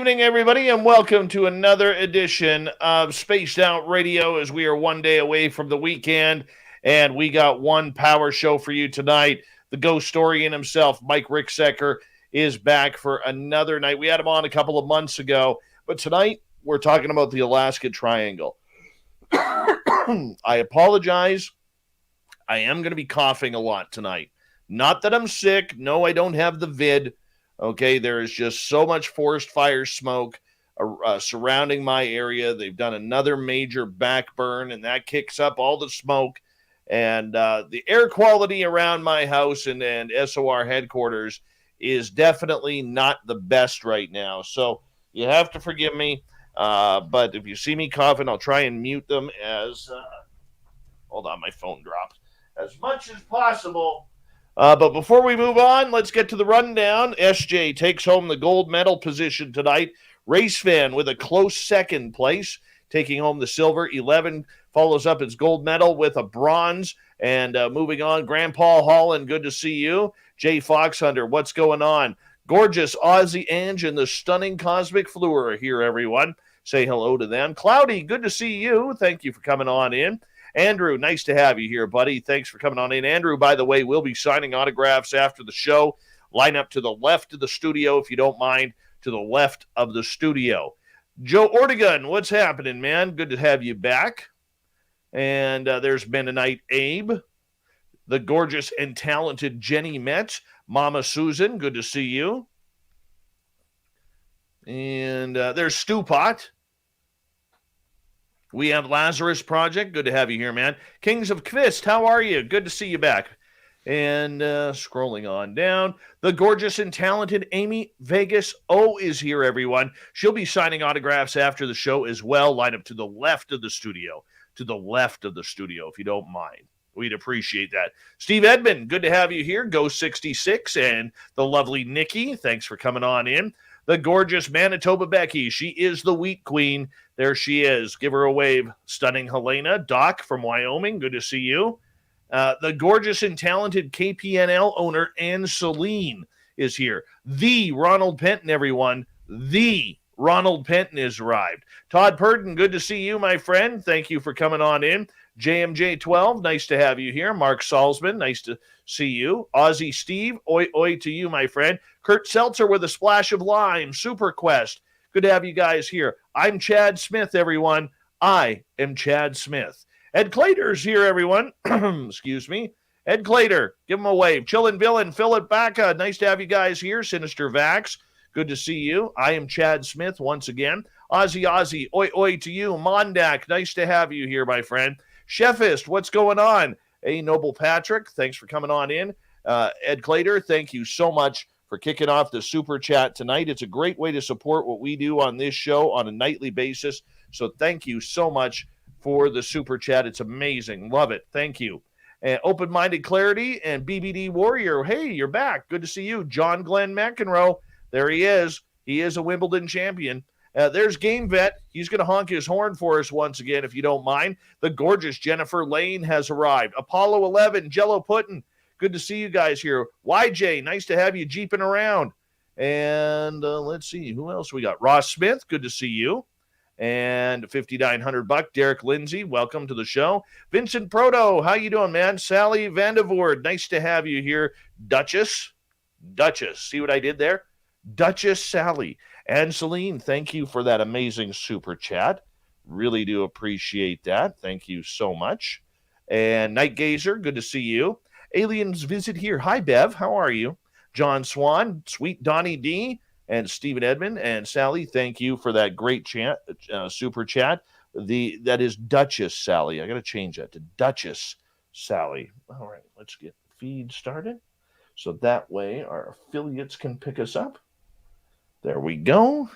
evening, everybody, and welcome to another edition of Spaced Out Radio as we are one day away from the weekend, and we got one power show for you tonight. The Ghostorian himself, Mike Ricksecker, is back for another night. We had him on a couple of months ago, but tonight we're talking about the Alaskan Triangle. I apologize. I am going to be coughing a lot tonight. Not that I'm sick. No, I don't have the vid. Okay, there is just so much forest fire smoke surrounding my area. They've done another major back burn, and that kicks up all the smoke. And the air quality around my house and SOR headquarters is definitely not the best right now. So you have to forgive me. But if you see me coughing, I'll try and mute them as... hold on, my phone dropped. As much as possible. But before we move on, let's get to the rundown. SJ takes home the gold medal position tonight. Race Fan with a close second place, taking home the silver. 11 follows up its gold medal with a bronze. And moving on, Grandpa Holland, good to see you. Jay Foxhunter, what's going on? Gorgeous Aussie Ange and the stunning Cosmic Fleur are here, everyone. Say hello to them. Cloudy, good to see you. Thank you for coming on in. Andrew, nice to have you here, buddy. Thanks for coming on in. Andrew, by the way, will be signing autographs after the show. Line up to the left of the studio, if you don't mind, to the left of the studio. Joe Ortegon, what's happening, man? Good to have you back. And there's Mennonite Abe, the gorgeous and talented Jenny Metz, Mama Susan, good to see you. And there's Stu Pot. We have Lazarus Project. Good to have you here, man. Kings of Kvist, how are you? Good to see you back. And scrolling on down, the gorgeous and talented Amy Vegas O is here, everyone. She'll be signing autographs after the show as well. Line up to the left of the studio. To the left of the studio, if you don't mind. We'd appreciate that. Steve Edmond, good to have you here. Go66 and the lovely Nikki. Thanks for coming on in. The gorgeous Manitoba Becky. She is the wheat queen. There she is. Give her a wave. Stunning Helena. Doc from Wyoming. Good to see you. The gorgeous and talented KPNL owner, Anne Celine, is here. The Ronald Penton, everyone. The Ronald Penton has arrived. Todd Purden, good to see you, my friend. Thank you for coming on in. JMJ12, nice to have you here. Mark Salzman, nice to see you. Aussie Steve, oi oi to you, my friend. Kurt Seltzer with a splash of lime. Super Quest, good to have you guys here. I'm Chad Smith, everyone. I am Chad Smith. Ed Clater's here, everyone. Excuse me. Ed Clater, give him a wave. Chillin' Villain, Philip Baca, nice to have you guys here. Sinister Vax, good to see you. I am Chad Smith once again. Ozzy, oi oi to you. Mondak, nice to have you here, my friend. Chefist, what's going on? Hey, Noble Patrick, thanks for coming on in. Ed Clater, thank you so much for kicking off the Super Chat tonight. It's a great way to support what we do on this show on a nightly basis. So thank you so much for the Super Chat. It's amazing. Love it. Thank you. Open-Minded Clarity and BBD Warrior. Hey, you're back. Good to see you. John Glenn McEnroe. There he is. He is a Wimbledon champion. There's Game Vet. He's going to honk his horn for us once again, if you don't mind. The gorgeous Jennifer Lane has arrived. Apollo 11, Jello Puddin'. Good to see you guys here. YJ, nice to have you jeeping around. And let's see, who else we got? Ross Smith, good to see you. And $5,900 Derek Lindsay, welcome to the show. Vincent Proto, how you doing, man? Sally Vandevoort, nice to have you here. Duchess, see what I did there? Duchess Sally. And Celine, thank you for that amazing super chat. Really do appreciate that. Thank you so much. And Night Gazer, good to see you. Aliens Visit Here. Hi, Bev. How are you? John Swan, Sweet Donnie D, and Stephen Edmond, and Sally, thank you for that great chat, super chat. That is Duchess Sally. I got to change that to Duchess Sally. All right, let's get the feed started. So that way our affiliates can pick us up. There we go.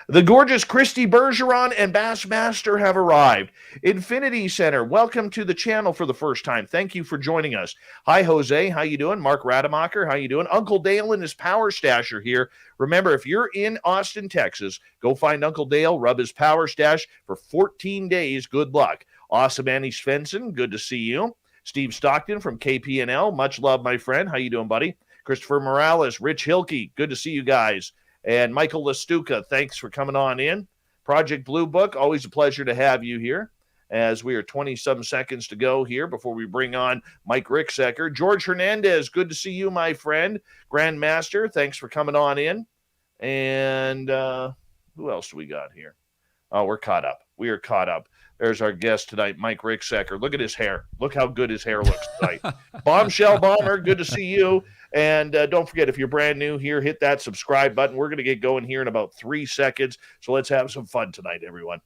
The gorgeous Christy Bergeron and Bassmaster have arrived. Infinity Center, welcome to the channel for the first time. Thank you for joining us. Hi, Jose. How you doing? Mark Rademacher, how you doing? Uncle Dale and his Power Stasher here. Remember, if you're in Austin, Texas, go find Uncle Dale, rub his Power Stash for 14 days. Good luck. Awesome Annie Svensson, good to see you. Steve Stockton from KPNL, much love, my friend. How you doing, buddy? Christopher Morales, Rich Hilke, good to see you guys. And Michael Lastuca, thanks for coming on in. Project Blue Book, always a pleasure to have you here, as we are 20-some seconds to go here before we bring on Mike Ricksecker. George Hernandez, good to see you, my friend. Grandmaster, thanks for coming on in. And who else do we got here? Oh, we're caught up. We are caught up. There's our guest tonight, Mike Ricksecker. Look at his hair. Look how good his hair looks tonight. Bombshell Bomber, good to see you. And don't forget, if you're brand new here, hit that subscribe button. We're going to get going here in about 3 seconds. So let's have some fun tonight, everyone.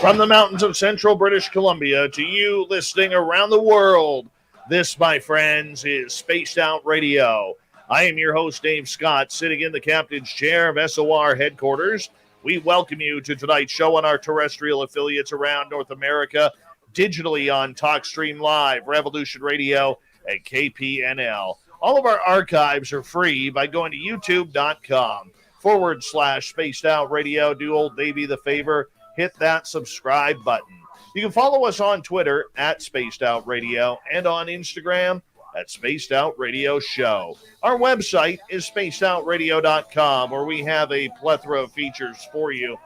From the mountains of central British Columbia to you listening around the world, this, my friends, is Spaced Out Radio. I am your host, Dave Scott, sitting in the captain's chair of SOR headquarters. We welcome you to tonight's show on our terrestrial affiliates around North America, digitally on TalkStream Live, Revolution Radio, and KPNL. All of our archives are free by going to youtube.com/Spaced Out Radio. Do old Davey the favor. Hit that subscribe button. You can follow us on Twitter at Spaced Out Radio and on Instagram at Spaced Out Radio Show. Our website is spacedoutradio.com, where we have a plethora of features for you,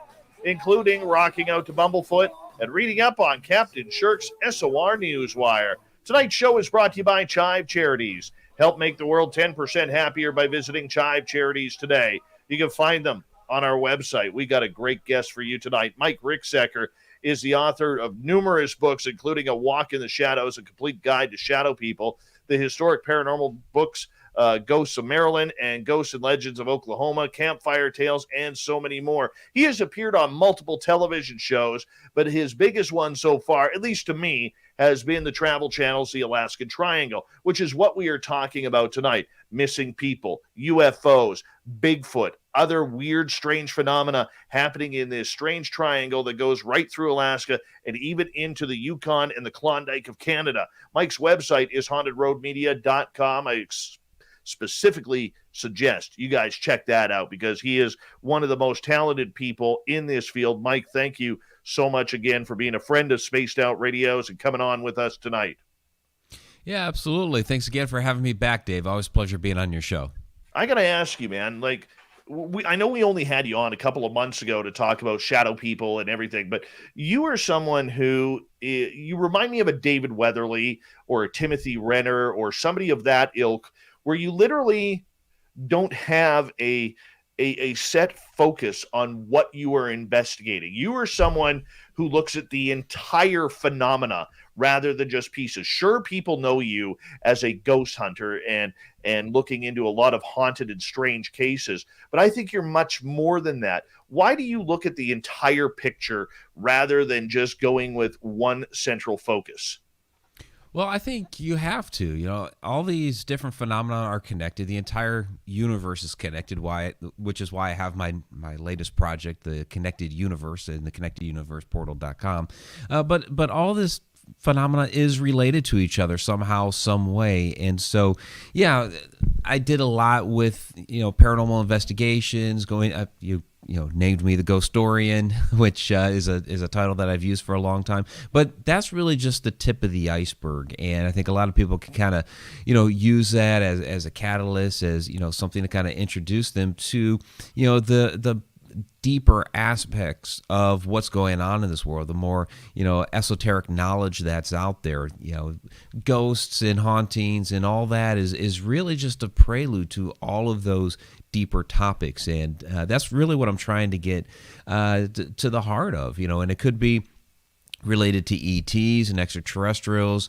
including rocking out to Bumblefoot and reading up on Captain Shirk's SOR Newswire. Tonight's show is brought to you by Chive Charities. Help make the world 10% happier by visiting Chive Charities today. You can find them on our website. We got a great guest for you tonight. Mike Ricksecker is the author of numerous books, including A Walk in the Shadows, A Complete Guide to Shadow People, the historic paranormal books, Ghosts of Maryland and Ghosts and Legends of Oklahoma, Campfire Tales, and so many more. He has appeared on multiple television shows, but his biggest one so far, at least to me, has been the Travel Channel's The Alaskan Triangle, which is what we are talking about tonight. Missing people, UFOs, Bigfoot, other weird, strange phenomena happening in this strange triangle that goes right through Alaska and even into the Yukon and the Klondike of Canada. Mike's website is hauntedroadmedia.com. I specifically suggest you guys check that out because he is one of the most talented people in this field. Mike, thank you so much again for being a friend of Spaced Out Radios and coming on with us tonight. Yeah, absolutely. Thanks again for having me back, Dave. Always a pleasure being on your show. I got to ask you, man, like, I know we only had you on a couple of months ago to talk about shadow people and everything, but you are someone who, you remind me of a David Weatherly or a Timothy Renner or somebody of that ilk, where you literally don't have a set focus on what you are investigating. You are someone who looks at the entire phenomena rather than just pieces. Sure, people know you as a ghost hunter and looking into a lot of haunted and strange cases, but I think you're much more than that. Why do you look at the entire picture rather than just going with one central focus? Well, I think you have to. You know, all these different phenomena are connected. The entire universe is connected, which is why I have my latest project, The Connected Universe, and the ConnectedUniversePortal.com. But all this phenomena is related to each other somehow, some way. And so, yeah, I did a lot with, paranormal investigations, named me the Ghostorian, which is a title that I've used for a long time. But that's really just the tip of the iceberg. And I think a lot of people can kind of, use that as a catalyst, as, something to kind of introduce them to, the deeper aspects of what's going on in this world, the more, esoteric knowledge that's out there. Ghosts and hauntings and all that is really just a prelude to all of those deeper topics. And that's really what I'm trying to get to the heart of, and it could be related to ETs and extraterrestrials.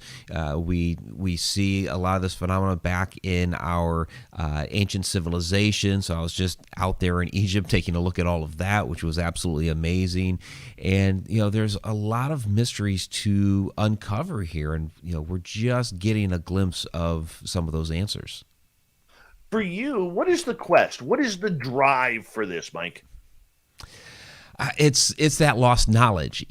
We see a lot of this phenomena back in our ancient civilization. So I was just out there in Egypt taking a look at all of that, which was absolutely amazing. And, there's a lot of mysteries to uncover here. And, we're just getting a glimpse of some of those answers. For you, what is the quest? What is the drive for this, Mike? It's that lost knowledge.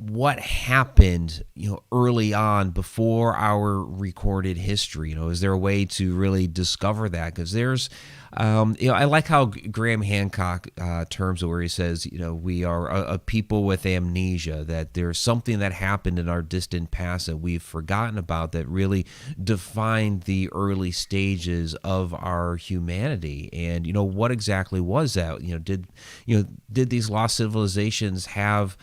What happened, early on before our recorded history? Is there a way to really discover that? Because there's, I like how Graham Hancock terms it, where he says, we are a people with amnesia, that there's something that happened in our distant past that we've forgotten about that really defined the early stages of our humanity. And, what exactly was that? Did these lost civilizations have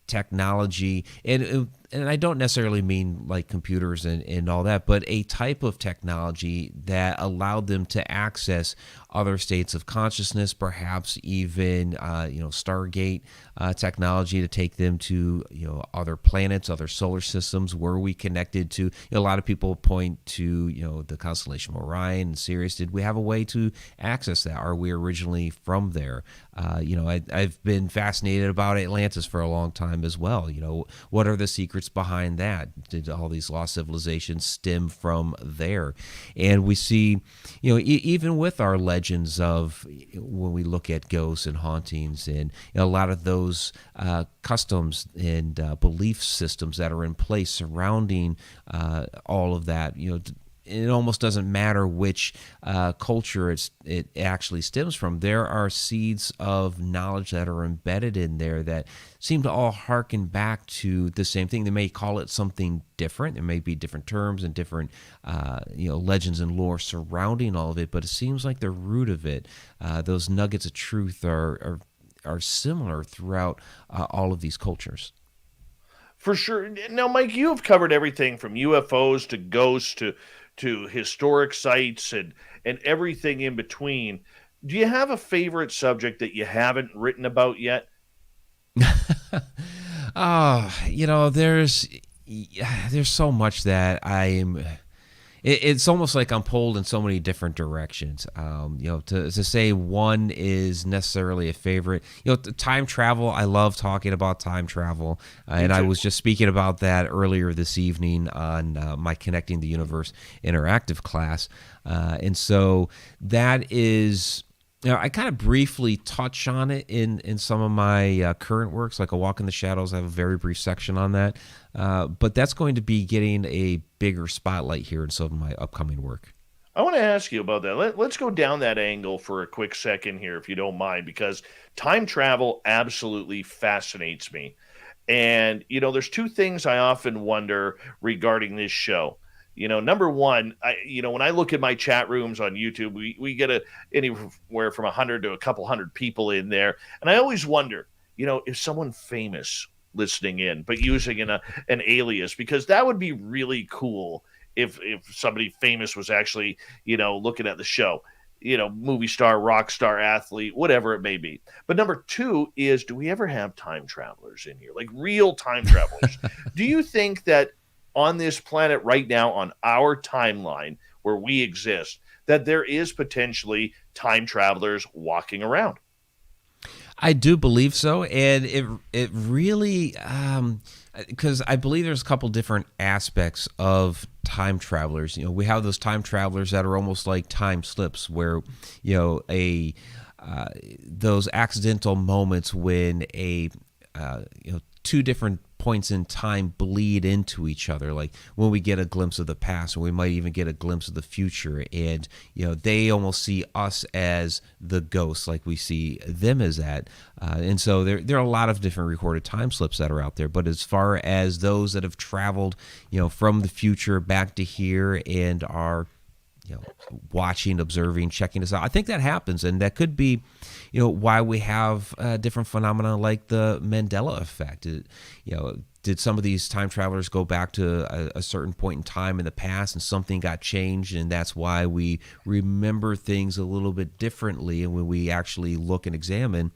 technology, and I don't necessarily mean like computers and all that, but a type of technology that allowed them to access other states of consciousness, perhaps even Stargate technology to take them to other planets, other solar systems. Were we connected to? A lot of people point to the constellation of Orion and Sirius. Did we have a way to access that? Are we originally from there? I've been fascinated about Atlantis for a long time as well. What are the secrets behind that? Did all these lost civilizations stem from there? And we see, even with our legends of, when we look at ghosts and hauntings and a lot of those customs and belief systems that are in place surrounding all of that, it almost doesn't matter which culture it actually stems from. There are seeds of knowledge that are embedded in there that seem to all harken back to the same thing. They may call it something different. There may be different terms and different legends and lore surrounding all of it, but it seems like the root of it, those nuggets of truth are similar throughout all of these cultures. For sure. Now, Mike, you have covered everything from UFOs to ghosts to historic sites and everything in between. Do you have a favorite subject that you haven't written about yet? There's so much that it's almost like I'm pulled in so many different directions. To say one is necessarily a favorite. Time travel. I love talking about time travel, and I was just speaking about that earlier this evening on my Connecting the Universe interactive class, and so that is. I kind of briefly touch on it in some of my current works, like A Walk in the Shadows. I have a very brief section on that. But that's going to be getting a bigger spotlight here in some of my upcoming work. I want to ask you about that. Let's go down that angle for a quick second here, if you don't mind, because time travel absolutely fascinates me. And, there's two things I often wonder regarding this show. Number one, when I look at my chat rooms on YouTube, we get anywhere from 100 to a couple hundred people in there. And I always wonder, if someone famous listening in, but using an alias, because that would be really cool if somebody famous was actually, looking at the show, movie star, rock star, athlete, whatever it may be. But number two is, do we ever have time travelers in here? Like real time travelers? Do you think that on this planet right now, on our timeline where we exist, that there is potentially time travelers walking around? I do believe so, and it really, because I believe there's a couple different aspects of time travelers. We have those time travelers that are almost like time slips, where those accidental moments when two different points in time bleed into each other, like when we get a glimpse of the past, or we might even get a glimpse of the future, and they almost see us as the ghosts, like we see them as that. And so there are a lot of different recorded time slips that are out there. But as far as those that have traveled, from the future back to here and are watching, observing, checking us out, I think that happens, and that could be why we have different phenomena like the Mandela effect. Did some of these time travelers go back to a certain point in time in the past and something got changed, and that's why we remember things a little bit differently? And when we actually look and examine,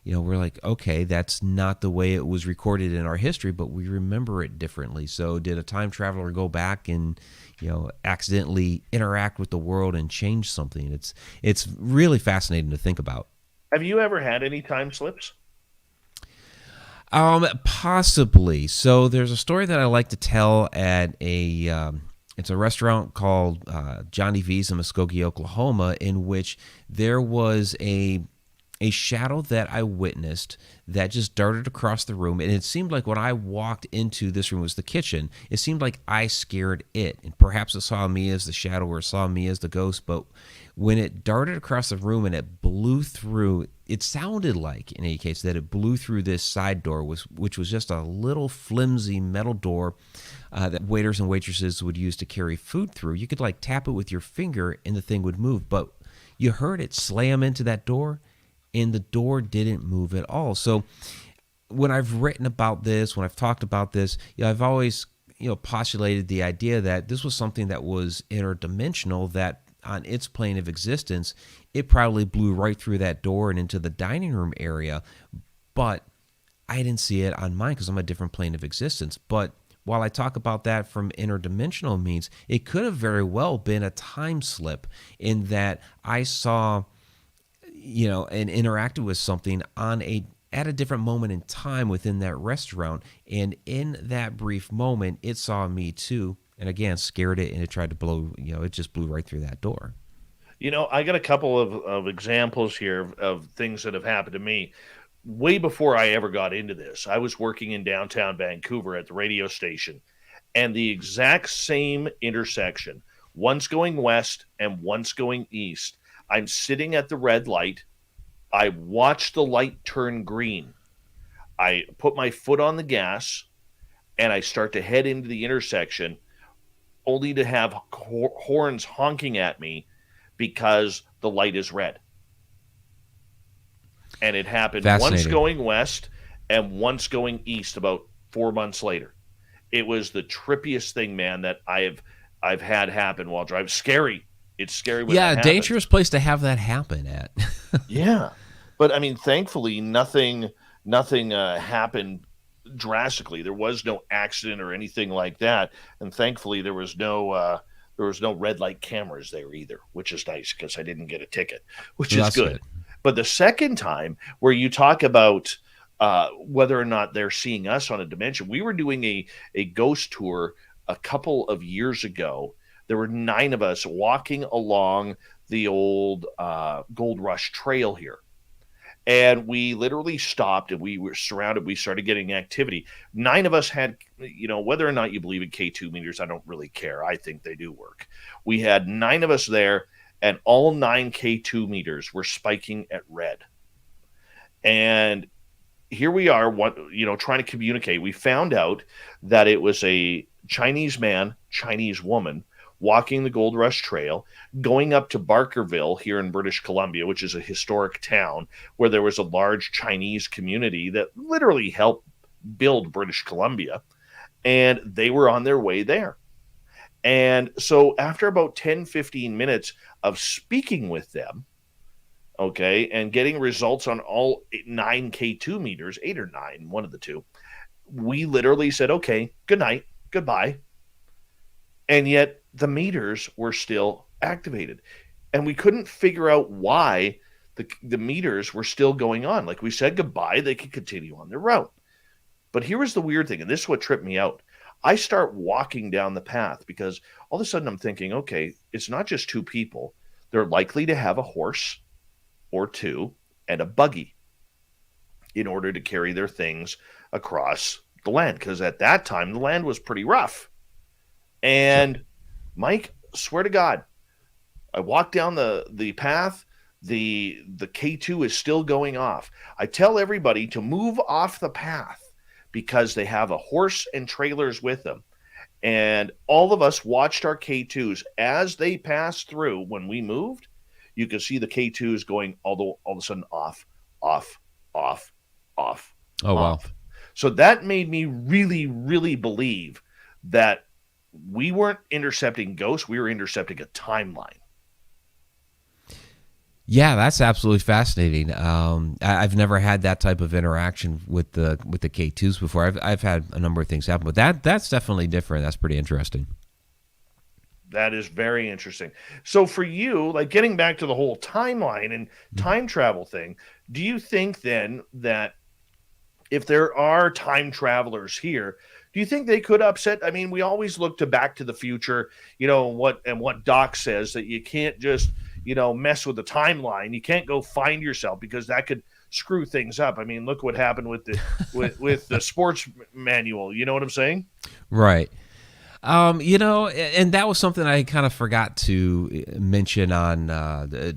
we're like, okay, that's not the way it was recorded in our history, but we remember it differently. So did a time traveler go back and accidentally interact with the world and change something? It's really fascinating to think about. Have you ever had any time slips? Possibly. So there's a story that I like to tell at it's a restaurant called Johnny V's in Muskogee, Oklahoma, in which there was a a shadow that I witnessed that just darted across the room. And it seemed like when I walked into this room, was the kitchen, it seemed like I scared it. And perhaps it saw me as the shadow or it saw me as the ghost. But when it darted across the room and it blew through, it sounded like, in any case, that it blew through this side door, which was just a little flimsy metal door that waiters and waitresses would use to carry food through. You could like tap it with your finger and the thing would move. But you heard it slam into that door, and the door didn't move at all. So when I've written about this, when I've talked about this, I've always postulated the idea that this was something that was interdimensional, that on its plane of existence, it probably blew right through that door and into the dining room area. But I didn't see it on mine because I'm a different plane of existence. But while I talk about that from interdimensional means, it could have very well been a time slip in that I saw and interacted with something at a different moment in time within that restaurant. And in that brief moment, it saw me too. And again, scared it, and it tried to blow, it just blew right through that door. I got a couple of examples here of things that have happened to me. Way before I ever got into this, I was working in downtown Vancouver at the radio station, and the exact same intersection, once going west and once going east, I'm sitting at the red light. I watch the light turn green. I put my foot on the gas, and I start to head into the intersection, only to have horns honking at me because the light is red. And it happened once going west and once going east about 4 months later. It was the trippiest thing, man, that I've had happen while driving. Scary. It's scary when that happens. Dangerous place to have that happen at. Yeah. But, I mean, thankfully, nothing happened drastically. There was no accident or anything like that. And thankfully, there was no red light cameras there either, which is nice because I didn't get a ticket, which is good. But the second time where you talk about whether or not they're seeing us on a dimension, we were doing a ghost tour a couple of years ago. There were 9 of us walking along the old Gold Rush Trail here. And we literally stopped and we were surrounded. We started getting activity. 9 of us had, whether or not you believe in K2 meters, I don't really care. I think they do work. We had 9 of us there, and all 9 K2 meters were spiking at red. And here we are, trying to communicate. We found out that it was a Chinese man, Chinese woman, walking the Gold Rush Trail, going up to Barkerville here in British Columbia, which is a historic town where there was a large Chinese community that literally helped build British Columbia. And they were on their way there. And so after about 10, 15 minutes of speaking with them, okay, and getting results on all 9 K2 meters, 8 or 9, one of the two, we literally said, okay, good night, goodbye. And yet the meters were still activated. And we couldn't figure out why the meters were still going on. Like we said goodbye, they could continue on their route. But here was the weird thing, and this is what tripped me out. I start walking down the path because all of a sudden I'm thinking, okay, it's not just 2 people. They're likely to have a horse or 2 and a buggy in order to carry their things across the land. Because at that time, the land was pretty rough. And Mike, swear to God, I walk down the path. The K2 is still going off. I tell everybody to move off the path because they have a horse and trailers with them. And all of us watched our K2s as they passed through. When we moved, you could see the K2s going all of a sudden off. Oh, wow. So that made me really, really believe that we weren't intercepting ghosts. We were intercepting a timeline. Yeah, that's absolutely fascinating. I've never had that type of interaction with the K2s before. I've had a number of things happen, but that's definitely different. That's pretty interesting. That is very interesting. So for you, like getting back to the whole timeline and time travel thing, do you think then that if there are time travelers here, do you think they could upset? I mean, we always look to Back to the Future, what Doc says, that you can't just mess with the timeline. You can't go find yourself because that could screw things up. I mean, look what happened with the with the sports manual. You know what I'm saying? Right. And that was something I kind of forgot to mention on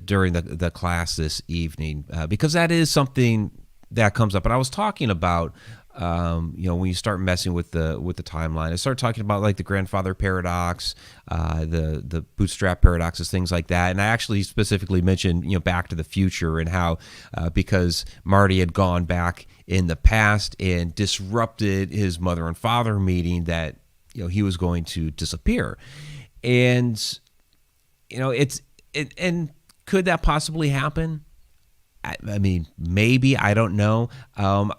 during the class this evening, because that is something that comes up. And I was talking about, when you start messing with the timeline, I started talking about like the grandfather paradox, the bootstrap paradoxes, things like that. And I actually specifically mentioned, Back to the Future, and how because Marty had gone back in the past and disrupted his mother and father meeting, that he was going to disappear. And and could that possibly happen? I mean, maybe, I don't know.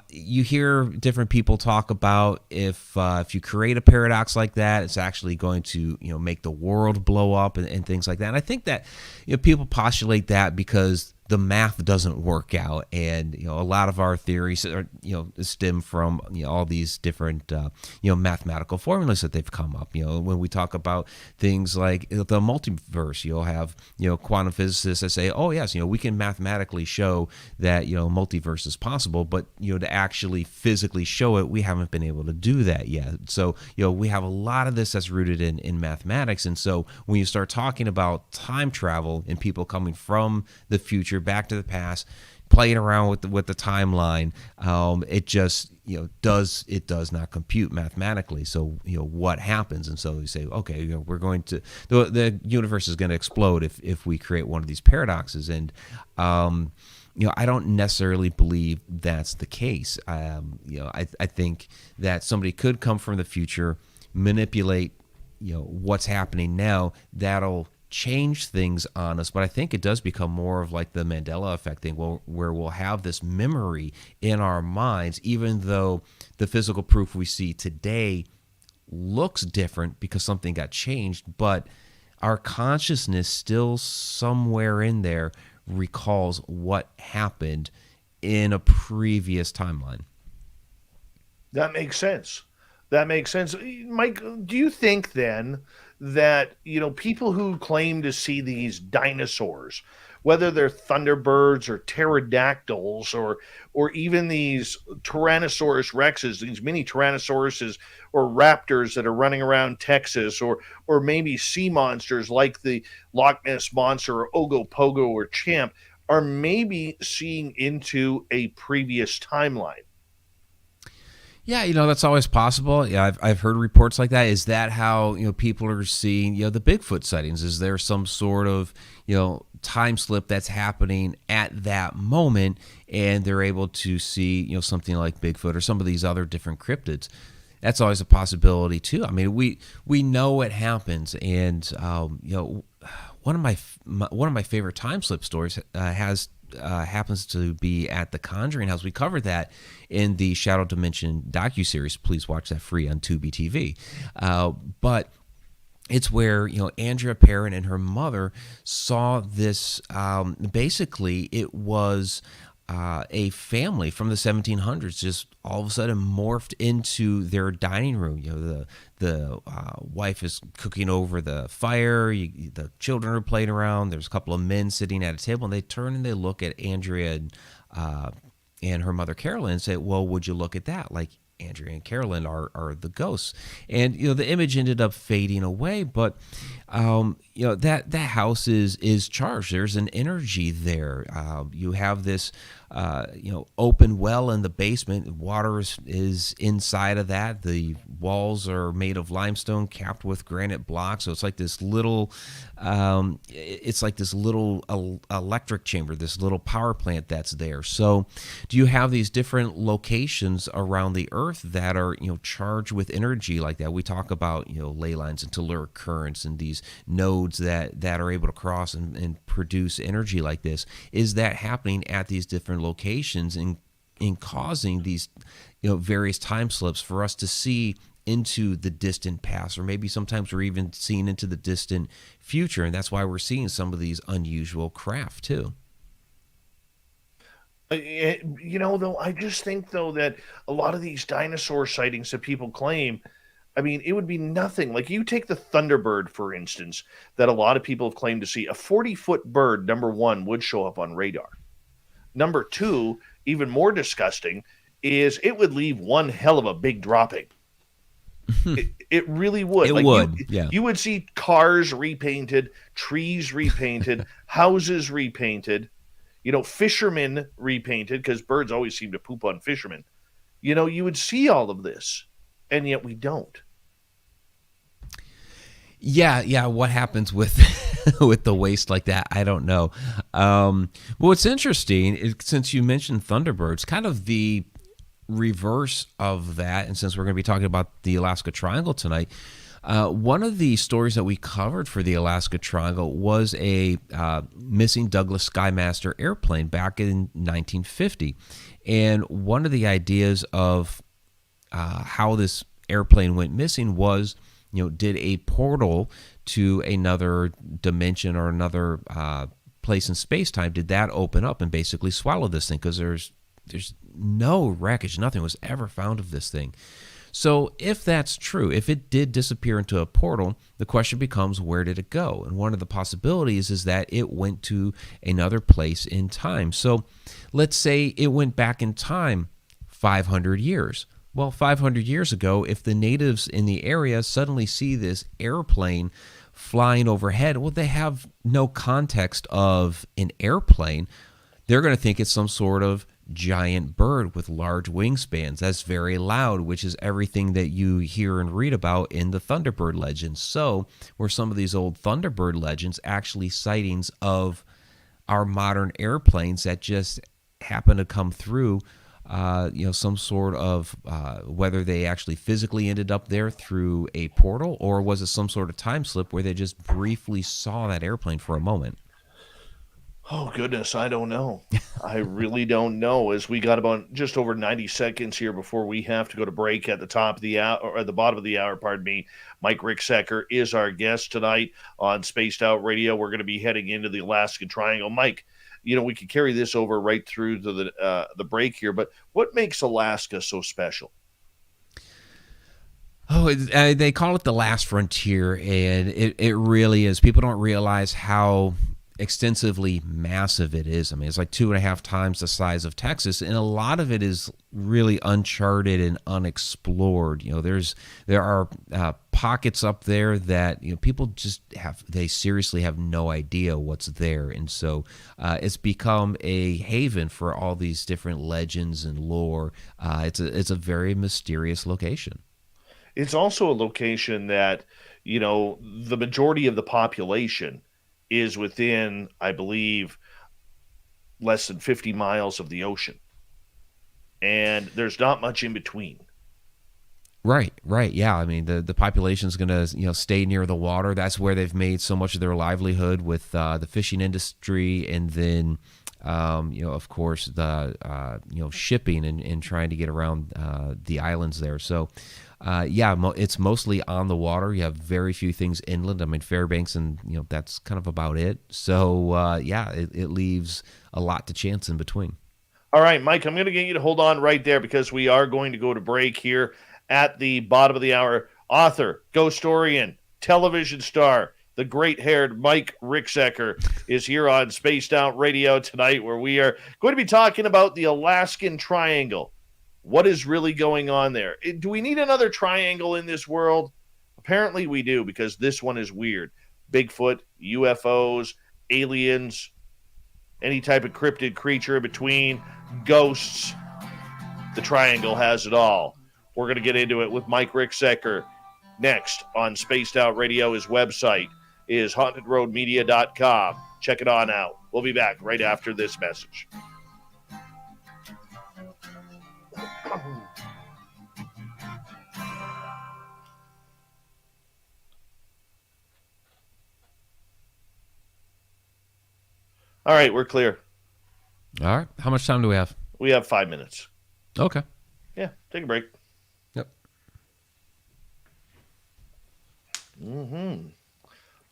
You hear different people talk about if you create a paradox like that, it's actually going to make the world blow up and things like that. And I think that people postulate that because the math doesn't work out, and a lot of our theories are stem from all these different mathematical formulas that they've come up. When we talk about things like the multiverse, you'll have quantum physicists that say, oh yes, we can mathematically show that multiverse is possible, but to actually physically show it, we haven't been able to do that yet. So we have a lot of this that's rooted in mathematics. And so when you start talking about time travel and people coming from the future back to the past, playing around with the timeline, it just does not compute mathematically. So what happens? And so you say, okay, we're going to the universe is going to explode if we create one of these paradoxes. And I don't necessarily believe that's the case. I think that somebody could come from the future, manipulate what's happening now, that'll change things on us. But I think it does become more of like the Mandela effect thing, where we'll have this memory in our minds, even though the physical proof we see today looks different because something got changed, but our consciousness still somewhere in there recalls what happened in a previous timeline. That makes sense. That makes sense. Mike, do you think then that, people who claim to see these dinosaurs, whether they're thunderbirds or pterodactyls or even these Tyrannosaurus rexes, these mini Tyrannosauruses or raptors that are running around Texas, or maybe sea monsters like the Loch Ness Monster or Ogopogo or Champ, are maybe seeing into a previous timeline? Yeah, that's always possible. Yeah, I've heard reports like that. Is that how people are seeing the Bigfoot sightings? Is there some sort of time slip that's happening at that moment, and they're able to see something like Bigfoot or some of these other different cryptids? That's always a possibility too. I mean, we know it happens, and one of my favorite time slip stories happens to be at the Conjuring House. We covered that in the Shadow Dimension docuseries. Please watch that free on Tubi TV. But it's where Andrea Perrin and her mother saw this. Basically, it was a family from the 1700s just all of a sudden morphed into their dining room. The wife is cooking over the fire. The children are playing around. There's a couple of men sitting at a table, and they turn and they look at Andrea and her mother Carolyn and say, "Well, would you look at that? Like Andrea and Carolyn are the ghosts." And the image ended up fading away, but that house is charged. There's an energy there. You have this open well in the basement. Water is inside of that. The walls are made of limestone capped with granite blocks. So it's like this little electric chamber, this little power plant that's there. So do you have these different locations around the earth that are charged with energy like that? We talk about ley lines and telluric currents and these nodes that are able to cross and produce energy like this. Is that happening at these different locations and in causing these various time slips for us to see into the distant past, or maybe sometimes we're even seeing into the distant future, and that's why we're seeing some of these unusual craft too. Though, I just think though that a lot of these dinosaur sightings that people claim, I mean, it would be nothing. Like, you take the Thunderbird, for instance, that a lot of people have claimed to see. A 40-foot bird, number one, would show up on radar. Number two, even more disgusting, is it would leave one hell of a big dropping. It really would. It Like, would, yeah. you would see cars repainted, trees repainted, houses repainted, fishermen repainted, because birds always seem to poop on fishermen. You would see all of this, and yet we don't. Yeah. What happens with with the waste like that? I don't know. What's interesting is, since you mentioned Thunderbirds, kind of the reverse of that, and since we're going to be talking about the Alaska Triangle tonight, one of the stories that we covered for the Alaska Triangle was a missing Douglas Skymaster airplane back in 1950. And one of the ideas of how this airplane went missing was, did a portal to another dimension or another place in space-time, did that open up and basically swallow this thing? Because there's no wreckage, nothing was ever found of this thing. So if that's true, if it did disappear into a portal, the question becomes, where did it go? And one of the possibilities is that it went to another place in time. So let's say it went back in time 500 years. Well, 500 years ago, if the natives in the area suddenly see this airplane flying overhead, well, they have no context of an airplane. They're going to think it's some sort of giant bird with large wingspans that's very loud, which is everything that you hear and read about in the Thunderbird legends. So were some of these old Thunderbird legends actually sightings of our modern airplanes that just happen to come through, some sort of, whether they actually physically ended up there through a portal, or was it some sort of time slip where they just briefly saw that airplane for a moment? Oh, goodness, I don't know. I really don't know. As we got about just over 90 seconds here before we have to go to break at the top of the hour, or at the bottom of the hour, pardon me. Mike Ricksecker is our guest tonight on Spaced Out Radio. We're going to be heading into the Alaskan Triangle. Mike, we could carry this over right through to the break here, but what makes Alaska so special? Oh, they call it the last frontier, and it really is. People don't realize how extensively massive it is. I mean, it's like 2.5 times the size of Texas, and a lot of it is really uncharted and unexplored. There are pockets up there that people just they seriously have no idea what's there, and so it's become a haven for all these different legends and lore. It's a very mysterious location. It's also a location that the majority of the population is within, I believe, less than 50 miles of the ocean. And there's not much in between. Right. Yeah. I mean, the population's going to, stay near the water. That's where they've made so much of their livelihood with the fishing industry, and then, of course, the, shipping and trying to get around the islands there. So, it's mostly on the water. You have very few things inland. I mean, Fairbanks, and that's kind of about it. So it leaves a lot to chance in between. All right, Mike, I'm going to get you to hold on right there, because we are going to go to break here at the bottom of the hour. Author, Ghostorian, television star, the great-haired Mike Ricksecker is here on Spaced Out Radio tonight, where we are going to be talking about the Alaskan Triangle. What is really going on there? Do we need another triangle in this world? Apparently we do, because this one is weird. Bigfoot, UFOs, aliens, any type of cryptid creature in between, ghosts. The triangle has it all. We're going to get into it with Mike Ricksecker next on Spaced Out Radio. His website is hauntedroadmedia.com. Check it on out. We'll be back right after this message. All right, we're clear. All right. How much time do we have? We have 5 minutes. Okay. Yeah, take a break. Yep.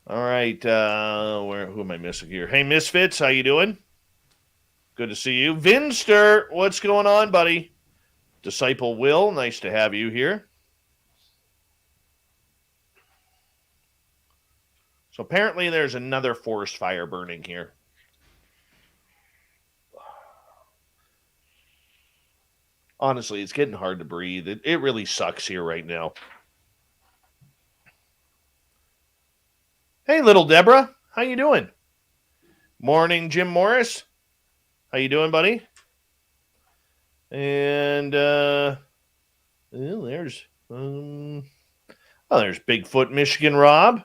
All right. Who am I missing here? Hey, Misfits, how you doing? Good to see you. Vinster, what's going on, buddy? Disciple Will, nice to have you here. So apparently there's another forest fire burning here. Honestly, it's getting hard to breathe. It really sucks here right now. Hey, little Deborah. How you doing? Morning, Jim Morris. How you doing, buddy? And there's there's Bigfoot Michigan Rob.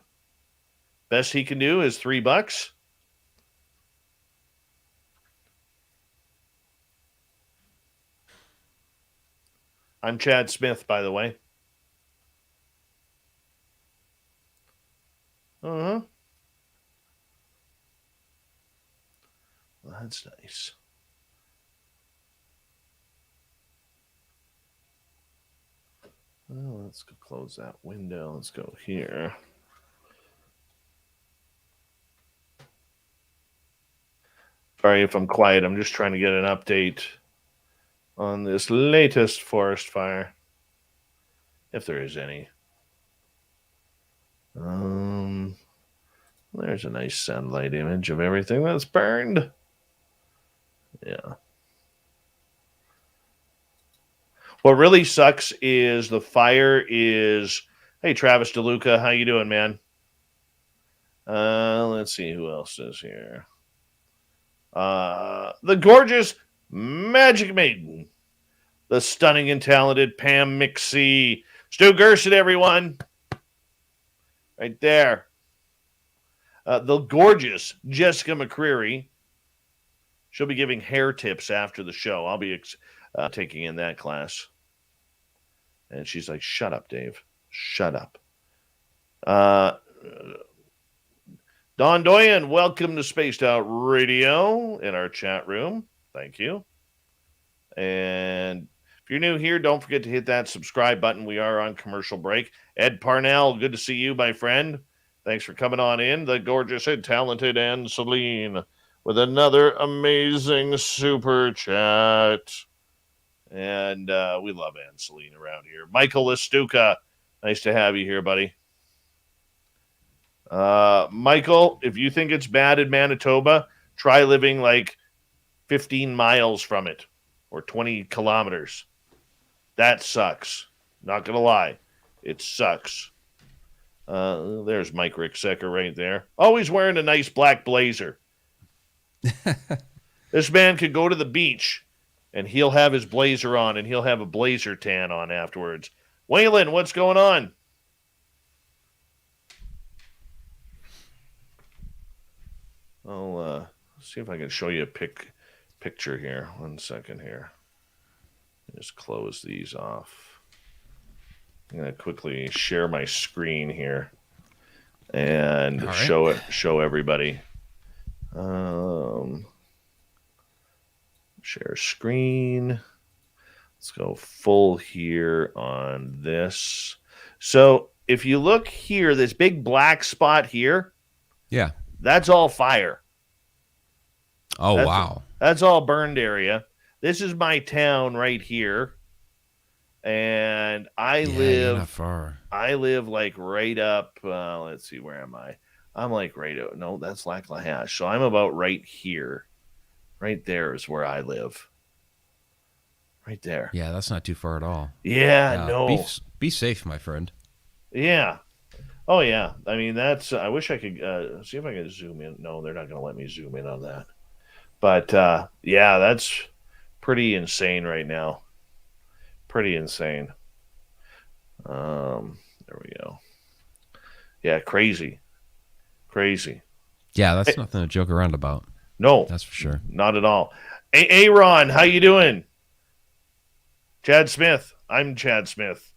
Best he can do is $3. I'm Chad Smith, by the way. Uh-huh. Well, that's nice. Well, let's go close that window. Let's go here. Sorry if I'm quiet. I'm just trying to get an update on this latest forest fire, if there is any. There's a nice sunlight image of everything that's burned. Yeah. What really sucks is the fire is... Hey, Travis DeLuca, how you doing, man? Let's see who else is here. The gorgeous Magic Maiden. The stunning and talented Pam McSee. Stu Gerson, everyone. Right there. The gorgeous Jessica McCreary. She'll be giving hair tips after the show. I'll be taking in that class. And she's like, shut up, Dave. Shut up. Don Doyen, welcome to Spaced Out Radio in our chat room. Thank you. And if you're new here, don't forget to hit that subscribe button. We are on commercial break. Ed Parnell, good to see you, my friend. Thanks for coming on in. The gorgeous and talented Ann Celine with another amazing super chat. And we love Ann Celine around here. Michael Lestuca, nice to have you here, buddy. Michael, if you think it's bad in Manitoba, try living like 15 miles from it or 20 kilometers. That sucks. Not going to lie. It sucks. There's Mike Ricksecker right there. Always wearing a nice black blazer. This man could go to the beach and he'll have his blazer on and he'll have a blazer tan on afterwards. Waylon, what's going on? I'll see if I can show you a picture here. 1 second here. Just close these off. I'm going to quickly share my screen here and show everybody. Share screen. Let's go full here on this. So if you look here, this big black spot here. Yeah. That's all fire. Wow. That's all burned area. This is my town right here. And you're not far. I live like right up, let's see, where am I? I'm like no, that's Lac-La-Hache. So I'm about right here. Right there is where I live. Right there. Yeah, that's not too far at all. Yeah, no. Be safe, my friend. Yeah. Oh, yeah. I mean, that's... I wish I could see if I can zoom in. No, they're not going to let me zoom in on that. But, yeah, that's pretty insane right now. Pretty insane. There we go. Yeah, crazy. Crazy. Yeah, that's nothing to joke around about. No. That's for sure. Not at all. Hey, Aaron, how you doing? Chad Smith. I'm Chad Smith.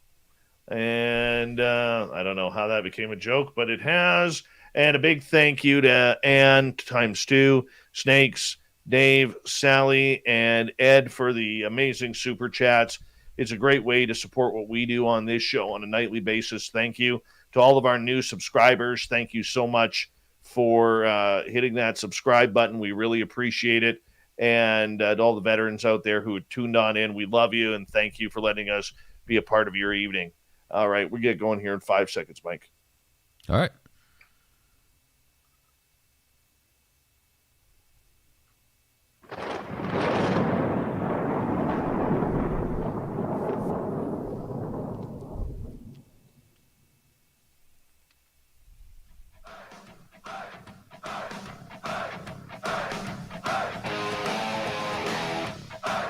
And I don't know how that became a joke, but it has. And a big thank you to Ann times 2, Snakes, Dave, Sally, and Ed for the amazing super chats. It's a great way to support what we do on this show on a nightly basis. Thank you to all of our new subscribers. Thank you so much for hitting that subscribe button. We really appreciate it. And to all the veterans out there who tuned on in, we love you, and thank you for letting us be a part of your evening. All right, we get going here in 5 seconds, Mike. All right.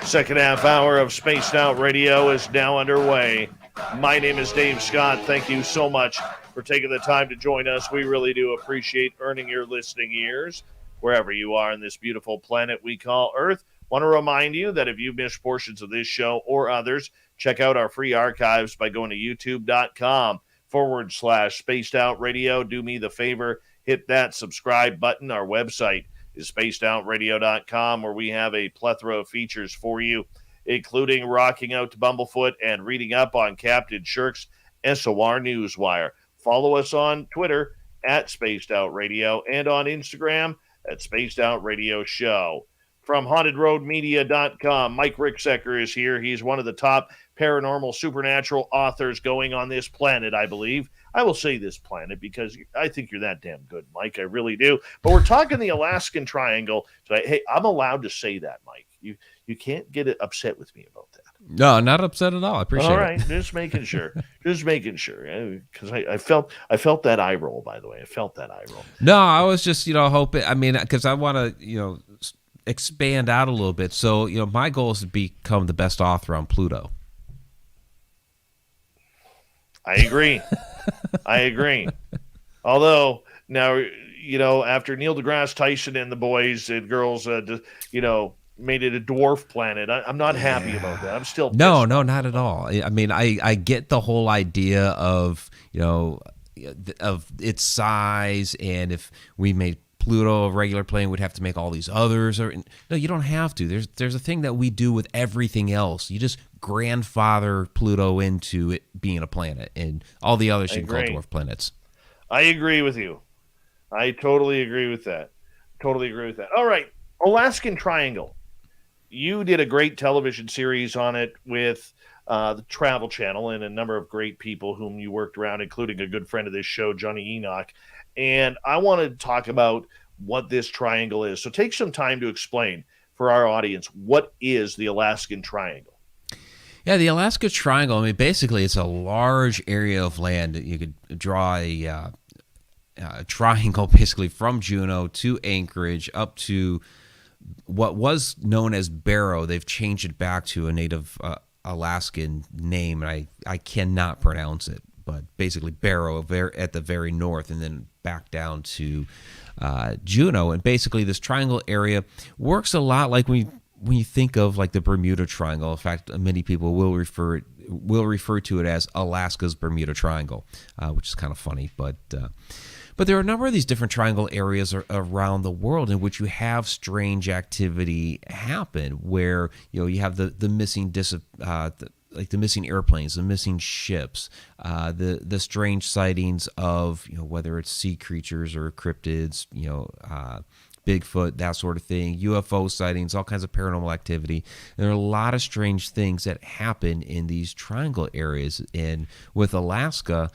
Second half hour of Spaced Out Radio is now underway. My name is Dave Scott. Thank you so much for taking the time to join us. We really do appreciate earning your listening ears wherever you are on this beautiful planet we call Earth. Want to remind you that if you've missed portions of this show or others, check out our free archives by going to youtube.com/Spaced Out Radio. Do me the favor, hit that subscribe button. Our website is spacedoutradio.com, where we have a plethora of features for you, including rocking out to Bumblefoot and reading up on Captain Shirk's SOR Newswire. Follow us on Twitter at Spaced Out Radio and on Instagram at Spaced Out Radio Show. From HauntedRoadMedia.com, Mike Ricksecker is here. He's one of the top paranormal supernatural authors going on this planet, I believe. I will say this planet because I think you're that damn good, Mike. I really do. But we're talking the Alaskan Triangle. So, hey, I'm allowed to say that, Mike. You can't get upset with me about that. No, not upset at all. I appreciate it. All right, just making sure. Just making sure. Because I felt that eye roll, by the way. I felt that eye roll. No, I was just, hoping, because I want to, expand out a little bit. So, my goal is to become the best author on Pluto. I agree. I agree. Although now, after Neil deGrasse Tyson and the boys and girls, made it a dwarf planet, I'm not happy about that. I'm still pissed. No, not at all. I get the whole idea of of its size, and if we made Pluto a regular plane, we'd have to make all these others. No, you don't have to. There's a thing that we do with everything else. You just grandfather Pluto into it being a planet, and all the others you can call dwarf planets. I agree with you. I totally agree with that. All right, Alaskan Triangle. You did a great television series on it with the Travel Channel and a number of great people whom you worked around, including a good friend of this show, Johnny Enoch. And I want to talk about what this triangle is. So take some time to explain for our audience, what is the Alaskan Triangle? Yeah, the Alaska Triangle, basically it's a large area of land that you could draw a triangle basically from Juneau to Anchorage up to what was known as Barrow. They've changed it back to a native Alaskan name, and I cannot pronounce it, but basically Barrow at the very north, and then back down to Juneau. And basically this triangle area works a lot like when you think of like the Bermuda Triangle. In fact, many people will refer to it as Alaska's Bermuda Triangle, which is kind of funny. But there are a number of these different triangle areas around the world in which you have strange activity happen, where you have the missing like the missing airplanes, the missing ships, the strange sightings of whether it's sea creatures or cryptids, Bigfoot, that sort of thing, UFO sightings, all kinds of paranormal activity. There are a lot of strange things that happen in these triangle areas. And with Alaska,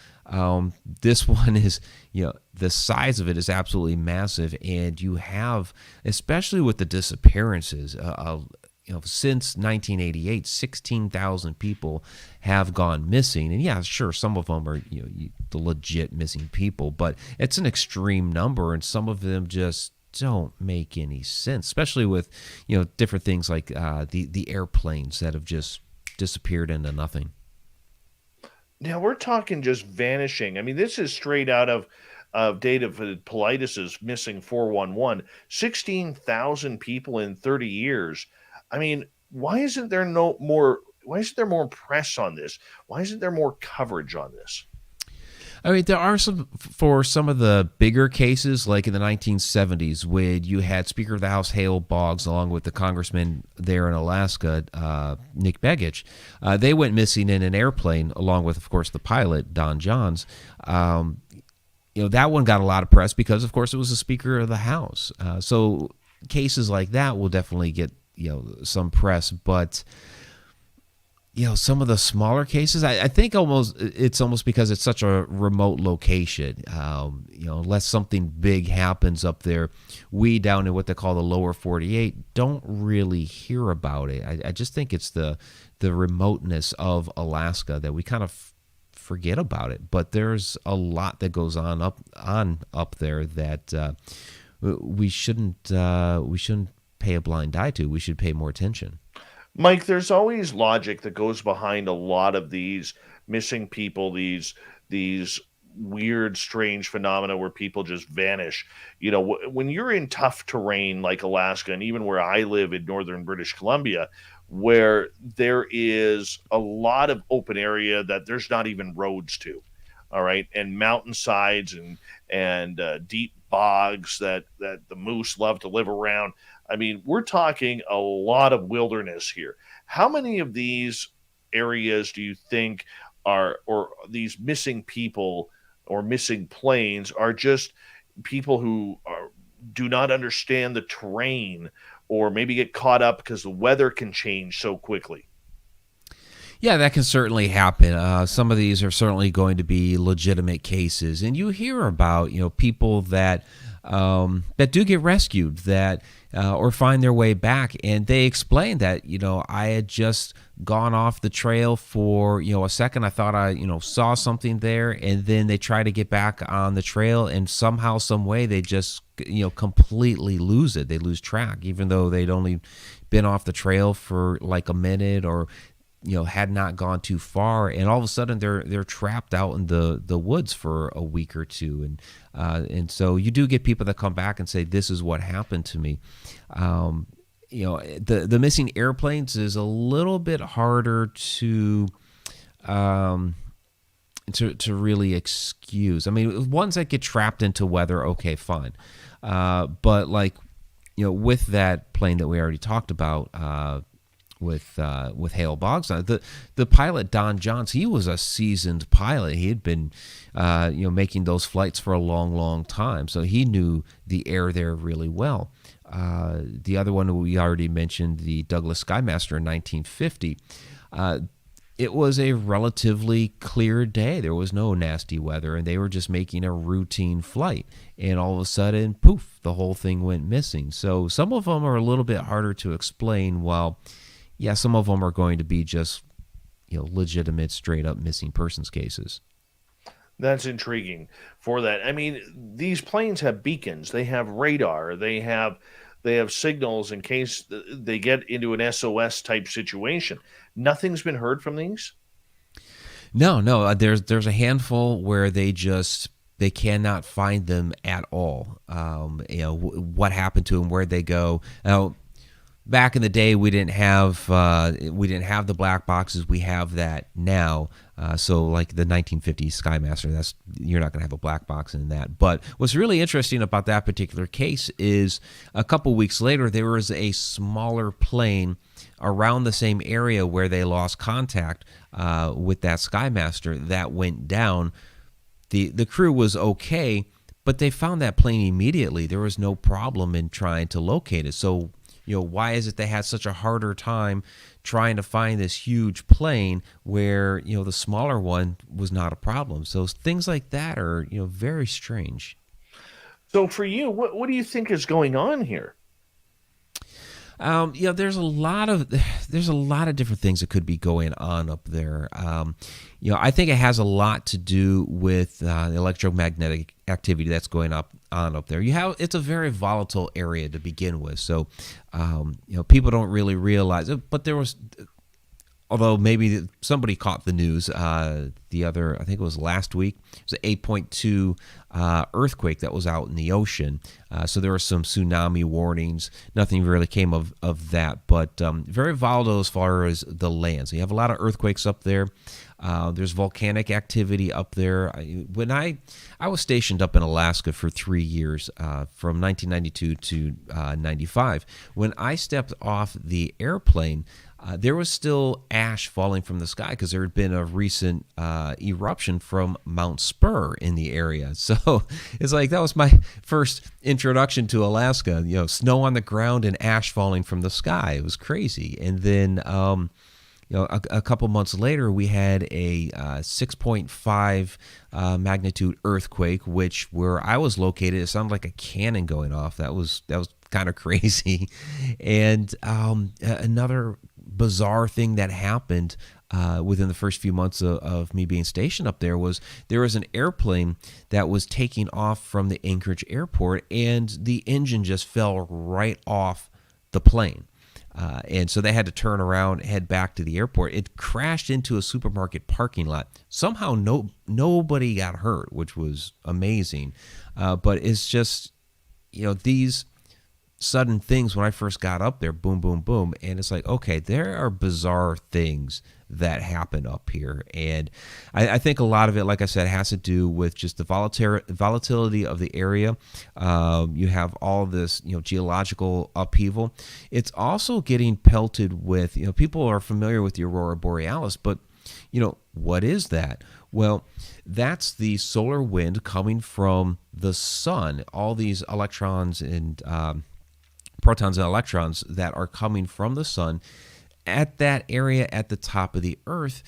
this one is, the size of it is absolutely massive. And you have, especially with the disappearances, since 1988, 16,000 people have gone missing. And yeah, sure, some of them are, the legit missing people, but it's an extreme number, and some of them just don't make any sense, especially with different things like the airplanes that have just disappeared into nothing. Now we're talking just vanishing. This is straight out of David Paulides' Missing 411. 16,000 people in 30 years. Why isn't there more press on this? Why isn't there more coverage on this? There are some of the bigger cases, like in the 1970s, when you had Speaker of the House Hale Boggs, along with the congressman there in Alaska, Nick Begich. They went missing in an airplane, along with, of course, the pilot, Don Johns. That one got a lot of press because, of course, it was the Speaker of the House. So cases like that will definitely get some press, but some of the smaller cases, I think it's almost because it's such a remote location. Unless something big happens up there, we down in what they call the lower 48 don't really hear about it. I just think it's the remoteness of Alaska that we kind of forget about it. But there's a lot that goes on up there that we shouldn't pay a blind eye to. We should pay more attention. Mike, there's always logic that goes behind a lot of these missing people, these weird, strange phenomena where people just vanish. You know, when you're in tough terrain like Alaska, and even where I live in northern British Columbia, where there is a lot of open area that there's not even roads to, all right, and mountainsides and deep bogs that the moose love to live around. I mean, we're talking a lot of wilderness here. How many of these areas do you think are, or these missing people or missing planes are just people who do not understand the terrain, or maybe get caught up because the weather can change so quickly? Yeah, that can certainly happen. Some of these are certainly going to be legitimate cases, and you hear about people that do get rescued, that or find their way back, and they explain that I had just gone off the trail for a second. I thought I saw something there, and then they try to get back on the trail, and somehow, some way, they just completely lose it. They lose track, even though they'd only been off the trail for like a minute, or had not gone too far, and all of a sudden they're trapped out in the woods for a week or two, and so you do get people that come back and say, this is what happened to me. The missing airplanes is a little bit harder to really excuse. I mean, ones that get trapped into weather, okay, fine, but like with that plane that we already talked about, with Hale Boggs, the pilot Don Johns, he was a seasoned pilot. He had been making those flights for a long time, so he knew the air there really well. The other one we already mentioned, the Douglas Skymaster in 1950. It was a relatively clear day. There was no nasty weather, and they were just making a routine flight. And all of a sudden, poof, the whole thing went missing. So some of them are a little bit harder to explain, while yeah, some of them are going to be just, legitimate, straight up missing persons cases. That's intriguing for that. I mean, these planes have beacons, they have radar, they have signals in case they get into an SOS type situation. Nothing's been heard from these? No. There's a handful where they cannot find them at all. What happened to them, where'd they go? Now, back in the day, we didn't have the black boxes. We have that now. So like the 1950s Skymaster, you're not going to have a black box in that. But what's really interesting about that particular case is a couple weeks later, there was a smaller plane around the same area where they lost contact with that Skymaster that went down. The crew was okay, but they found that plane immediately. There was no problem in trying to locate it. So why is it they had such a harder time trying to find this huge plane where, the smaller one was not a problem? So things like that are, very strange. So for you, what do you think is going on here? There's a lot of different things that could be going on up there. I think it has a lot to do with the electromagnetic activity that's going on up there. It's a very volatile area to begin with, so people don't really realize it. But there was, although maybe somebody caught the news, I think it was last week, it was an 8.2 earthquake that was out in the ocean. So there were some tsunami warnings. Nothing really came of that, but very volatile as far as the land. So you have a lot of earthquakes up there. There's volcanic activity up there. When I was stationed up in Alaska for 3 years, from 1992 to 95. When I stepped off the airplane, there was still ash falling from the sky because there had been a recent eruption from Mount Spur in the area. So it's like that was my first introduction to Alaska. Snow on the ground and ash falling from the sky. It was crazy. And then a couple months later, we had a 6.5 magnitude earthquake, which where I was located, it sounded like a cannon going off. That was kind of crazy. And another bizarre thing that happened within the first few months of me being stationed up there was an airplane that was taking off from the Anchorage airport, and the engine just fell right off the plane. And so they had to turn around, head back to the airport. It crashed into a supermarket parking lot. Somehow nobody got hurt, which was amazing. But it's just, these sudden things when I first got up there, boom, boom, boom. And it's like, okay, there are bizarre things that happen up here. And I think a lot of it, like I said, has to do with just the volatility of the area. You have all this, geological upheaval. It's also getting pelted with, people are familiar with the Aurora Borealis, but, what is that? Well, that's the solar wind coming from the sun. All these electrons and protons and electrons that are coming from the sun at that area at the top of the earth,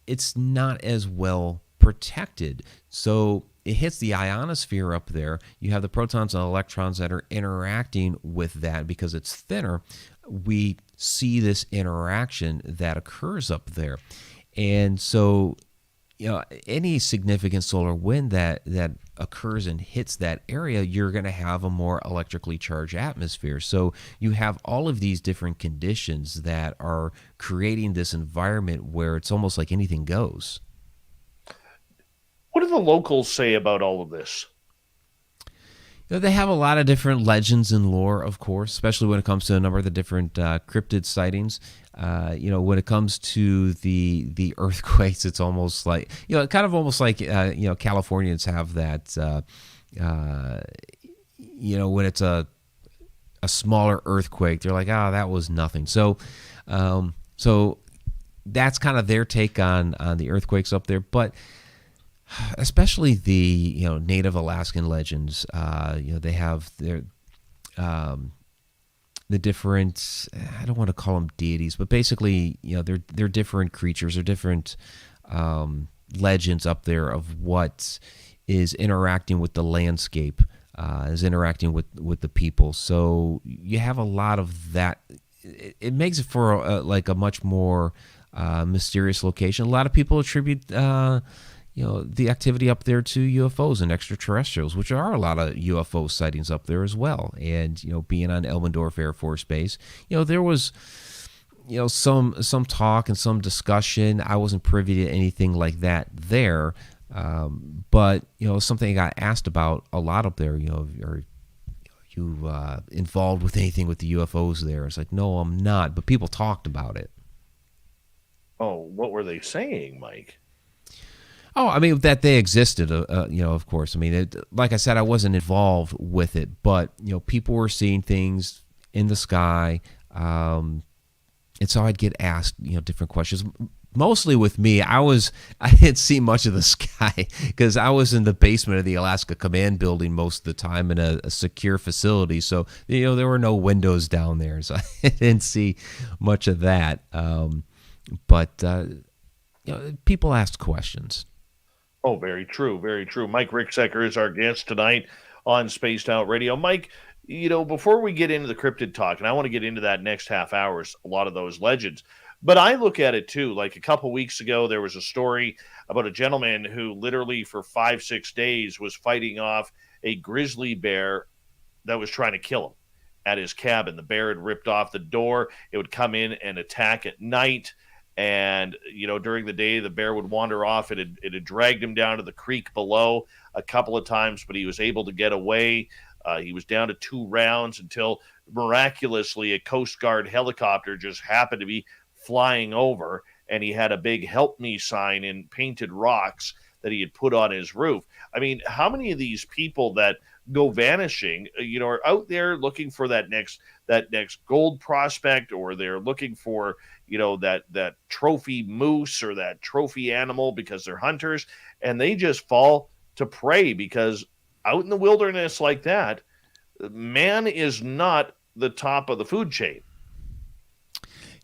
it's not as well protected. So it hits the ionosphere up there. You have the protons and electrons that are interacting with that because it's thinner. We see this interaction that occurs up there. And so, any significant solar wind that occurs and hits that area, you're going to have a more electrically charged atmosphere. So you have all of these different conditions that are creating this environment where it's almost like anything goes. What do the locals say about all of this? They have a lot of different legends and lore, of course, especially when it comes to a number of the different cryptid sightings. When it comes to the earthquakes, it's almost like, kind of almost like, Californians have that, when it's a smaller earthquake, they're like, that was nothing. So that's kind of their take on the earthquakes up there. But especially the Native Alaskan legends, they have their the different, I don't want to call them deities, but basically they're different creatures or different legends up there of what is interacting with the landscape, is interacting with the people. So you have a lot of that. It makes it for a much more mysterious location. A lot of people attribute the activity up there to UFOs and extraterrestrials, which are a lot of UFO sightings up there as well. And, being on Elmendorf Air Force Base, there was, some talk and some discussion. I wasn't privy to anything like that there. But, something I got asked about a lot up there, are you involved with anything with the UFOs there? It's like, no, I'm not. But people talked about it. Oh, what were they saying, Mike? Oh, I mean, that they existed, of course. I mean, like I said, I wasn't involved with it, but, people were seeing things in the sky. And so I'd get asked, different questions. Mostly with me, I didn't see much of the sky because I was in the basement of the Alaska Command Building most of the time in a secure facility. So, there were no windows down there. So I didn't see much of that. But people asked questions. Oh, very true, very true. Mike Ricksecker is our guest tonight on Spaced Out Radio. Mike, before we get into the cryptid talk, and I want to get into that next half hours, a lot of those legends, but I look at it too. Like a couple weeks ago, there was a story about a gentleman who literally for 5-6 days was fighting off a grizzly bear that was trying to kill him at his cabin. The bear had ripped off the door. It would come in and attack at night. And, during the day, the bear would wander off. It had dragged him down to the creek below a couple of times, but he was able to get away. He was down to 2 rounds until miraculously a Coast Guard helicopter just happened to be flying over, and he had a big "Help Me" sign in painted rocks that he had put on his roof. I mean, how many of these people that go vanishing, are out there looking for that next gold prospect, or they're looking for, that trophy moose or that trophy animal because they're hunters, and they just fall to prey because out in the wilderness like that, man is not the top of the food chain.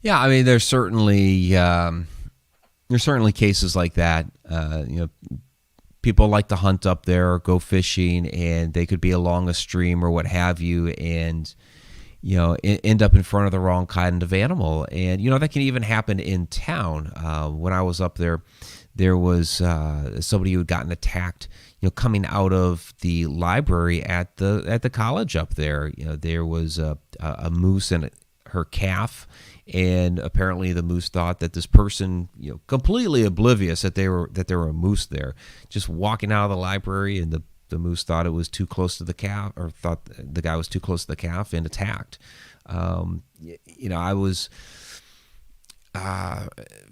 Yeah, I mean, there's certainly cases like that. People like to hunt up there or go fishing, and they could be along a stream or what have you, and end up in front of the wrong kind of animal. And that can even happen in town. When I was up there, there was somebody who had gotten attacked. Coming out of the library at the college up there. There was a moose and her calf, and apparently the moose thought that this person, completely oblivious that there were a moose there, just walking out of the library, and the moose thought it was too close to the calf, or thought the guy was too close to the calf, and attacked. I was,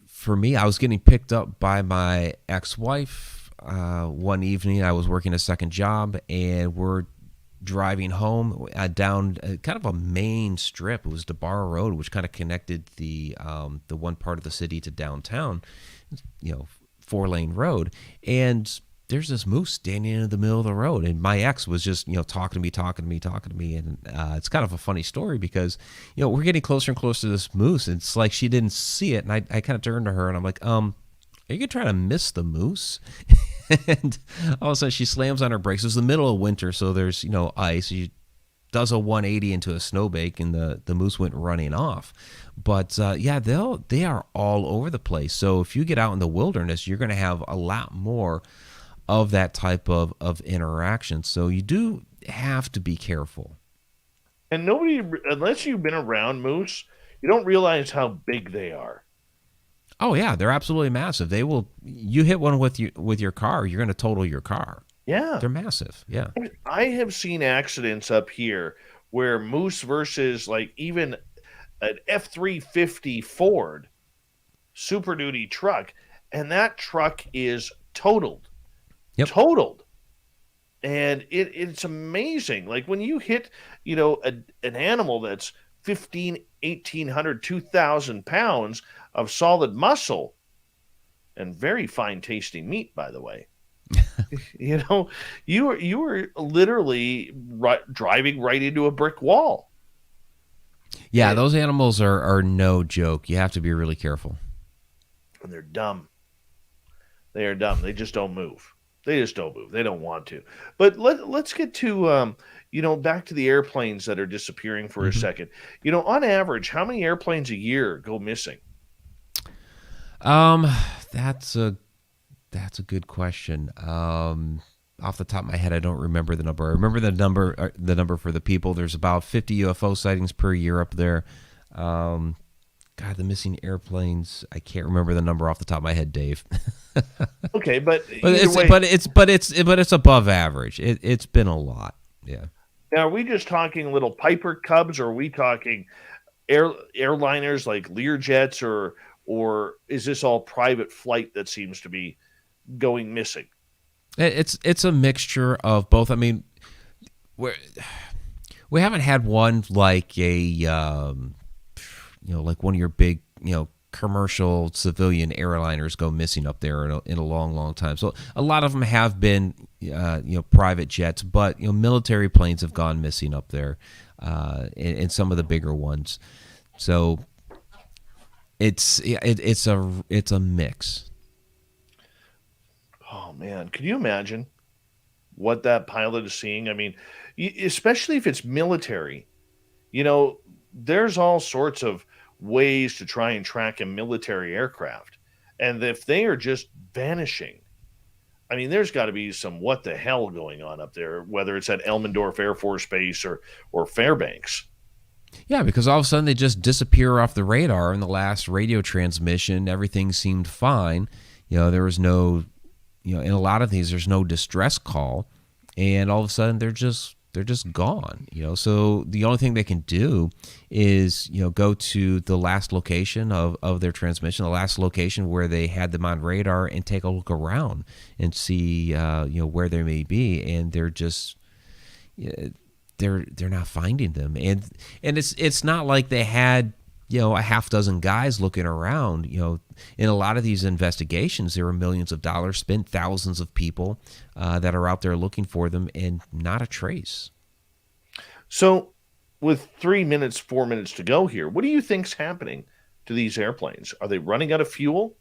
for me, I was getting picked up by my ex-wife one evening. I was working a second job, and we're driving home down kind of a main strip. It was DeBarra Road, which kind of connected the one part of the city to downtown, 4-lane road. And there's this moose standing in the middle of the road, and my ex was just talking to me, and it's kind of a funny story because we're getting closer and closer to this moose, and it's like she didn't see it, and I kind of turned to her and I'm like, are you gonna try to miss the moose? And all of a sudden she slams on her brakes. It was the middle of winter, so there's ice. She does a 180 into a snowbank, and the moose went running off. But they are all over the place. So if you get out in the wilderness, you're going to have a lot more of that type of interaction. So you do have to be careful. And nobody, unless you've been around moose, you don't realize how big they are. Oh yeah, they're absolutely massive. You hit one with your car, you're going to total your car. Yeah. They're massive. Yeah. I have seen accidents up here where moose versus like even an F-350 Ford Super Duty truck, and that truck is totaled. Yep. Totaled. And it's amazing. Like when you hit, an animal that's 1,800, 2,000 pounds of solid muscle and very fine tasting meat, by the way. You were literally driving right into a brick wall. Yeah, those animals are no joke. You have to be really careful. And they're dumb. They are dumb. They just don't move. They don't want to. But let's get to back to the airplanes that are disappearing for a second. On average, how many airplanes a year go missing? That's a good question. Off the top of my head, I don't remember the number. I remember the number for the people. There's about 50 UFO sightings per year up there. God, the missing airplanes. I can't remember the number off the top of my head, Dave. Okay, but it's above average. It's been a lot. Yeah. Now, are we just talking little Piper Cubs, or are we talking airliners like Learjets, or is this all private flight that seems to be going missing? It's a mixture of both. I mean, we haven't had one like like one of your big commercial civilian airliners go missing up there in a long, long time. So a lot of them have been private jets, but military planes have gone missing up there, in some of the bigger ones. So it's a mix. Oh man, can you imagine what that pilot is seeing? I mean, especially if it's military, there's all sorts of ways to try and track a military aircraft. And if they are just vanishing, I mean, there's got to be some what the hell going on up there, whether it's at Elmendorf Air Force Base or Fairbanks. Yeah, because all of a sudden they just disappear off the radar. In the last radio transmission, everything seemed fine. There was no, in a lot of these, there's no distress call. And all of a sudden they're just gone, so the only thing they can do is, go to the last location of their transmission, the last location where they had them on radar, and take a look around and see, where they may be. And they're just, they're not finding them. And it's not like they had, a half dozen guys looking around. In a lot of these investigations, there are millions of dollars spent, thousands of people that are out there looking for them, and not a trace. So with 4 minutes to go here, what do you think's happening to these airplanes? Are they running out of fuel,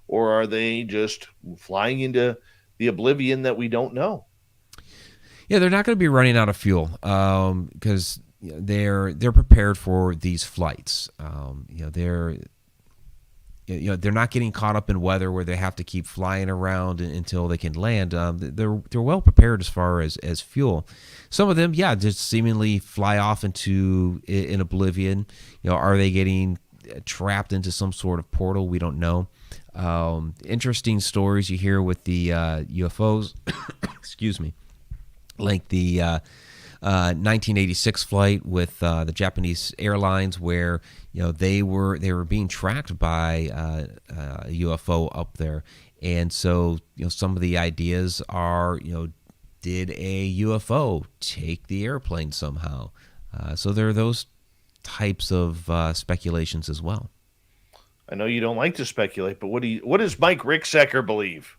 or are they just flying into the oblivion that we don't know? Yeah, they're not going to be running out of fuel, because they're prepared for these flights. they're not getting caught up in weather where they have to keep flying around until they can land. They're well prepared as far as fuel. Some of them, yeah, just seemingly fly off into in oblivion. Are they getting trapped into some sort of portal? We don't know. Interesting stories you hear with the UFOs. Excuse me, like the 1986 flight with the Japanese airlines, where they were being tracked by a UFO up there, and so some of the ideas are did a UFO take the airplane somehow? So there are those types of speculations as well. I know you don't like to speculate, but what does Mike Ricksecker believe?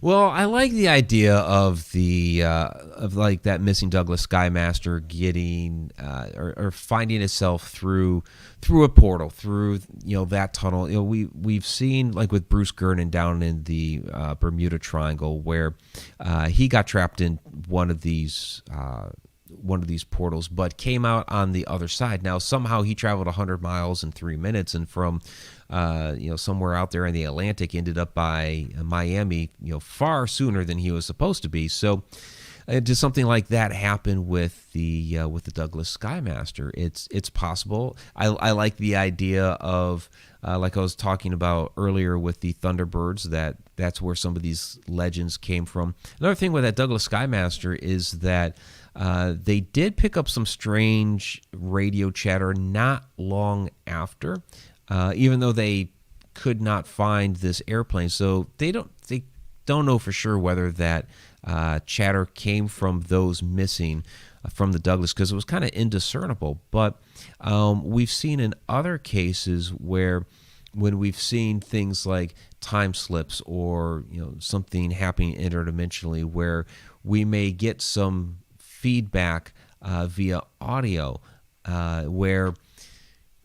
Well, I like the idea of the of like that missing Douglas Skymaster getting or finding itself through a portal, through that tunnel. We've seen, like with Bruce Gernon down in the Bermuda Triangle, where he got trapped in one of these portals, but came out on the other side. Now, somehow he traveled 100 miles in 3 minutes, and from somewhere out there in the Atlantic ended up by Miami, far sooner than he was supposed to be. So, does something like that happen with the Douglas Skymaster? It's possible. I like the idea of like I was talking about earlier with the Thunderbirds, that's where some of these legends came from. Another thing with that Douglas Skymaster is that they did pick up some strange radio chatter not long after, even though they could not find this airplane. So they don't know for sure whether that chatter came from those missing from the Douglas, because it was kind of indiscernible. But we've seen in other cases where, when we've seen things like time slips or something happening interdimensionally, where we may get some feedback via audio, where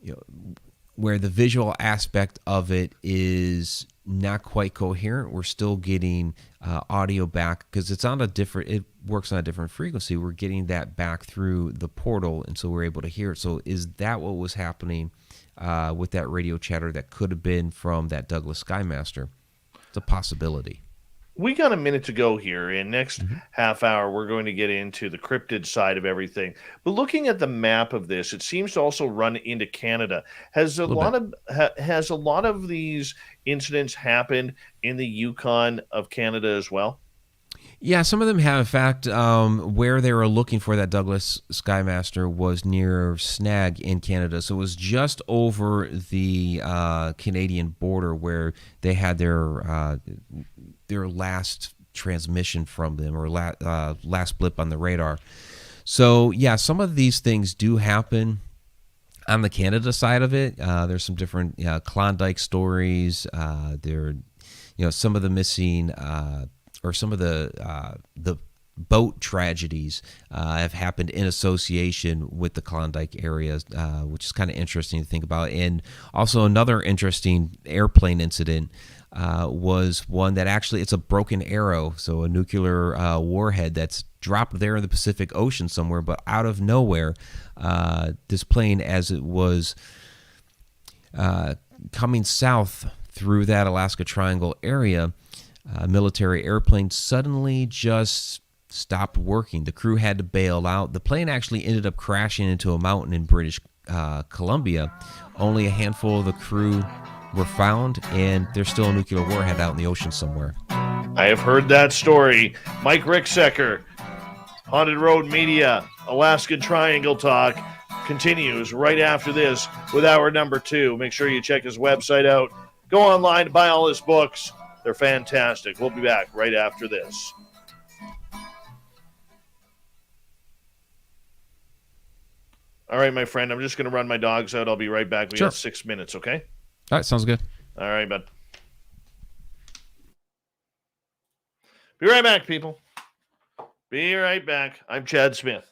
the visual aspect of it is not quite coherent. We're still getting audio back because it works on a different frequency. We're getting that back through the portal, and so we're able to hear it. So is that what was happening with that radio chatter that could have been from that Douglas Skymaster? It's a possibility. We got a minute to go here. In next half hour, we're going to get into the cryptid side of everything. But looking at the map of this, it seems to also run into Canada. Has a lot of these incidents happened in the Yukon of Canada as well? Yeah, some of them have. In fact, where they were looking for that Douglas Skymaster was near Snag in Canada. So it was just over the Canadian border where they had their last transmission from them, or last blip on the radar. So yeah, some of these things do happen on the Canada side of it. There's some different Klondike stories. Some of the missing or some of the boat tragedies have happened in association with the Klondike area, which is kind of interesting to think about. And also another interesting airplane incident was one that actually, it's a broken arrow, so a nuclear warhead that's dropped there in the Pacific Ocean somewhere, but out of nowhere, this plane, as it was coming south through that Alaska Triangle area, military airplane suddenly just stopped working. The crew had to bail out. The plane actually ended up crashing into a mountain in British Columbia. Only a handful of the crew were found, and there's still a nuclear warhead out in the ocean somewhere. I have heard that story. Mike Ricksecker, Haunted Road Media, Alaskan Triangle Talk continues right after this with hour number 2. Make sure you check his website out. Go online to buy all his books. They're fantastic. We'll be back right after this. All right, my friend, I'm just going to run my dogs out. I'll be right back. We got 6 minutes, okay? All right, sounds good. All right, bud. Be right back, people. Be right back. I'm Chad Smith.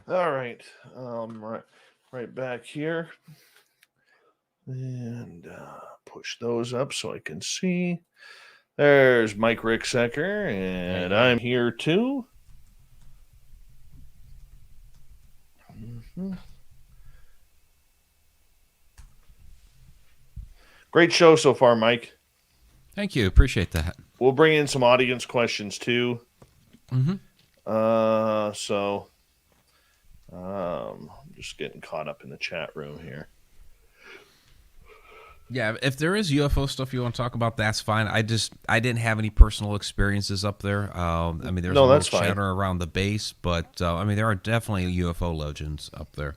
All right. Right back here. And push those up so I can see. There's Mike Ricksecker, and Hey. I'm here too. Great show so far, Mike. Thank you. Appreciate that. We'll bring in some audience questions too. Mm-hmm. I'm just getting caught up in the chat room here. Yeah, if there is UFO stuff you want to talk about, that's fine. I didn't have any personal experiences up there. I mean, there's a little chatter around the base, but I mean, there are definitely UFO legends up there.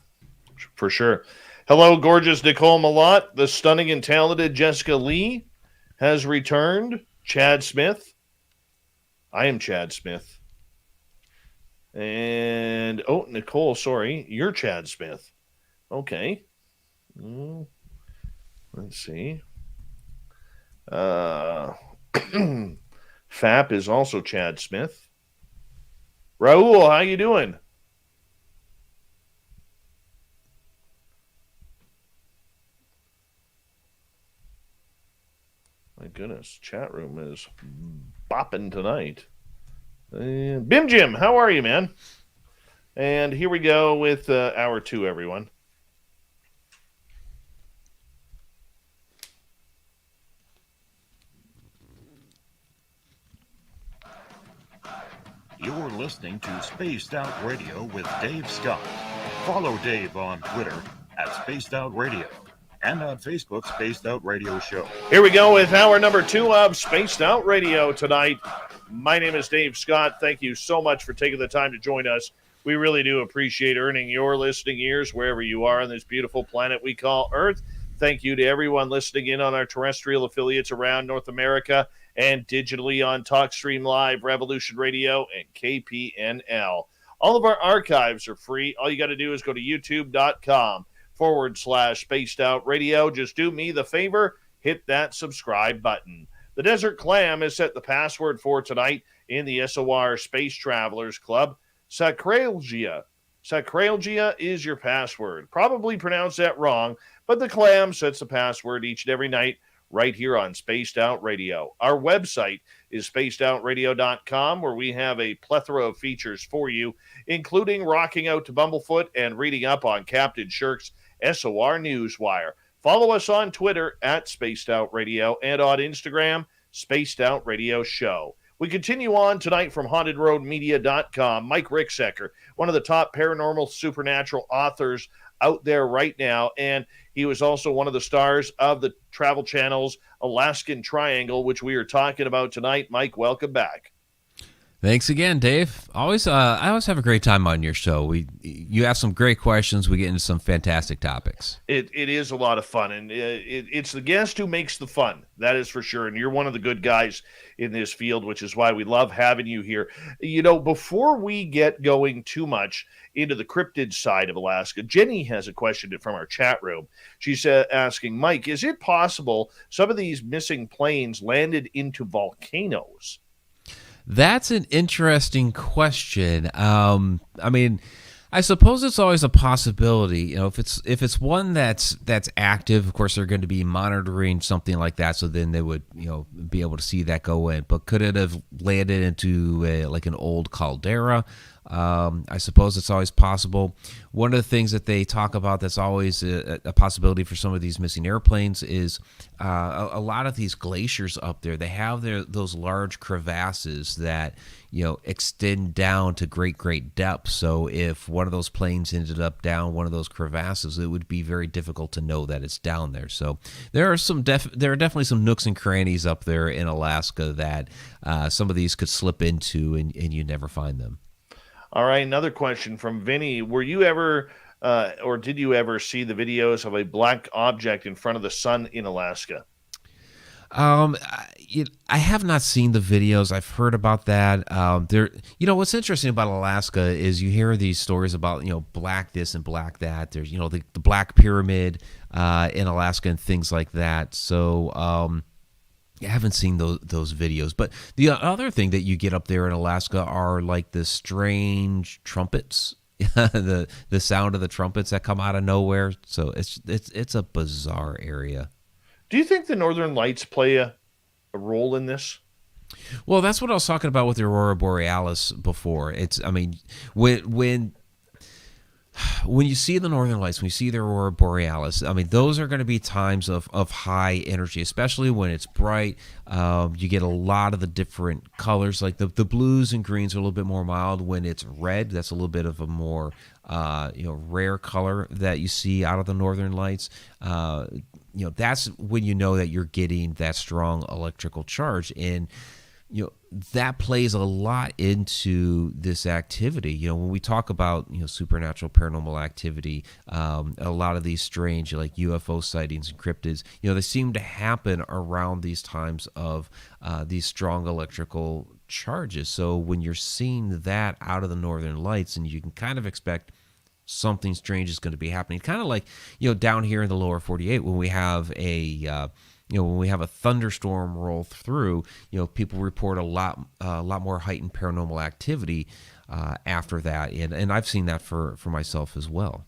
For sure. Hello, gorgeous Nicole Malott. The stunning and talented Jessica Lee has returned. Chad Smith. I am Chad Smith. And, Nicole, sorry. You're Chad Smith. Okay. Let's see. Fap is also Chad Smith. Raul, how you doing? My goodness, chat room is bopping tonight. Bim Jim, how are you, man? And here we go with hour 2, everyone. You're listening to Spaced Out Radio with Dave Scott. Follow Dave on Twitter at Spaced Out Radio and on Facebook, Spaced Out Radio Show. Here we go with hour number 2 of Spaced Out Radio tonight. My name is Dave Scott. Thank you so much for taking the time to join us. We really do appreciate earning your listening ears wherever you are on this beautiful planet we call Earth. Thank you to everyone listening in on our terrestrial affiliates around North America and digitally on TalkStream Live, Revolution Radio, and KPNL. All of our archives are free. All you got to do is go to youtube.com/Spaced Out Radio. Just do me the favor, hit that subscribe button. The Desert Clam has set the password for tonight in the SOR Space Travelers Club. Sacralgia. Sacralgia is your password. Probably pronounced that wrong, but the Clam sets the password each and every night right here on Spaced Out Radio. Our website is spacedoutradio.com, where we have a plethora of features for you, including rocking out to Bumblefoot and reading up on Captain Shirk's SOR Newswire. Follow us on Twitter at Spaced Out Radio and on Instagram, Spaced Out Radio Show. We continue on tonight from HauntedRoadMedia.com. Mike Ricksecker, one of the top paranormal supernatural authors out there right now, and he was also one of the stars of the Travel Channel's Alaskan Triangle, which we are talking about tonight. Mike, welcome back. Thanks again, Dave. I always have a great time on your show. You ask some great questions. We get into some fantastic topics. It is a lot of fun, and it's the guest who makes the fun. That is for sure. And you're one of the good guys in this field, which is why we love having you here. You know, before we get going too much into the cryptid side of Alaska, Jenny has a question from our chat room. She's asking, Mike, is it possible some of these missing planes landed into volcanoes? That's an interesting question. I mean, I suppose it's always a possibility. You know, if it's one that's active, of course they're going to be monitoring something like that. So then they would, be able to see that go in. But could it have landed into like an old caldera? I suppose it's always possible. One of the things that they talk about that's always a possibility for some of these missing airplanes is a lot of these glaciers up there. They have those large crevasses that extend down to great depths. So if one of those planes ended up down one of those crevasses, it would be very difficult to know that it's down there. So there are definitely some nooks and crannies up there in Alaska that some of these could slip into, and you never find them. All right, another question from Vinny. Were you ever, or did you ever see the videos of a black object in front of the sun in Alaska? I have not seen the videos. I've heard about that. What's interesting about Alaska is you hear these stories about, black this and black that. There's, the Black Pyramid in Alaska and things like that. So, I haven't seen those videos. But the other thing that you get up there in Alaska are like the strange trumpets the sound of the trumpets that come out of nowhere. So it's a bizarre area. Do you think the Northern Lights play a role in this? Well, that's what I was talking about with the Aurora Borealis before. I mean, when you see the Northern Lights, when you see the Aurora Borealis, I mean, those are going to be times of high energy, especially when it's bright. You get a lot of the different colors, like the blues and greens are a little bit more mild. When it's red, that's a little bit of a more rare color that you see out of the Northern Lights. That's when you know that you're getting that strong electrical charge. And that plays a lot into this activity. When we talk about supernatural paranormal activity, a lot of these strange like UFO sightings and cryptids, they seem to happen around these times of these strong electrical charges. So when you're seeing that out of the Northern Lights, and you can kind of expect something strange is going to be happening, kind of like down here in the lower 48 when we have a thunderstorm roll through, people report a lot more heightened paranormal activity after that, and I've seen that for myself as well.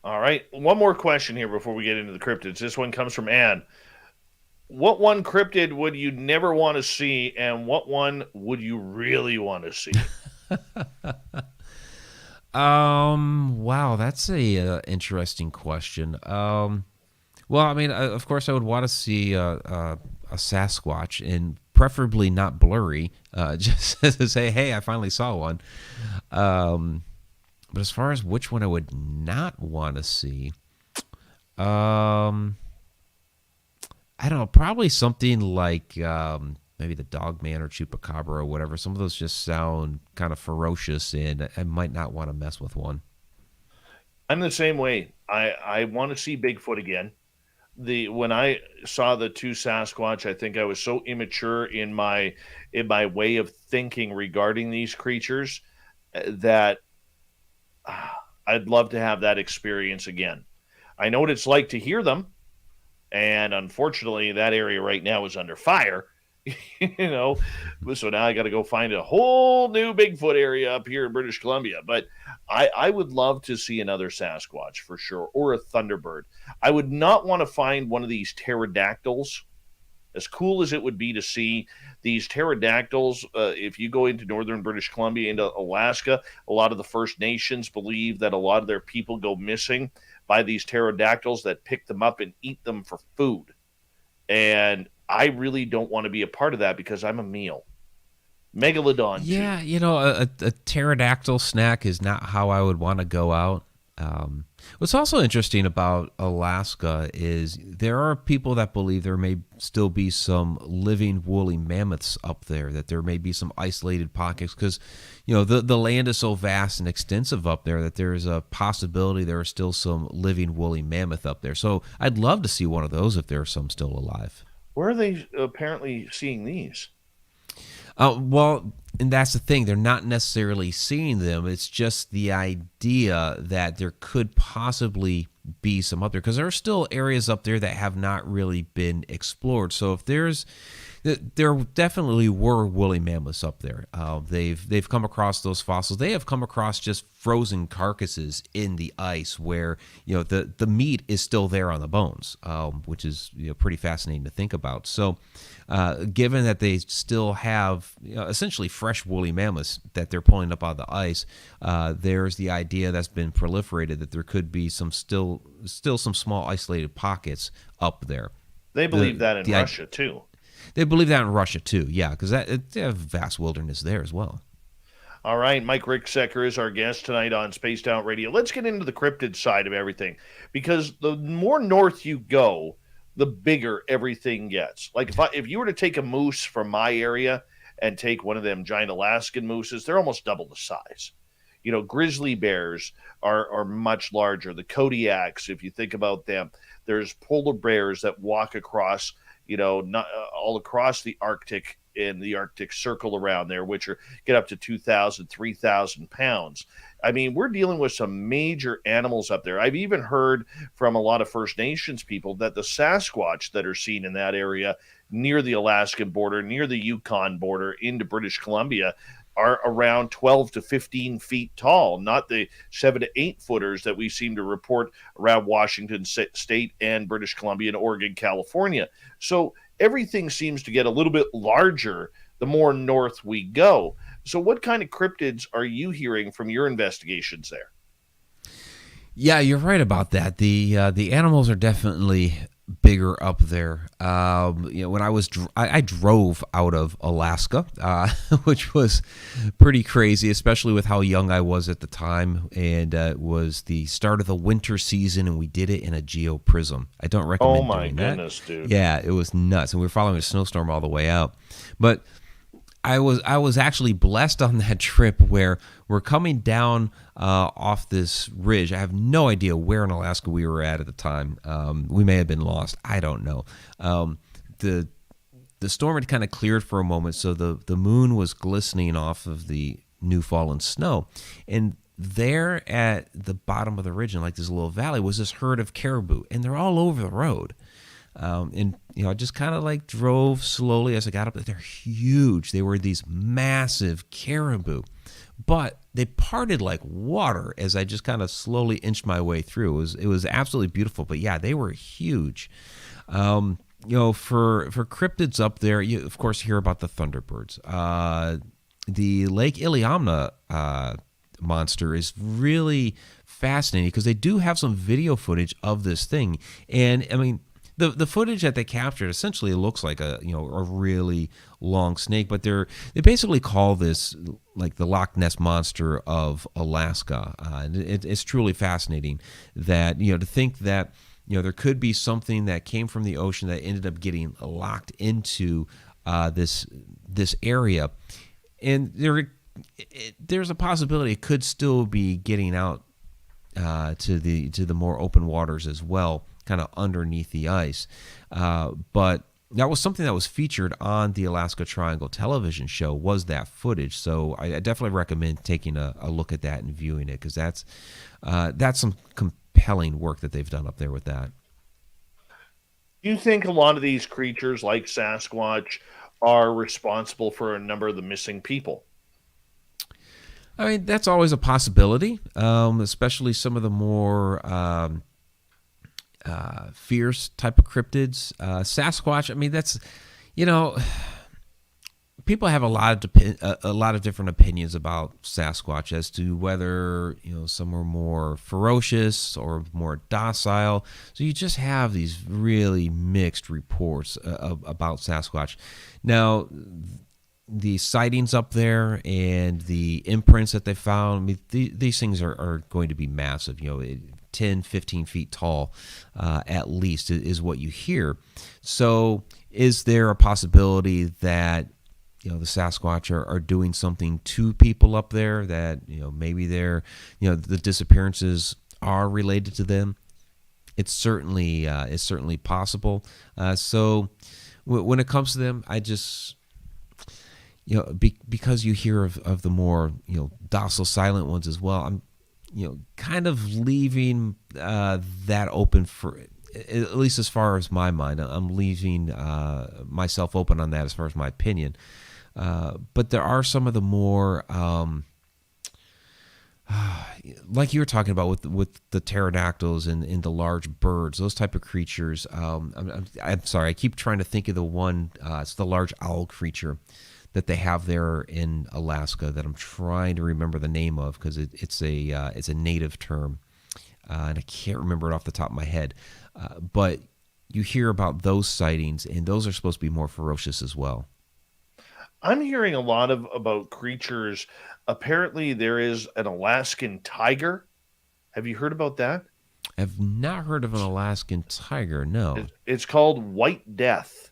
All right, one more question here before we get into the cryptids. This one comes from Ann. What one cryptid would you never want to see, and what one would you really want to see? Wow, that's a interesting question. Well, I mean, of course, I would want to see a Sasquatch, and preferably not blurry, just to say, hey, I finally saw one. But as far as which one I would not want to see, I don't know, probably something like maybe the Dogman or Chupacabra or whatever. Some of those just sound kind of ferocious, and I might not want to mess with one. I'm the same way. I want to see Bigfoot again. When I saw the two Sasquatch, I think I was so immature in my way of thinking regarding these creatures that I'd love to have that experience again. I know what it's like to hear them, and unfortunately, that area right now is under fire. So now I got to go find a whole new Bigfoot area up here in British Columbia. But I would love to see another Sasquatch for sure, or a Thunderbird. I would not want to find one of these pterodactyls. As cool as it would be to see these pterodactyls, if you go into northern British Columbia, into Alaska, a lot of the First Nations believe that a lot of their people go missing by these pterodactyls that pick them up and eat them for food. And I really don't want to be a part of that because I'm a meal. Megalodon. Yeah, a pterodactyl snack is not how I would want to go out. What's also interesting about Alaska is there are people that believe there may still be some living woolly mammoths up there, that there may be some isolated pockets because, the land is so vast and extensive up there that there's a possibility there are still some living woolly mammoth up there. So I'd love to see one of those if there are some still alive. Where are they apparently seeing these? Well, and that's the thing. They're not necessarily seeing them. It's just the idea that there could possibly be some up there because there are still areas up there that have not really been explored. So if there definitely were woolly mammoths up there. They've come across those fossils. They have come across just frozen carcasses in the ice where the meat is still there on the bones, which is pretty fascinating to think about. So, given that they still have essentially fresh woolly mammoths that they're pulling up out of the ice, there's the idea that's been proliferated that there could be some still some small isolated pockets up there. They believe that in Russia too. They believe that in Russia too, yeah, because they have vast wilderness there as well. All right, Mike Ricksecker is our guest tonight on Spaced Out Radio. Let's get into the cryptid side of everything, because the more north you go, the bigger everything gets. Like if you were to take a moose from my area and take one of them giant Alaskan mooses, they're almost double the size. Grizzly bears are much larger. The Kodiaks, if you think about them, there's polar bears that walk across not all across the Arctic in the Arctic Circle around there, which get up to 2,000, 3,000 pounds. I mean, we're dealing with some major animals up there. I've even heard from a lot of First Nations people that the Sasquatch that are seen in that area near the Alaskan border, near the Yukon border into British Columbia, are around 12 to 15 feet tall, not the 7 to 8 footers that we seem to report around Washington State and British Columbia and Oregon, California. So everything seems to get a little bit larger the more north we go. So what kind of cryptids are you hearing from your investigations there? Yeah, you're right about that. The animals are definitely bigger up there. When I drove out of Alaska, which was pretty crazy, especially with how young I was at the time, and it was the start of the winter season, and we did it in a geoprism. I don't recommend doing that. Oh my goodness, dude! Yeah, it was nuts, and we were following a snowstorm all the way out, but I was actually blessed on that trip where we're coming down off this ridge. I have no idea where in Alaska we were at the time. We may have been lost. I don't know. The storm had kind of cleared for a moment, so the moon was glistening off of the new fallen snow. And there at the bottom of the ridge, in like this little valley, was this herd of caribou, and they're all over the road. I just kind of like drove slowly as I got up. They're huge. They were these massive caribou, but they parted like water as I just kind of slowly inched my way through. It was absolutely beautiful. But yeah, they were huge. For cryptids up there, you of course hear about the thunderbirds. The Lake Iliamna monster is really fascinating because they do have some video footage of this thing, and I mean. The footage that they captured essentially looks like a really long snake, but they basically call this like the Loch Ness monster of Alaska. It's truly fascinating that to think that there could be something that came from the ocean that ended up getting locked into this area, and there's a possibility it could still be getting out to the more open waters as well, kind of underneath the ice. But that was something that was featured on the Alaska Triangle television show, was that footage. So I definitely recommend taking a look at that and viewing it, because that's some compelling work that they've done up there with that. Do you think a lot of these creatures, like Sasquatch, are responsible for a number of the missing people? I mean, that's always a possibility, especially some of the more fierce type of cryptids. Sasquatch, I mean, that's, people have a lot of different opinions about Sasquatch as to whether, some are more ferocious or more docile. So you just have these really mixed reports about Sasquatch. Now, the sightings up there and the imprints that they found, I mean, these things are going to be massive, 10, 15 feet tall, at least, is what you hear. So is there a possibility that, the Sasquatch are doing something to people up there, that, maybe they're, the disappearances are related to them? It's certainly possible. So when it comes to them, I just, because you hear of the more, docile, silent ones as well, I'm, kind of leaving that open for, at least as far as my mind. I'm leaving myself open on that as far as my opinion. But there are some of the more, like you were talking about with the pterodactyls and the large birds, those type of creatures. I'm sorry, I keep trying to think of the one. It's the large owl creature that they have there in Alaska that I'm trying to remember the name of, because it's a native term, and I can't remember it off the top of my head. But you hear about those sightings, and those are supposed to be more ferocious as well. I'm hearing a lot about creatures. Apparently, there is an Alaskan tiger. Have you heard about that? I've not heard of an Alaskan tiger, no. It's called White Death.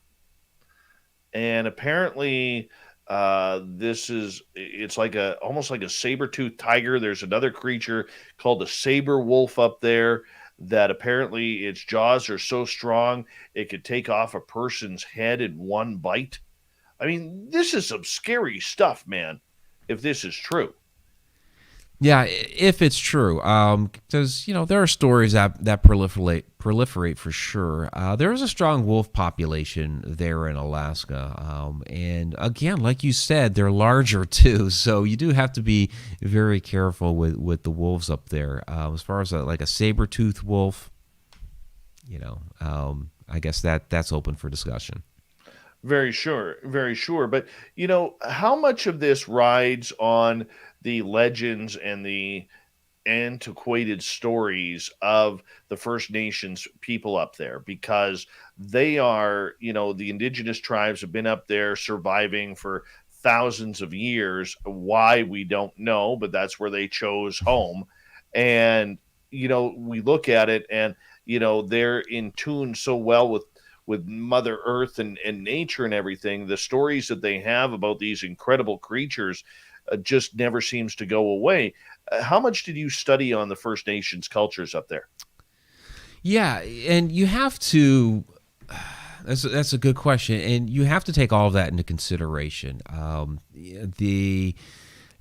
And apparently, it's like almost like a saber-toothed tiger. There's another creature called a saber wolf up there that apparently its jaws are so strong it could take off a person's head in one bite. I mean, this is some scary stuff, man, if this is true. Yeah, if it's true, because there are stories that proliferate for sure. There is a strong wolf population there in Alaska, and again, like you said, they're larger too. So you do have to be very careful with the wolves up there. As far as like a saber-toothed wolf, I guess that's open for discussion. Very sure, very sure. But how much of this rides on the legends and the antiquated stories of the First Nations people up there? Because they are, the indigenous tribes have been up there surviving for thousands of years. Why, we don't know, but that's where they chose home. And we look at it, and they're in tune so well with Mother Earth and nature and everything. The stories that they have about these incredible creatures just never seems to go away. How much did you study on the First Nations cultures up there? Yeah, and you have to. That's a good question, and you have to take all of that into consideration. The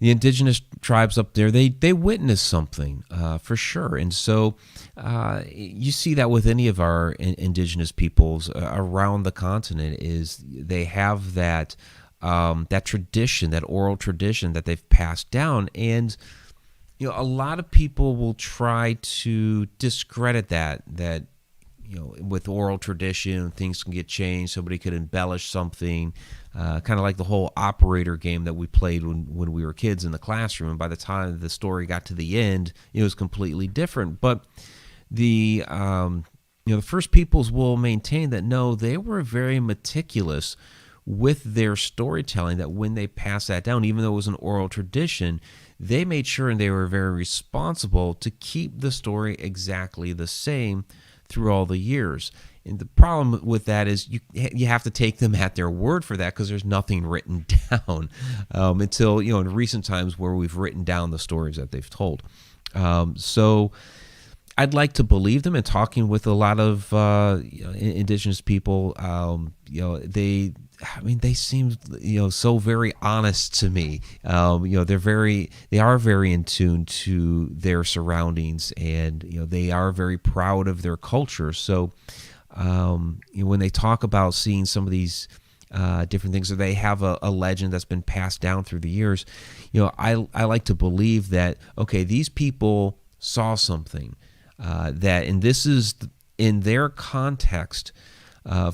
indigenous tribes up there, they witnessed something for sure, and so you see that with any of our indigenous peoples around the continent is they have that tradition, that oral tradition that they've passed down, and a lot of people will try to discredit that with oral tradition, things can get changed. Somebody could embellish something, kind of like the whole operator game that we played when we were kids in the classroom. And by the time the story got to the end, it was completely different. But the First Peoples will maintain that no, they were very meticulous with their storytelling, that when they passed that down, even though it was an oral tradition, they made sure, and they were very responsible to keep the story exactly the same through all the years. And the problem with that is you have to take them at their word for that, because there's nothing written down until in recent times where we've written down the stories that they've told. So I'd like to believe them. And talking with a lot of indigenous people, they seem so very honest to me. They are very in tune to their surroundings, and they are very proud of their culture. So when they talk about seeing some of these different things, or they have a legend that's been passed down through the years, I like to believe that these people saw something and this is in their context.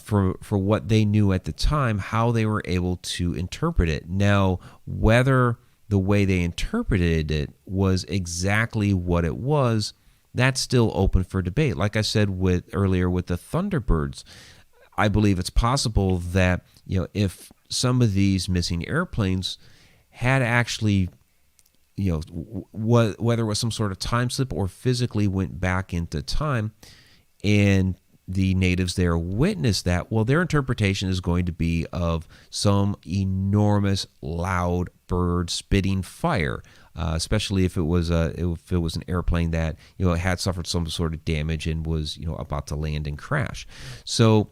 For what they knew at the time, how they were able to interpret it. Now, whether the way they interpreted it was exactly what it was, that's still open for debate. Like I said earlier with the Thunderbirds, I believe it's possible that if some of these missing airplanes had actually, whether it was some sort of time slip or physically went back into time, and the natives there witnessed that, well, their interpretation is going to be of some enormous, loud bird spitting fire, especially if it was an airplane that had suffered some sort of damage and was about to land and crash. So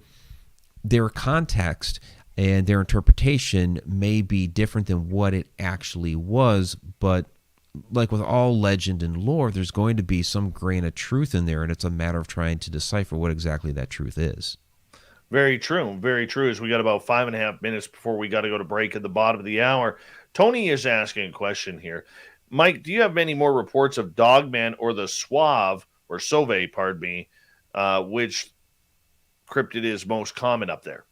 their context and their interpretation may be different than what it actually was, but like with all legend and lore, there's going to be some grain of truth in there, and it's a matter of trying to decipher what exactly that truth is. Very true. Very true. As we got about 5.5 minutes before we got to go to break at the bottom of the hour, Tony is asking a question here. Mike, do you have many more reports of Dogman or the Sauve, pardon me, which cryptid is most common up there?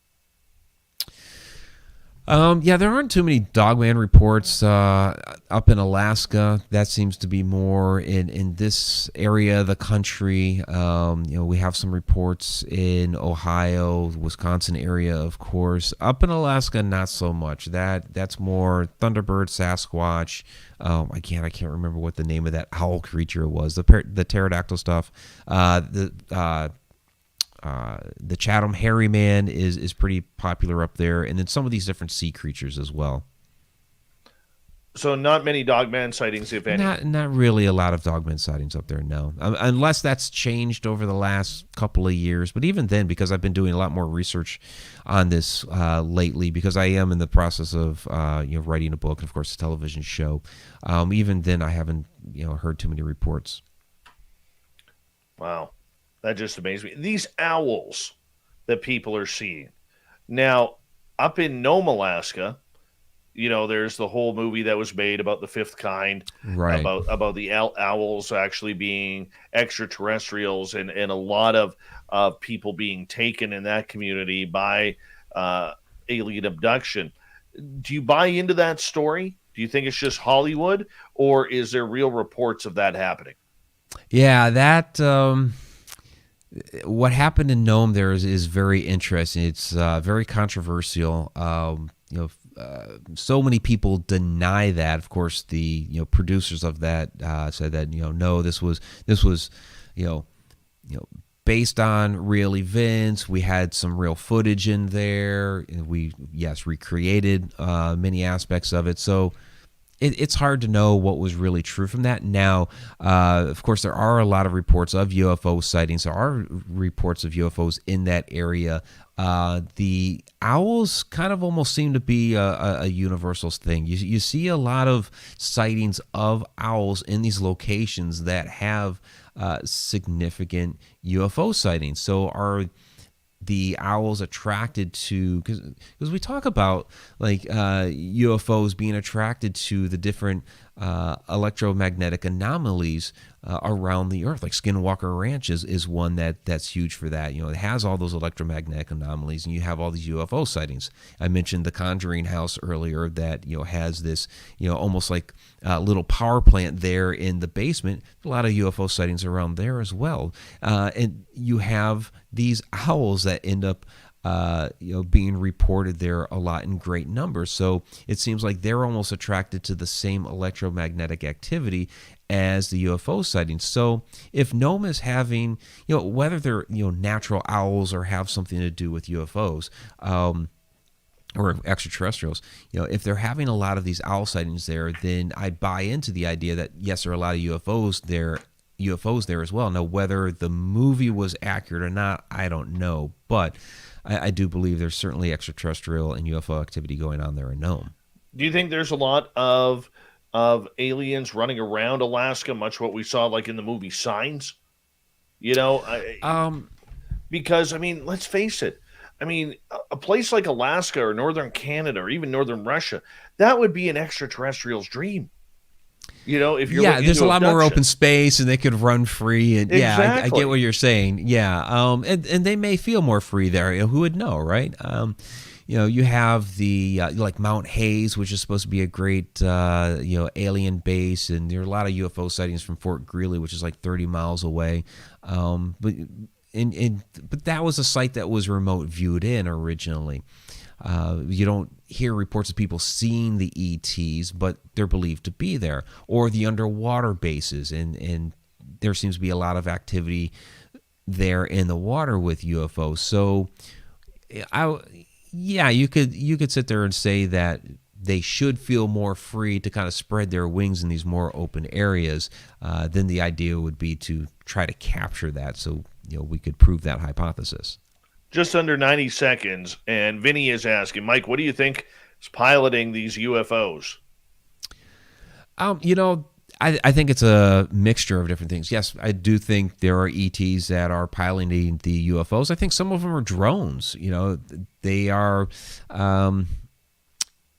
There aren't too many Dogman reports up in Alaska. That seems to be more in this area of the country. We have some reports in Ohio, Wisconsin area, of course. Up in Alaska, not so much. That's more Thunderbird, Sasquatch. I can't remember what the name of that owl creature was. The pterodactyl stuff. The Chatham hairy man is pretty popular up there, and then some of these different sea creatures as well. So not many dogman sightings, if any. Not really a lot of dogman sightings up there, no. Unless that's changed over the last couple of years. But even then, because I've been doing a lot more research on this lately, because I am in the process of writing a book and, of course, a television show. Even then, I haven't heard too many reports. Wow, that just amazed me. These owls that people are seeing now up in Nome, Alaska. There's the whole movie that was made about the fifth kind, Right. about the owls actually being extraterrestrials, and a lot of people being taken in that community by alien abduction. Do you buy into that story? Do you think it's just Hollywood, or is there real reports of that happening? Yeah, that what happened in Nome there is very interesting. It's very controversial. So many people deny that. Of course, the producers of that said that no, this was based on real events. We had some real footage in there. We recreated many aspects of it. So it's hard to know what was really true from that. Now, of course, there are a lot of reports of UFO sightings. There are reports of UFOs in that area. The owls kind of almost seem to be a universal thing. You see a lot of sightings of owls in these locations that have significant UFO sightings. So are the owls attracted to, because we talk about like UFOs being attracted to the different electromagnetic anomalies around the earth, like Skinwalker Ranch is one that's huge for that. It has all those electromagnetic anomalies, and you have all these UFO sightings. I mentioned the Conjuring House earlier that has this almost like a little power plant there in the basement. A lot of UFO sightings around there as well, and you have these owls that end up being reported there a lot in great numbers. So it seems like they're almost attracted to the same electromagnetic activity as the UFO sightings. So if Nome is having, whether they're natural owls or have something to do with UFOs, or extraterrestrials, if they're having a lot of these owl sightings there, then I buy into the idea that yes, there are a lot of UFOs there as well. Now, whether the movie was accurate or not, I don't know, but I do believe there's certainly extraterrestrial and UFO activity going on there in Nome. Do you think there's a lot of aliens running around Alaska, much what we saw like in the movie Signs? Because let's face it. A place like Alaska or northern Canada or even northern Russia, that would be an extraterrestrial's dream. If you're there's a lot more open space and they could run free. And exactly. I get what you're saying. Yeah, and they may feel more free there. Who would know, right? You have the like Mount Hayes, which is supposed to be a great alien base, and there are a lot of UFO sightings from Fort Greely, which is like 30 miles away. But that was a site that was remote viewed in originally. You don't hear reports of people seeing the ETs, but they're believed to be there, or the underwater bases, and there seems to be a lot of activity there in the water with UFOs. So, you could sit there and say that they should feel more free to kind of spread their wings in these more open areas. Then the idea would be to try to capture that, so we could prove that hypothesis. Just under 90 seconds, and Vinny is asking, Mike, what do you think is piloting these UFOs? I think it's a mixture of different things. Yes, I do think there are ETs that are piloting the UFOs. I think some of them are drones. They are,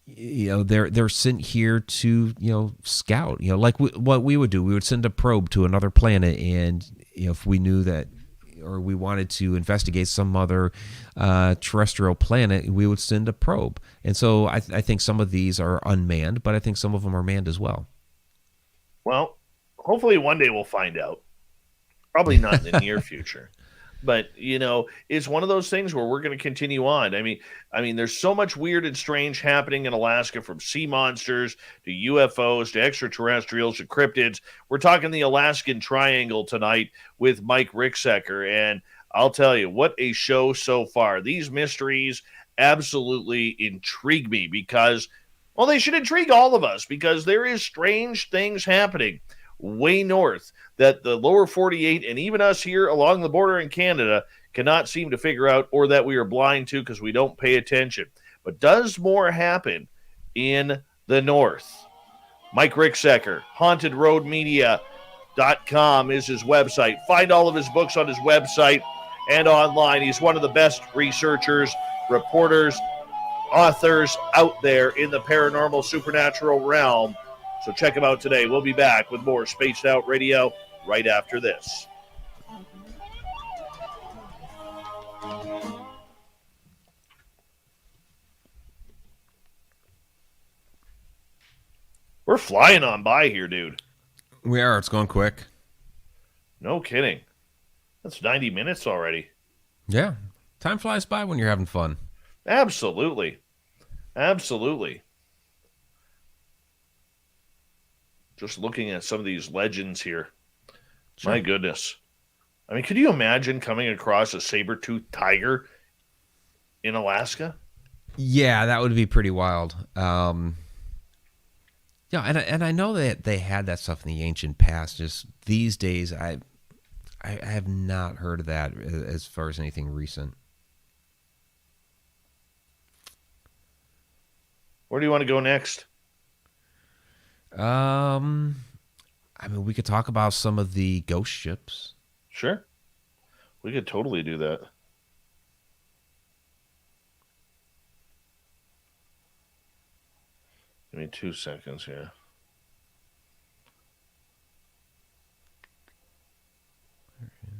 they're sent here to, scout. Like what we would do. We would send a probe to another planet, and if we knew that, or we wanted to investigate some other terrestrial planet, we would send a probe. And so I think some of these are unmanned, but I think some of them are manned as well. Well, hopefully one day we'll find out. Probably not in the near future. But, it's one of those things where we're going to continue on. There's so much weird and strange happening in Alaska, from sea monsters to UFOs to extraterrestrials to cryptids. We're talking the Alaskan Triangle tonight with Mike Ricksecker. And I'll tell you, what a show so far. These mysteries absolutely intrigue me because Well, they should intrigue all of us because there is strange things happening way north that the lower 48 and even us here along the border in Canada cannot seem to figure out, or that we are blind to because we don't pay attention. But does more happen in the north? Mike Ricksecker, hauntedroadmedia.com is his website. Find all of his books on his website and online. He's one of the best researchers, reporters, authors out there in the paranormal supernatural realm. So check him out today. We'll be back with more Spaced Out Radio right after this. We're flying on by here, dude. We are. It's going quick. No kidding. That's 90 minutes already. Yeah. Time flies by when you're having fun. Absolutely. Absolutely. Just looking at some of these legends here. Sure. My goodness. I mean, could you imagine coming across a saber-toothed tiger in Alaska? Yeah, that would be pretty wild. Yeah, and I know that they had that stuff in the ancient past. Just these days, I have not heard of that as far as anything recent. Where do you want to go next? I mean, we could talk about some of the ghost ships. Sure. We could totally do that. Give me 2 seconds here. There it is.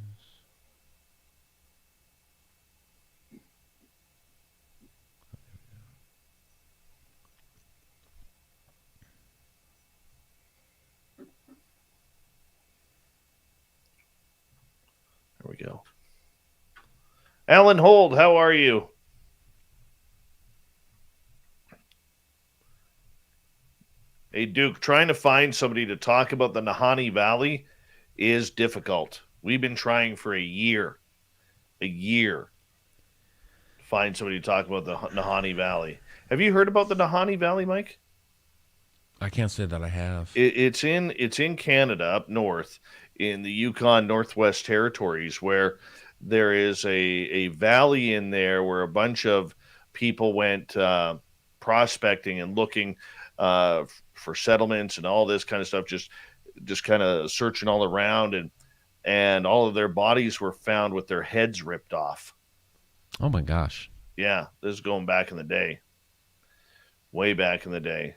There we go. Alan Hold, how are you? Hey, Duke, trying to find somebody to talk about the Nahanni Valley is difficult. We've been trying for a year to find somebody to talk about the Nahanni Valley. Have you heard about the Nahanni Valley, Mike? I can't say that I have. It's in Canada, up north, in the Yukon Northwest Territories, where there is a valley in there where a bunch of people went prospecting and looking for settlements and all this kind of stuff, just kind of searching all around, and all of their bodies were found with their heads ripped off. Oh my gosh. Yeah, this is going back in the day. Way back in the day.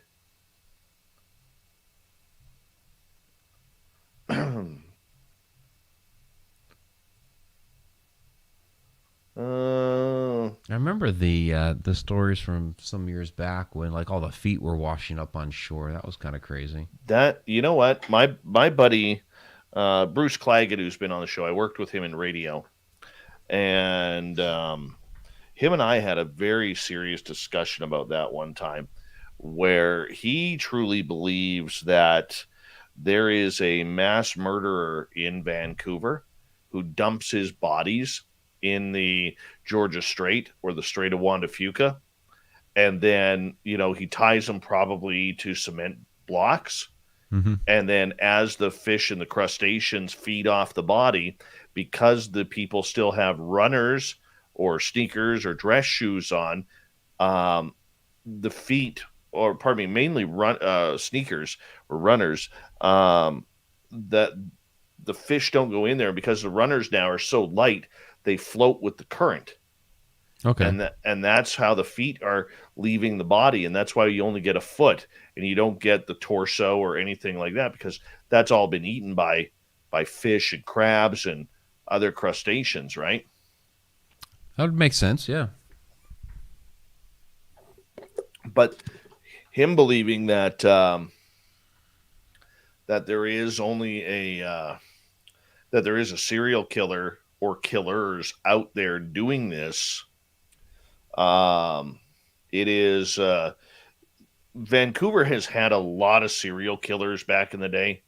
I remember the stories from some years back when like all the feet were washing up on shore. That was kind of crazy. That, you know what, my buddy Bruce Claggett, who's been on the show, I worked with him in radio, and him and I had a very serious discussion about that one time, where he truly believes that there is a mass murderer in Vancouver who dumps his bodies in the Georgia Strait or the Strait of Juan de Fuca. And then, he ties them probably to cement blocks. Mm-hmm. And then as the fish and the crustaceans feed off the body, because the people still have runners or sneakers or dress shoes on, the feet, or pardon me, mainly sneakers or runners, that the fish don't go in there because the runners now are so light, they float with the current. Okay. And that's how the feet are leaving the body, and that's why you only get a foot and you don't get the torso or anything like that, because that's all been eaten by fish and crabs and other crustaceans, right? That would make sense, yeah. But him believing that that there is only that there is a serial killer or killers out there doing this. It is Vancouver has had a lot of serial killers back in the day.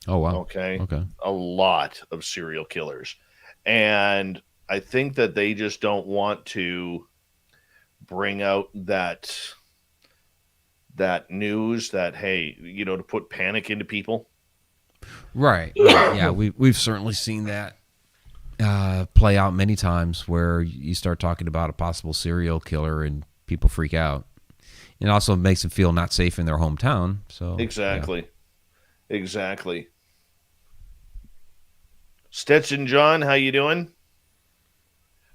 Oh wow. Okay. Okay. A lot of serial killers. And I think that they just don't want to bring out that news that, hey, to put panic into people. Right. Yeah, we've certainly seen that play out many times where you start talking about a possible serial killer and people freak out. It also makes them feel not safe in their hometown. So Exactly. Yeah. Exactly. Stetson John, how you doing?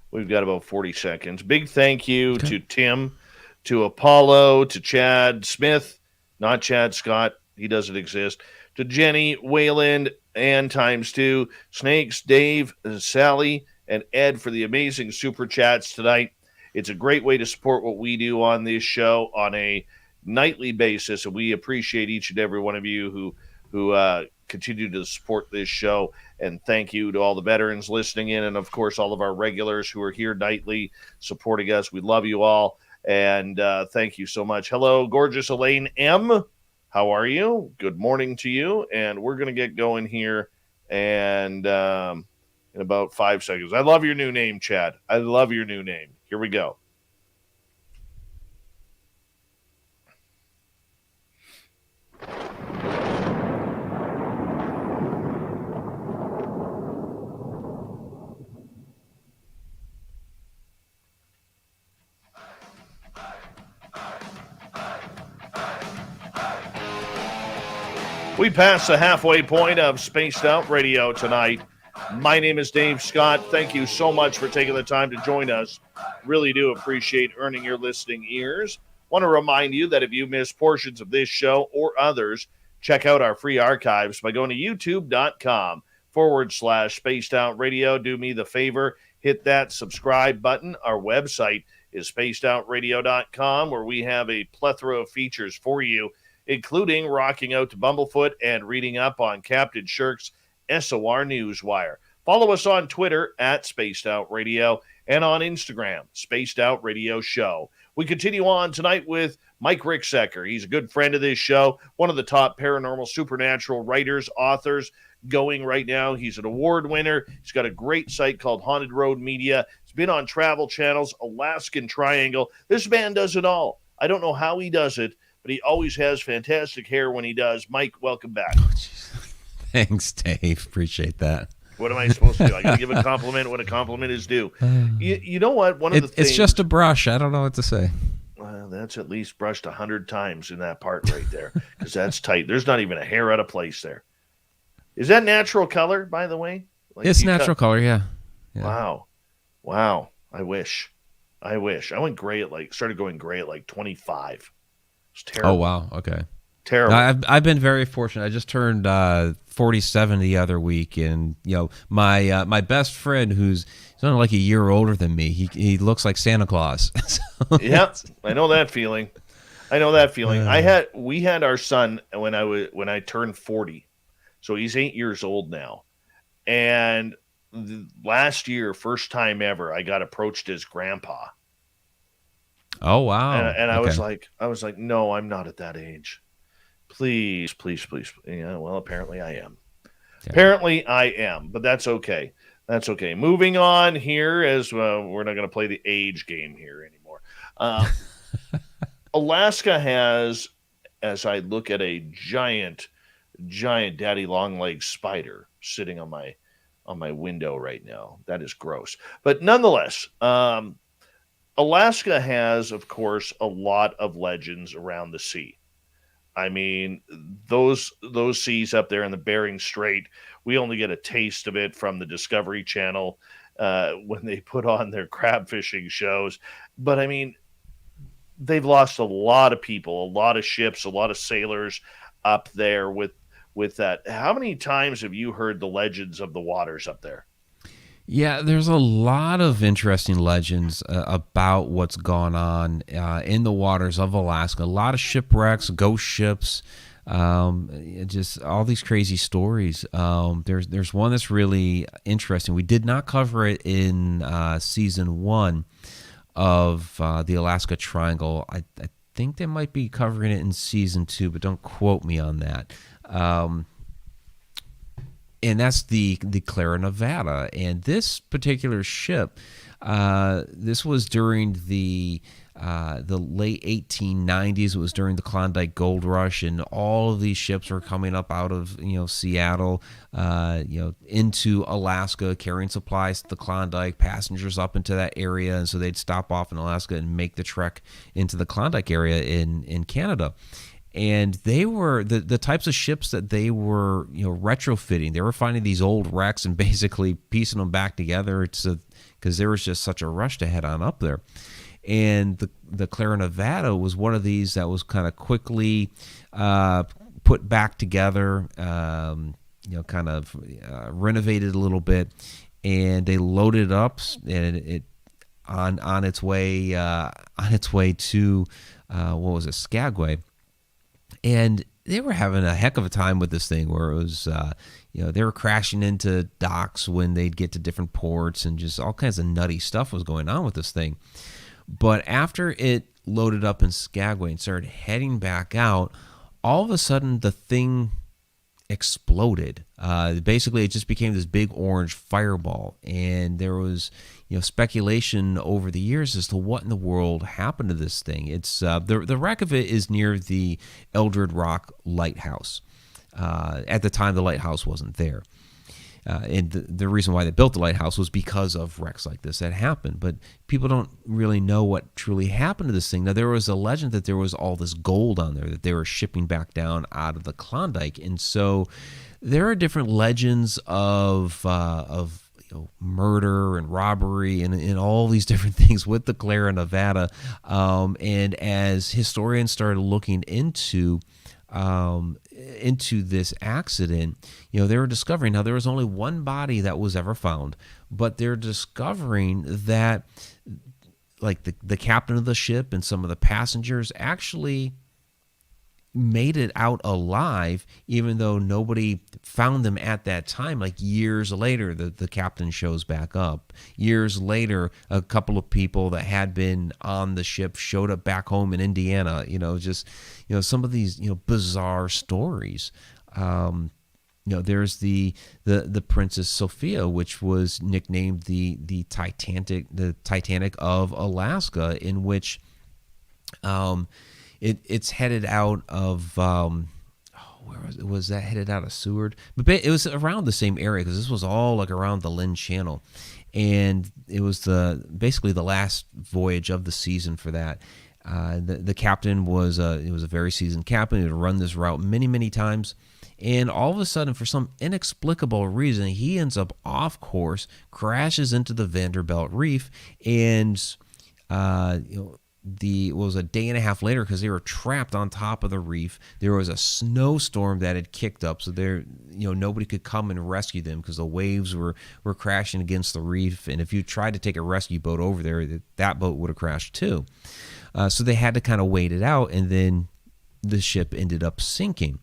We've got about 40 seconds. Big thank you to Tim, to Apollo, to Chad Smith, not Chad Scott. He doesn't exist. To Jenny, Wayland, and ×2, Snakes, Dave, Sally, and Ed for the amazing super chats tonight. It's a great way to support what we do on this show on a nightly basis, and we appreciate each and every one of you who continue to support this show. And thank you to all the veterans listening in, and of course all of our regulars who are here nightly supporting us. We love you all, and thank you so much. Hello, gorgeous Elaine M. How are you? Good morning to you. And we're going to get going here, and in about 5 seconds. I love your new name, Chad. I love your new name. Here we go. We passed the halfway point of Spaced Out Radio tonight. My name is Dave Scott. Thank you so much for taking the time to join us. Really do appreciate earning your listening ears. Want to remind you that if you missed portions of this show or others, check out our free archives by going to youtube.com/Spaced Out Radio. Do me the favor, hit that subscribe button. Our website is spacedoutradio.com, where we have a plethora of features for you, including rocking out to Bumblefoot and reading up on Captain Shirk's SOR Newswire. Follow us on Twitter at Spaced Out Radio and on Instagram, Spaced Out Radio Show. We continue on tonight with Mike Ricksecker. He's a good friend of this show, one of the top paranormal supernatural writers, authors going right now. He's an award winner. He's got a great site called Haunted Road Media. He's been on Travel Channel's Alaskan Triangle. This man does it all. I don't know how he does it, but he always has fantastic hair when he does. Mike, welcome back. Thanks, Dave. Appreciate that. What am I supposed to do? I got to give a compliment when a compliment is due. You know what? One of the things... It's just a brush. I don't know what to say. Well, that's at least brushed 100 times in that part right there, because that's tight. There's not even a hair out of place there. Is that natural color, by the way? Like, it's natural color, yeah. Wow. I wish. I went gray started going gray at like 25. It's terrible. Oh, wow. Okay. Terrible. No, I've been very fortunate. I just turned 47 the other week, and my best friend, who's only like a year older than me, he looks like Santa Claus. Yeah, I know that feeling. We had our son when I turned 40, so he's 8 years old now, and last year, first time ever, I got approached as grandpa. Oh wow! And I was like, no, I'm not at that age. Please. Yeah, well, apparently I am. Yeah. Apparently I am, but that's okay. That's okay. Moving on here, as we're not going to play the age game here anymore. Alaska has, as I look at a giant daddy long leg spider sitting on my window right now. That is gross. But nonetheless, Alaska has, of course, a lot of legends around the sea. I mean, those seas up there in the Bering Strait, we only get a taste of it from the Discovery Channel when they put on their crab fishing shows. But, I mean, they've lost a lot of people, a lot of ships, a lot of sailors up there with that. How many times have you heard the legends of the waters up there? Yeah, there's a lot of interesting legends about what's gone on in the waters of Alaska. A lot of shipwrecks, ghost ships, just all these crazy stories. There's one that's really interesting. We did not cover it in season 1 of the Alaska Triangle. I think they might be covering it in season 2, but don't quote me on that. And that's the Clara Nevada. And this particular ship, This was during the late 1890s. It was during the Klondike Gold Rush, and all of these ships were coming up out of Seattle, into Alaska, carrying supplies to the Klondike, passengers up into that area, and so they'd stop off in Alaska and make the trek into the Klondike area in Canada. And they were the types of ships that they were retrofitting. They were finding these old wrecks and basically piecing them back together because there was just such a rush to head on up there. And the Clara Nevada was one of these that was kind of quickly put back together, renovated a little bit, and they loaded it up, and it on its way to Skagway. And they were having a heck of a time with this thing, where it was, they were crashing into docks when they'd get to different ports, and just all kinds of nutty stuff was going on with this thing. But after it loaded up in Skagway and started heading back out, all of a sudden the thing exploded. Basically, it just became this big orange fireball, and there was speculation over the years as to what in the world happened to this thing. It's the wreck of it is near the Eldred Rock Lighthouse. At the time, the lighthouse wasn't there. And the reason why they built the lighthouse was because of wrecks like this that happened. But people don't really know what truly happened to this thing. Now, there was a legend that there was all this gold on there that they were shipping back down out of the Klondike. And so there are different legends of murder and robbery and all these different things with the Clara Nevada. And as historians started looking into this accident, they were discovering, now there was only one body that was ever found, but they're discovering that like the captain of the ship and some of the passengers actually made it out alive, even though nobody found them at that time. Like years later, the captain shows back up. Years later, a couple of people that had been on the ship showed up back home in Indiana. Some of these bizarre stories. There's the Princess Sophia, which was nicknamed the Titanic of Alaska, in which it's headed out of where was that headed out of Seward? But it was around the same area, because this was all like around the Lynn Channel, and it was basically the last voyage of the season for that. The captain was a very seasoned captain. He had run this route many times, and all of a sudden, for some inexplicable reason, he ends up off course, crashes into the Vanderbilt Reef, and it was a day and a half later, because they were trapped on top of the reef. There was a snowstorm that had kicked up, so nobody could come and rescue them because the waves were crashing against the reef. And if you tried to take a rescue boat over there, that boat would have crashed too. So they had to kind of wait it out, and then the ship ended up sinking.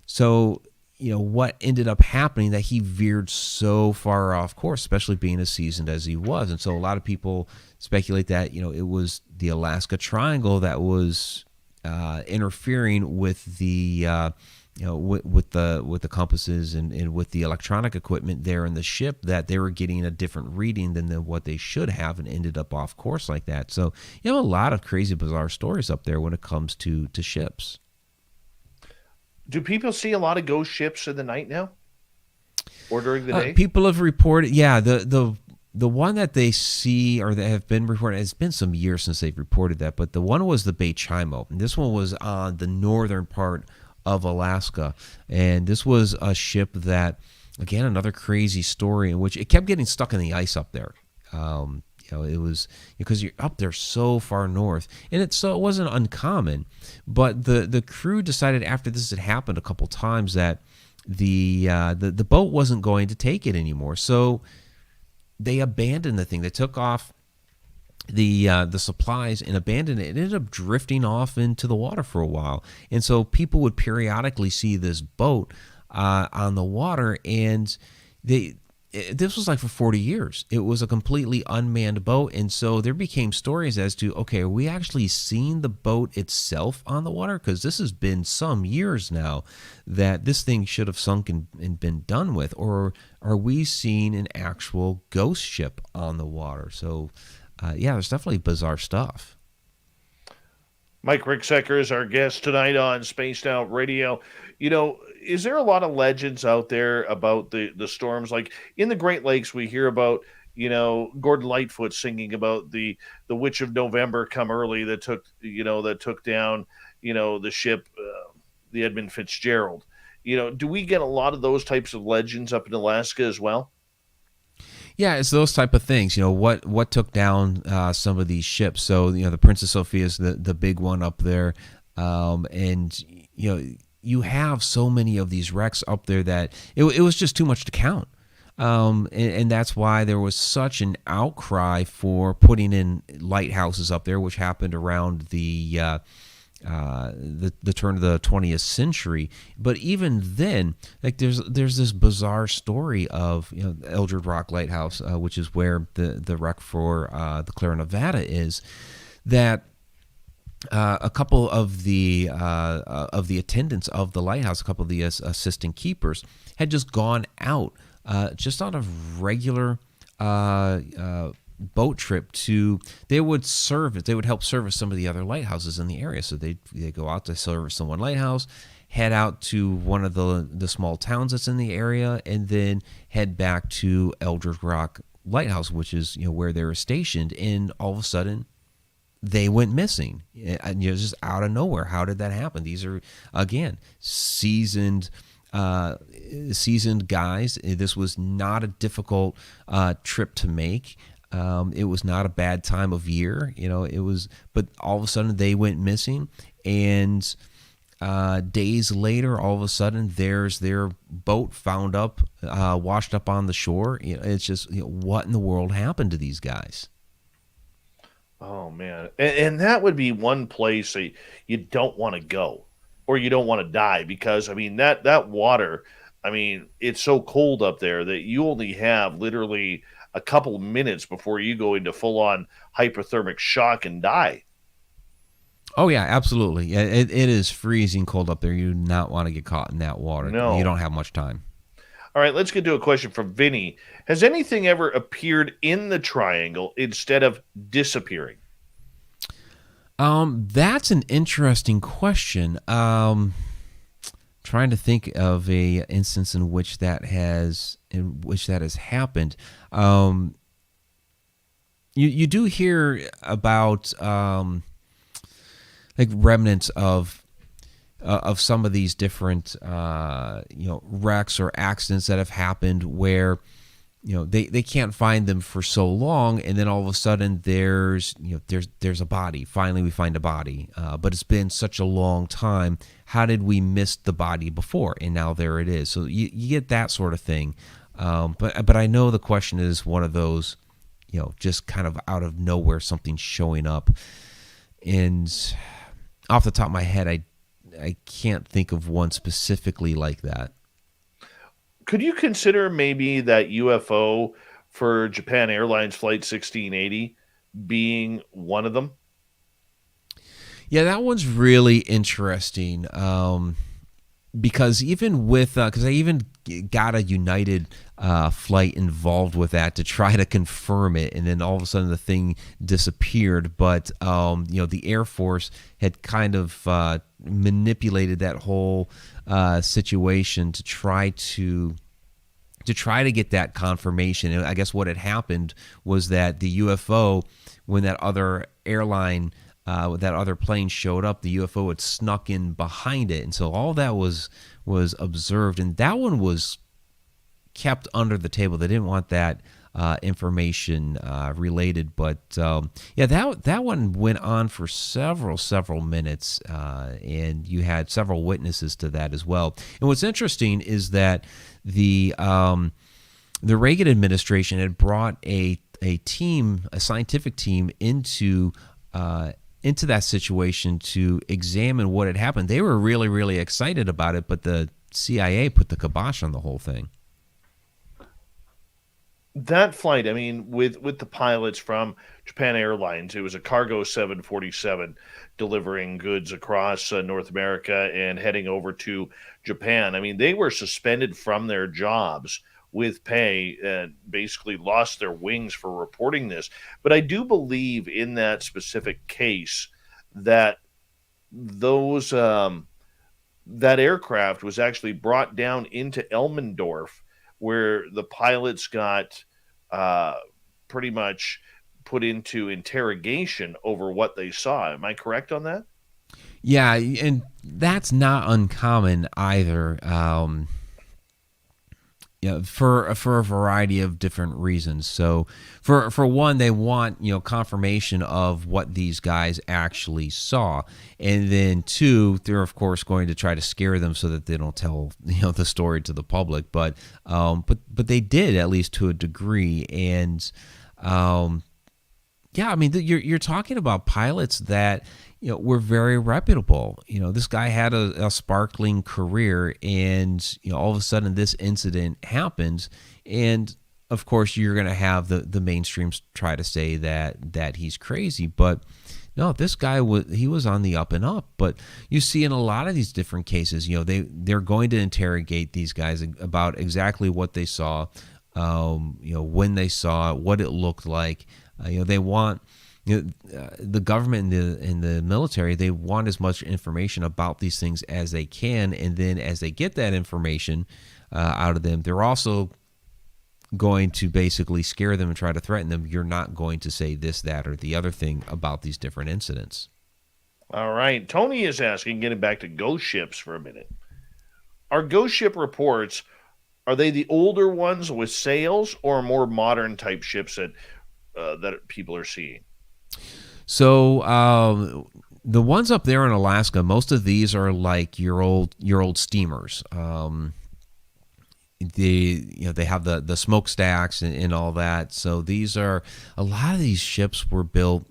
So what ended up happening, that he veered so far off course, especially being as seasoned as he was. And so a lot of people speculate that, it was the Alaska Triangle that was interfering with the, with the compasses and with the electronic equipment there in the ship, that they were getting a different reading than what they should have, and ended up off course like that. So a lot of crazy, bizarre stories up there when it comes to ships. Do people see a lot of ghost ships in the night now, or during the day? People have reported, the one that they see, or that have been reported, it's been some years since they've reported that, but the one was the Bay Chimo, and this one was on the northern part of Alaska, and this was a ship that, again, another crazy story in which it kept getting stuck in the ice up there. It was because you're up there so far north, and it wasn't uncommon. But the crew decided, after this had happened a couple times, that the boat wasn't going to take it anymore. So they abandoned the thing. They took off the supplies and abandoned it. It ended up drifting off into the water for a while, and so people would periodically see this boat on the water, and this was like for 40 years. It was a completely unmanned boat. And so there became stories as to, okay, are we actually seeing the boat itself on the water? Because this has been some years now that this thing should have sunk and been done with. Or are we seeing an actual ghost ship on the water? So, yeah, there's definitely bizarre stuff. Mike Ricksecker is our guest tonight on Spaced Out Radio. You know, is there a lot of legends out there about the storms? Like in the Great Lakes, we hear about, you know, Gordon Lightfoot singing about the Witch of November come early that took down, you know, the ship, the Edmund Fitzgerald. You know, do we get a lot of those types of legends up in Alaska as well? Yeah, it's those type of things. You know, what took down some of these ships. So, you know, the Princess Sophia is the big one up there. And, you know, you have so many of these wrecks up there that it was just too much to count. And that's why there was such an outcry for putting in lighthouses up there, which happened around the turn of the 20th century. But even then, like there's this bizarre story of, you know, Eldred Rock Lighthouse, which is where the wreck for the Clara Nevada is, that a couple of the attendants of the lighthouse, a couple of the assistant keepers, had just gone out just on a regular boat trip they would help service some of the other lighthouses in the area. So they go out to service the one lighthouse, head out to one of the small towns that's in the area, and then head back to Eldred Rock Lighthouse, which is, you know, where they were stationed. And all of a sudden they went missing, and, you know, just out of nowhere. How did that happen? These are, again, seasoned guys. This was not a difficult trip to make. It was not a bad time of year, you know. But all of a sudden they went missing, and days later, all of a sudden, there's their boat found washed up on the shore. You know, it's just, you know, what in the world happened to these guys? Oh man, and that would be one place that you don't want to go, or you don't want to die, because I mean that water, I mean, it's so cold up there that you only have literally a couple minutes before you go into full on hypothermic shock and die. Oh yeah, absolutely. It is freezing cold up there. You do not want to get caught in that water. No, you don't have much time. All right, let's get to a question from Vinny. Has anything ever appeared in the triangle instead of disappearing? That's an interesting question. Trying to think of a instance in which that has happened. You do hear about like remnants of some of these different wrecks or accidents that have happened where, you know, they can't find them for so long, and then all of a sudden there's a body. Finally we find a body, but it's been such a long time. How did we miss the body before, and now there it is? So you get that sort of thing. But I know the question is one of those, you know, just kind of out of nowhere, something showing up, and off the top of my head, I can't think of one specifically like that. Could you consider maybe that UFO for Japan Airlines Flight 1680 being one of them? Yeah, that one's really interesting. Because even with, because I even got a United flight involved with that to try to confirm it, and then all of a sudden the thing disappeared. But the Air Force had kind of manipulated that whole situation to try to get that confirmation. And I guess what had happened was that the UFO, when that other airline, that other plane showed up, the UFO had snuck in behind it, and so all that was observed, and that one was kept under the table. They didn't want that information related, but that one went on for several minutes, and you had several witnesses to that as well. And what's interesting is that the Reagan administration had brought a scientific team into that situation to examine what had happened. They were really, really excited about it, but the CIA put the kibosh on the whole thing. That flight, I mean, with the pilots from Japan Airlines, it was a cargo 747 delivering goods across North America and heading over to Japan. I mean, they were suspended from their jobs with pay and basically lost their wings for reporting this. But I do believe in that specific case that those that aircraft was actually brought down into Elmendorf, where the pilots got uh, pretty much put into interrogation over what they saw. Am I correct on that? Yeah, and that's not uncommon either. For a variety of different reasons. So, for one, they want confirmation of what these guys actually saw, and then two, they're of course going to try to scare them so that they don't tell the story to the public. But they did, at least to a degree, and yeah, I mean, you're talking about pilots that were very reputable. This guy had a sparkling career, and all of a sudden this incident happens, and of course you're going to have the mainstreams try to say that he's crazy, but no, this guy was on the up and up. But you see in a lot of these different cases, they're going to interrogate these guys about exactly what they saw, when they saw it, what it looked like. They want the government and the military. They want as much information about these things as they can, and then as they get that information out of them, they're also going to basically scare them and try to threaten them. You're not going to say this, that, or the other thing about these different incidents. All right. Tony is asking, getting back to ghost ships for a minute. Are ghost ship reports, are they the older ones with sails or more modern type ships that people are seeing? So the ones up there in Alaska, most of these are like your old steamers. They have the smokestacks and all that. So these are, a lot of these ships were built.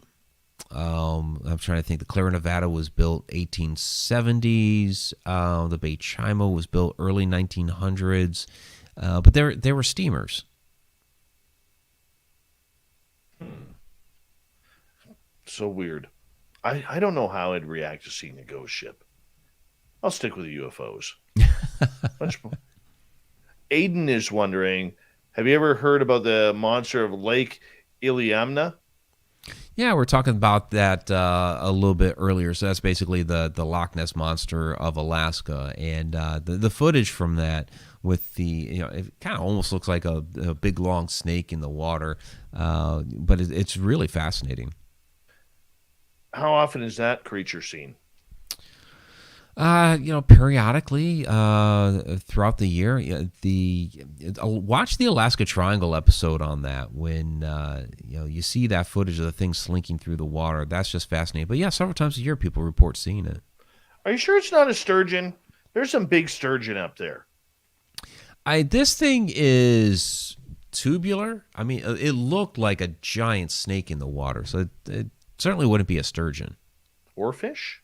I'm trying to think. The Clara Nevada was built 1870s. The Bay Chima was built early 1900s. But they were steamers. So weird. I don't know how I'd react to seeing a ghost ship. I'll stick with the UFOs. Much more. Aiden is wondering, have you ever heard about the monster of Lake Iliamna? Yeah, we're talking about that a little bit earlier. So that's basically the Loch Ness Monster of Alaska, and the footage from that with the it kind of almost looks like a big long snake in the water, but it's really fascinating. How often is that creature seen? Periodically throughout the year. Watch the Alaska Triangle episode on that when you see that footage of the thing slinking through the water. That's just fascinating. But yeah, several times a year people report seeing it. Are you sure it's not a sturgeon? There's some big sturgeon up there. This thing is tubular. I mean, it looked like a giant snake in the water, so it certainly wouldn't be a sturgeon. Or fish?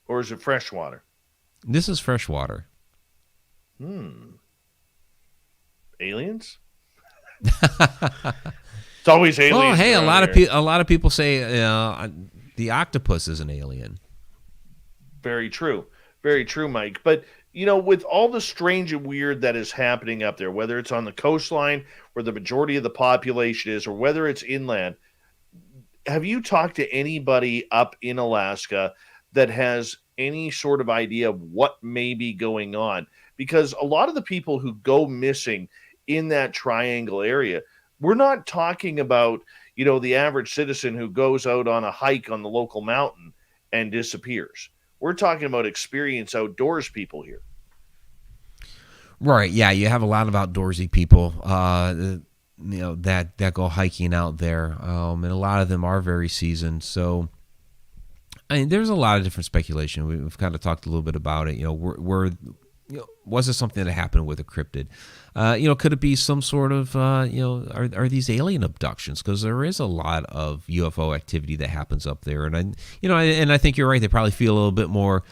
Or is it freshwater? This is freshwater. Aliens? It's always aliens. Well, hey, a around lot of people say the octopus is an alien. Very true. Very true, Mike. But, with all the strange and weird that is happening up there, whether it's on the coastline where the majority of the population is, or whether it's inland, have you talked to anybody up in Alaska that has any sort of idea of what may be going on? Because a lot of the people who go missing in that triangle area, we're not talking about, the average citizen who goes out on a hike on the local mountain and disappears. We're talking about experienced outdoors people here. Right. Yeah, you have a lot of outdoorsy people. That go hiking out there, and a lot of them are very seasoned. So, I mean, there's a lot of different speculation. We've kind of talked a little bit about it. Where was it something that happened with a cryptid? Could it be some sort of, are these alien abductions? Because there is a lot of UFO activity that happens up there, and I think you're right. They probably feel a little bit more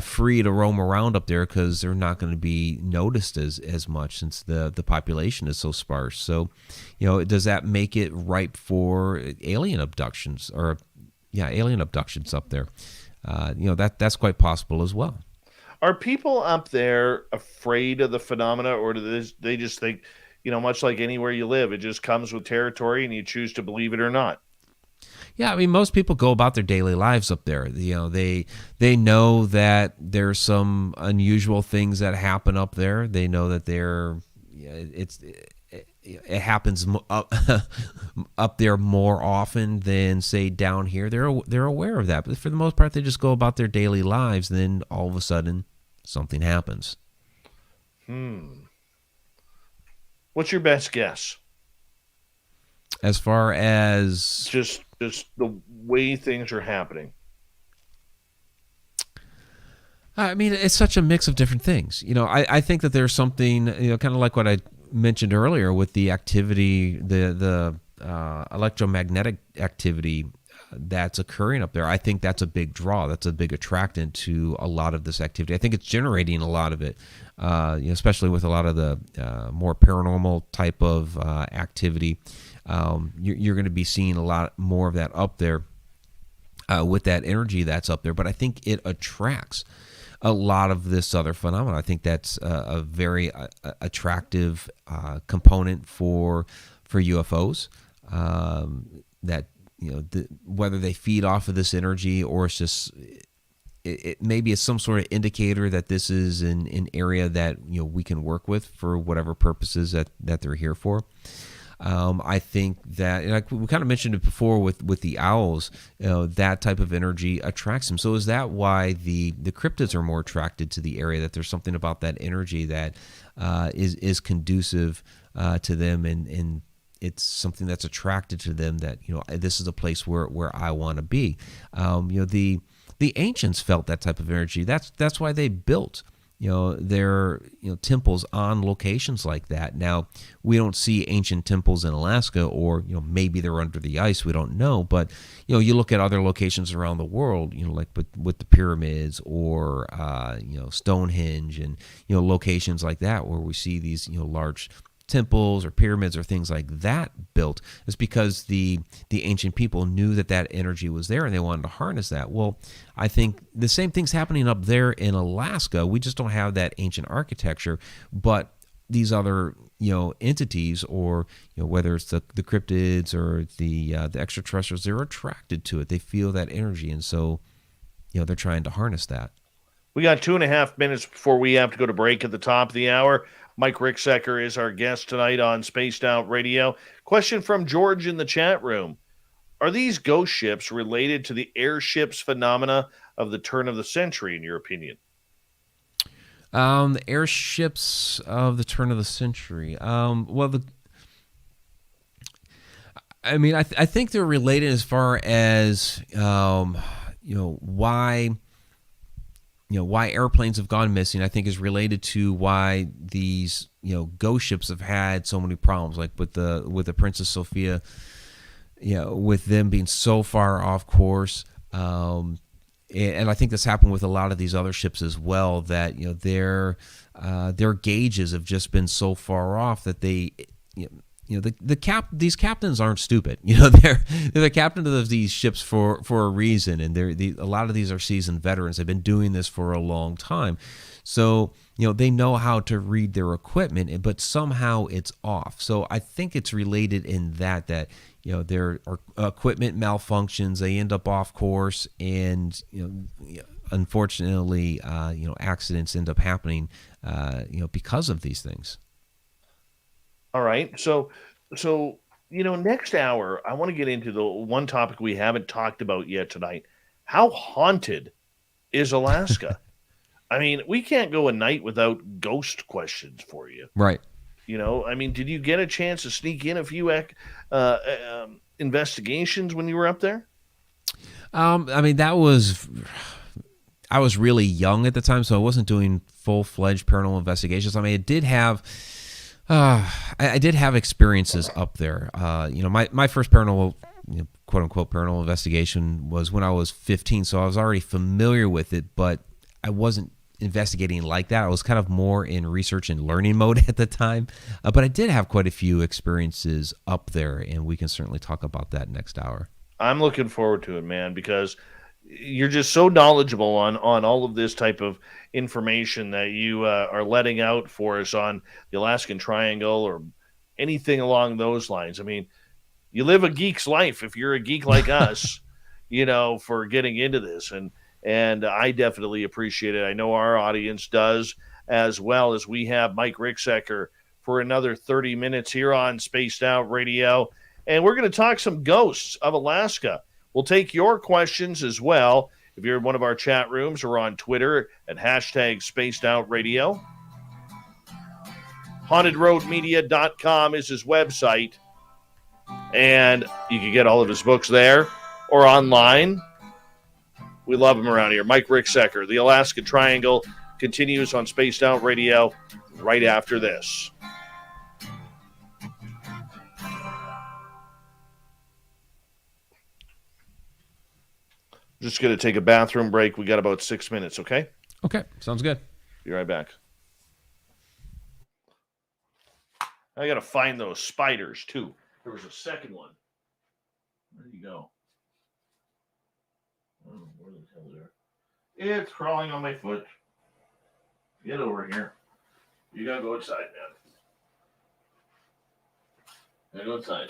free to roam around up there because they're not going to be noticed as much since the population is so sparse. So, does that make it ripe for alien abductions alien abductions up there? That's quite possible as well. Are people up there afraid of the phenomena, or do they just think, much like anywhere you live, it just comes with territory and you choose to believe it or not? Yeah, I mean, most people go about their daily lives up there. They know that there's some unusual things that happen up there. They know that it happens up there more often than, say, down here. They're aware of that, but for the most part, they just go about their daily lives. And then all of a sudden, something happens. What's your best guess? As far as just the way things are happening. I mean, it's such a mix of different things. I think that there's something, kind of like what I mentioned earlier with the activity, the electromagnetic activity that's occurring up there. I think that's a big draw. That's a big attractant to a lot of this activity. I think it's generating a lot of it, especially with a lot of the more paranormal type of activity. You're going to be seeing a lot more of that up there with that energy that's up there. But I think it attracts a lot of this other phenomena. I think that's a very attractive component for UFOs. That whether they feed off of this energy or it's just it maybe it's some sort of indicator that this is an area that we can work with for whatever purposes that they're here for. I think that, like we kind of mentioned it before with the owls, that type of energy attracts them. So is that why the cryptids are more attracted to the area? That there's something about that energy that is conducive to them, and it's something that's attracted to them. That this is a place where I want to be. The ancients felt that type of energy. That's why they built their temples on locations like that. Now, we don't see ancient temples in Alaska, or maybe they're under the ice, we don't know, but you look at other locations around the world, like with the pyramids or Stonehenge and locations like that where we see these large temples or pyramids or things like that built. Is because the ancient people knew that energy was there and they wanted to harness that. Well, I think the same thing's happening up there in Alaska. We just don't have that ancient architecture, but these other entities, or whether it's the cryptids or the extraterrestrials, they're attracted to it. They feel that energy, and so they're trying to harness that. We got 2.5 minutes before we have to go to break at the top of the hour. Mike Ricksecker is our guest tonight on Spaced Out Radio. Question from George in the chat room. Are these ghost ships related to the airships phenomena of the turn of the century, in your opinion? The airships of the turn of the century. I think they're related as far as, why airplanes have gone missing. I think is related to why these ghost ships have had so many problems, like with the Princess Sophia, with them being so far off course. And I think this happened with a lot of these other ships as well, that their gauges have just been so far off that they these captains aren't stupid. They're the captain of these ships for a reason, and a lot of these are seasoned veterans. They've been doing this for a long time, so they know how to read their equipment, but somehow it's off. So I think it's related in that their equipment malfunctions, they end up off course, and unfortunately, accidents end up happening, because of these things. All right. So, next hour, I want to get into the one topic we haven't talked about yet tonight. How haunted is Alaska? I mean, we can't go a night without ghost questions for you. Right. Did you get a chance to sneak in a few investigations when you were up there? That I was really young at the time, so I wasn't doing full-fledged paranormal investigations. I mean, I did have experiences up there. My first paranormal, quote unquote, paranormal investigation was when I was 15, so I was already familiar with it, but I wasn't investigating like that. I was kind of more in research and learning mode at the time, but I did have quite a few experiences up there, and we can certainly talk about that next hour. I'm looking forward to it, man, because you're just so knowledgeable on all of this type of information that you are letting out for us on the Alaskan Triangle or anything along those lines. I mean, you live a geek's life if you're a geek like us, for getting into this, and I definitely appreciate it. I know our audience does, as well as we have Mike Ricksecker for another 30 minutes here on Spaced Out Radio, and we're going to talk some ghosts of Alaska. We'll take your questions as well if you're in one of our chat rooms or on Twitter at hashtag Spaced Out Radio. HauntedRoadMedia.com is his website, and you can get all of his books there or online. We love him around here. Mike Ricksecker, The Alaska Triangle, continues on Spaced Out Radio right after this. Just going to take a bathroom break. We got about 6 minutes, okay? Okay, sounds good. Be right back. I got to find those spiders, too. There was a second one. Where did he go? Oh, where the hell is it? It's crawling on my foot. Get over here. You got to go outside, man. Go outside.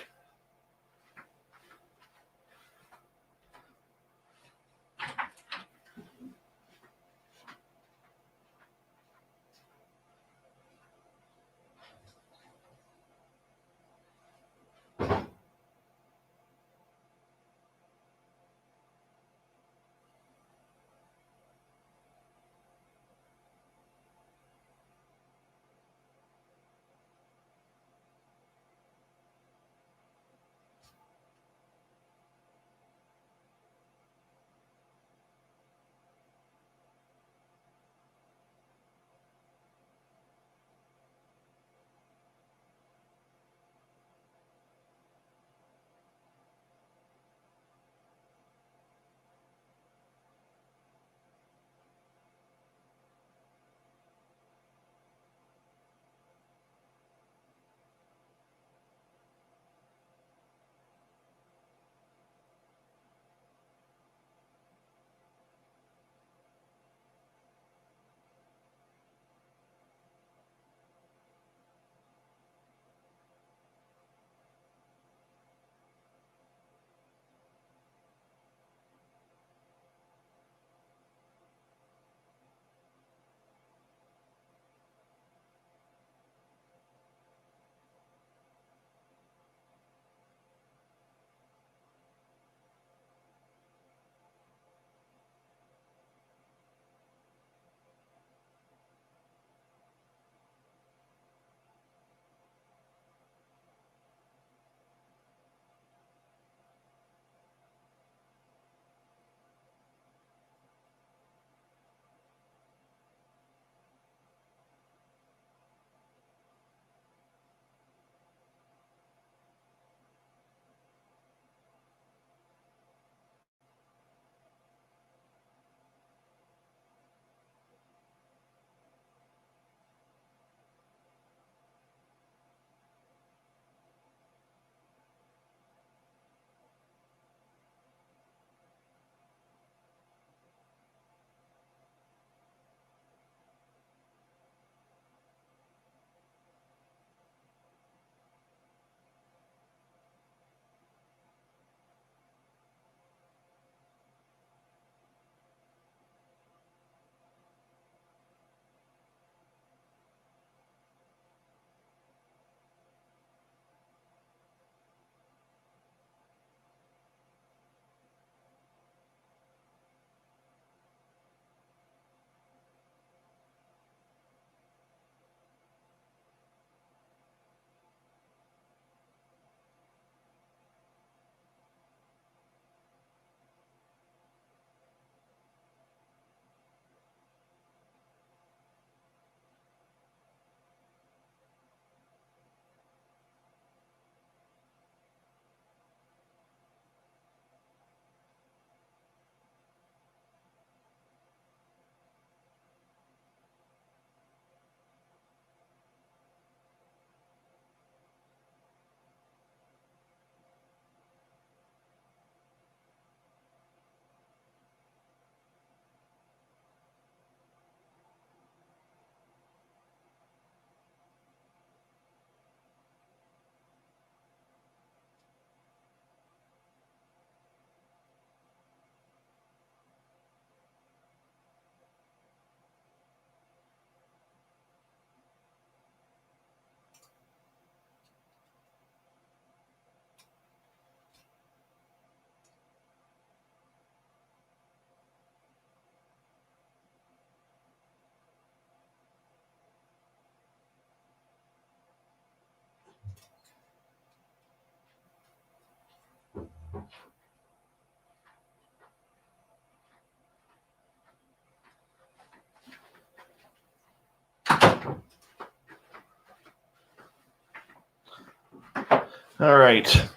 All right.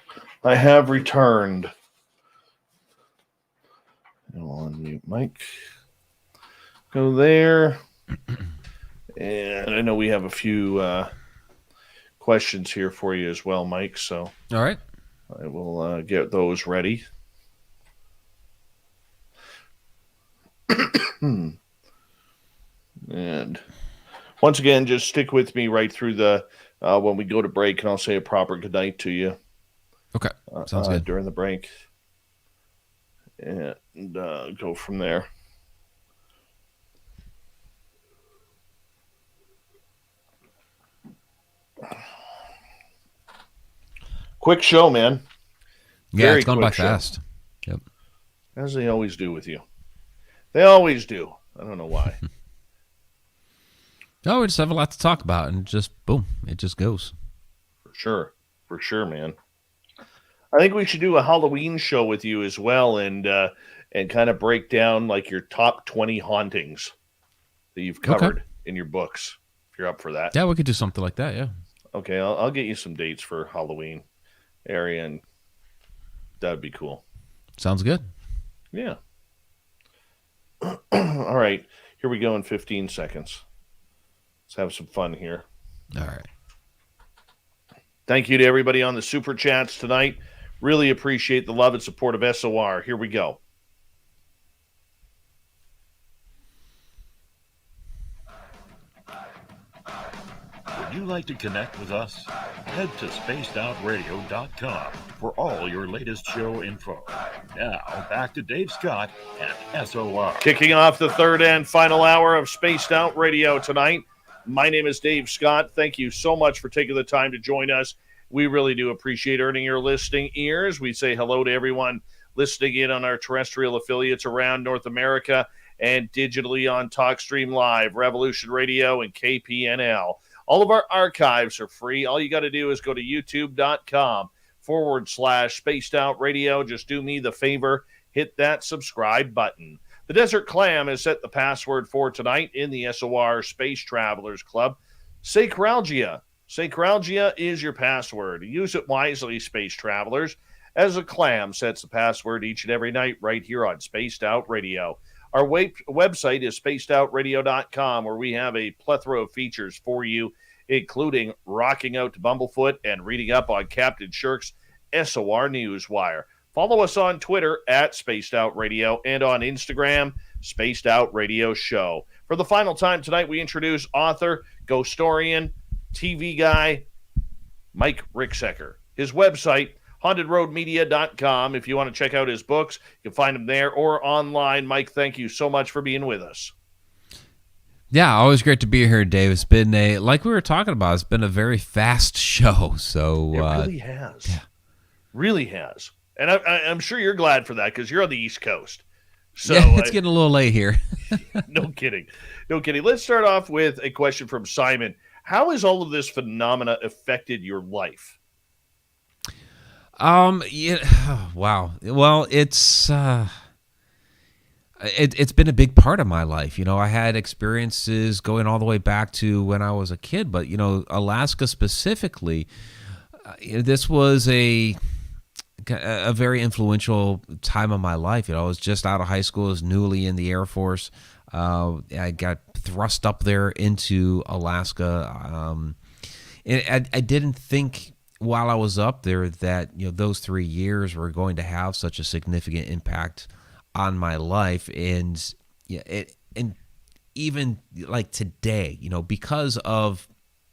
I have returned. I'll unmute Mike. Go there. And I know we have a few questions here for you as well, Mike. So All right. I will get those ready. And once again, just stick with me right through the when we go to break, and I'll say a proper goodnight to you. Okay. Sounds good. During the break. And go from there. Quick show, man. Yeah, Very it's gone by quick show. fast. Yep. As they always do with you. They always do. I don't know why. Oh, we just have a lot to talk about, and just boom, it just goes. For sure, man. I think we should do a Halloween show with you as well, and kind of break down like your top 20 hauntings that you've covered in your books. If you're up for that, Yeah, we could do something like that. Yeah. okay. I'll get you some dates for Halloween area, and that would be cool. Sounds good. Yeah. All right, here we go in 15 seconds. Let's have some fun here. All right. Thank you to everybody on the Super Chats tonight. Really appreciate the love and support of SOR. Here we go. Would you like to connect with us? Head to spacedoutradio.com for all your latest show info. Now, back to Dave Scott and SOR. Kicking off the third and final hour of Spaced Out Radio tonight. My name is Dave Scott. Thank you so much for taking the time to join us. We really do appreciate earning your listening ears. We say hello to everyone listening in on our terrestrial affiliates around North America and digitally on TalkStream Live, Revolution Radio, and KPNL. All of our archives are free. All you got to do is go to youtube.com/Spaced Out Radio. Just do me the favor, hit that subscribe button. The Desert Clam has set the password for tonight in the SOR Space Travelers Club. Sacralgia. Sacralgia is your password. Use it wisely, Space Travelers, as a clam sets the password each and every night right here on Spaced Out Radio. Our website is spacedoutradio.com, where we have a plethora of features for you, including rocking out to Bumblefoot and reading up on Captain Shirk's SOR Newswire. Follow us on Twitter at Spaced Out Radio and on Instagram, Spaced Out Radio Show. For the final time tonight, we introduce author, Ghostorian, TV guy, Mike Ricksecker. His website, hauntedroadmedia.com. If you want to check out his books, you can find them there or online. Mike, thank you so much for being with us. Yeah, always great to be here, Dave. It's been like we were talking about, it's been a very fast show. So it really has. Yeah. Really has. And I'm sure you're glad for that because you're on the East Coast. So yeah, it's getting a little late here. No kidding. No kidding. Let's start off with a question from Simon. How has all of this phenomena affected your life? Yeah, wow. Well, it's been a big part of my life. You know, I had experiences going all the way back to when I was a kid, but, you know, Alaska specifically, this was a very influential time of my life. You know, I was just out of high school, I was newly in the Air Force. I got thrust up there into Alaska. And I didn't think while I was up there that, you know, those 3 years were going to have such a significant impact on my life. And and even like today, you know, because of,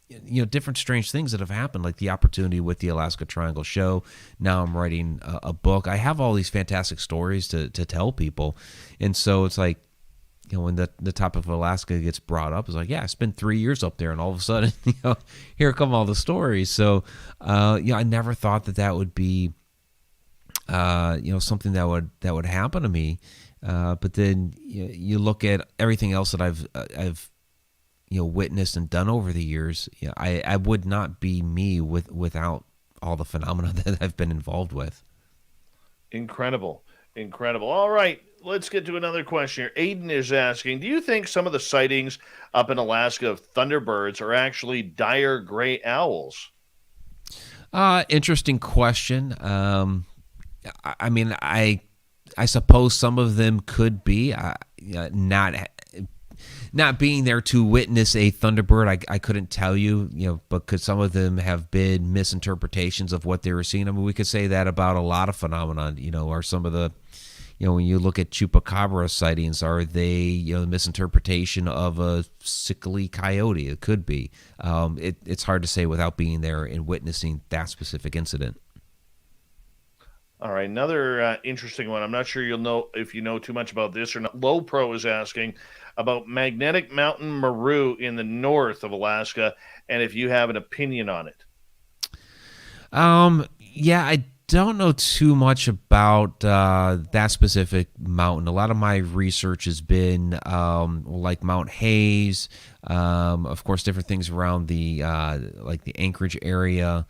you know, different strange things that have happened, like the opportunity with the Alaska Triangle Show. Now I'm writing a book. I have all these fantastic stories to tell people. And so it's like, you know, when the topic of Alaska gets brought up, it's like, yeah, I spent 3 years up there, and all of a sudden, you know, here come all the stories. So, I never thought that would be, you know, something that would happen to me. But then you look at everything else that I've you know, witnessed and done over the years. You know, I would not be me without all the phenomena that I've been involved with. Incredible. All right, let's get to another question here. Aiden is asking, do you think some of the sightings up in Alaska of thunderbirds are actually dire gray owls? Interesting question. I mean, I suppose some of them could be not being there to witness a Thunderbird. I couldn't tell you, but could some of them have been misinterpretations of what they were seeing? I mean, we could say that about a lot of phenomenon. Are some of the, when you look at chupacabra sightings, are they misinterpretation of a sickly coyote? It could be. It's hard to say without being there and witnessing that specific incident. All right, another interesting one. I'm not sure you'll know if you know too much about this or not. Low Pro is asking about Magnetic Mountain Maru in the north of Alaska, and if you have an opinion on it. Yeah, I don't know too much about that specific mountain. A lot of my research has been like Mount Hayes, of course, different things around the like the Anchorage area,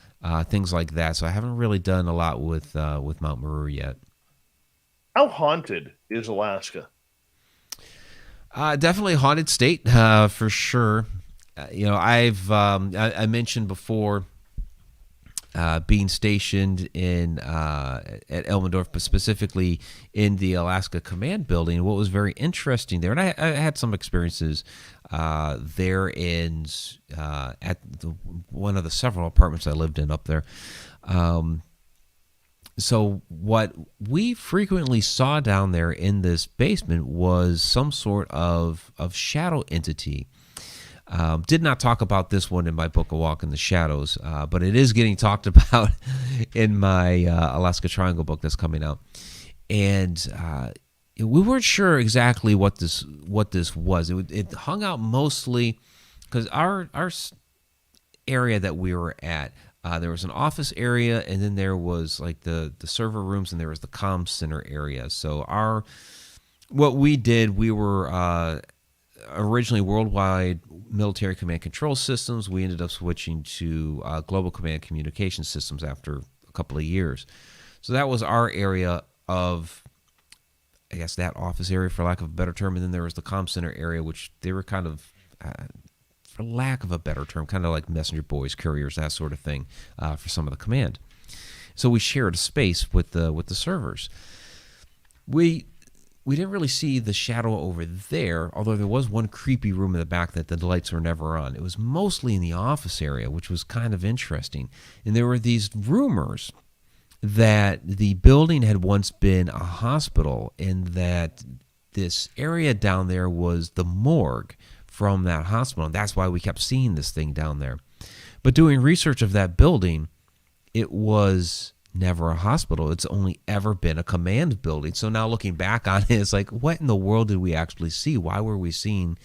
things like that. So I haven't really done a lot with Mount Maru yet. How haunted is Alaska? Definitely a haunted state, for sure. I mentioned before being stationed in at Elmendorf, but specifically in the Alaska Command Building. What was very interesting there, and I had some experiences there in at one of the several apartments I lived in up there. So what we frequently saw down there in this basement was some sort of shadow entity. Did not talk about this one in my book, A Walk in the Shadows, but it is getting talked about in my Alaska Triangle book that's coming out. And we weren't sure exactly what this was. It hung out mostly because our area that we were at, there was an office area, and then there was like the server rooms, and there was the comm center area. So what we did, we were originally Worldwide Military Command Control Systems. We ended up switching to Global Command Communication Systems after a couple of years. So that was our area of, I guess, that office area, for lack of a better term. And then there was the comm center area, which they were kind of, for lack of a better term, kind of like messenger boys, couriers, that sort of thing, for some of the command. So we shared a space with the servers. We didn't really see the shadow over there, although there was one creepy room in the back that the lights were never on. It was mostly in the office area, which was kind of interesting. And there were these rumors that the building had once been a hospital, and that this area down there was the morgue from that hospital. And that's why we kept seeing this thing down there. But doing research of that building, it was never a hospital. It's only ever been a command building. So now looking back on it, it's like, what in the world did we actually see? Why were we seeing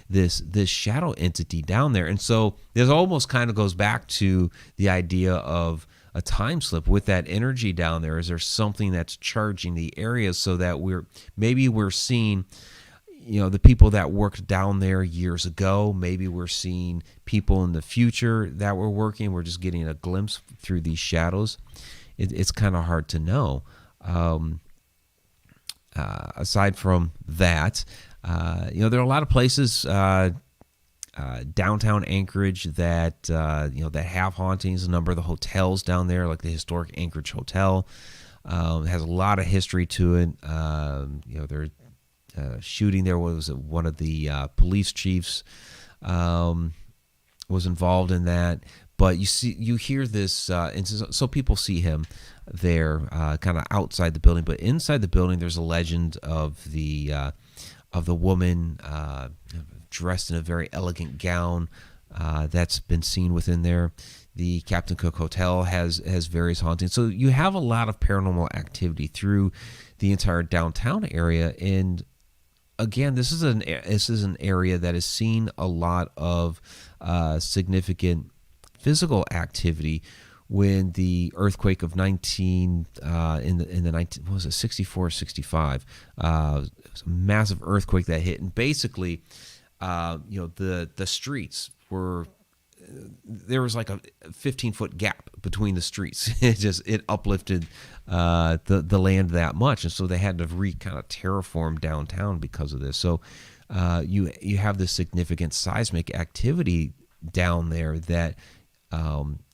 this shadow entity down there? And so this almost kind of goes back to the idea of a time slip with that energy down there. Is there something that's charging the area so that we're seeing, the people that worked down there years ago? Maybe we're seeing people in the future that were working. We're just getting a glimpse through these shadows. It's kind of hard to know. Aside from that, there are a lot of places downtown Anchorage that that have hauntings. A number of the hotels down there, like the historic Anchorage Hotel, has a lot of history to it. They're shooting there was one of the police chiefs was involved in that. But you hear this, and so people see him there, kind of outside the building. But inside the building, there's a legend of the woman dressed in a very elegant gown that's been seen within there. The Captain Cook Hotel has various hauntings. So you have a lot of paranormal activity through the entire downtown area. And again, this is an area that has seen a lot of significant physical activity. When the earthquake of 64 or 65, it was a massive earthquake that hit, and basically the streets were, there was like a 15-foot gap between the streets. It uplifted the land that much, and so they had to kind of terraform downtown because of this. So you have this significant seismic activity down there that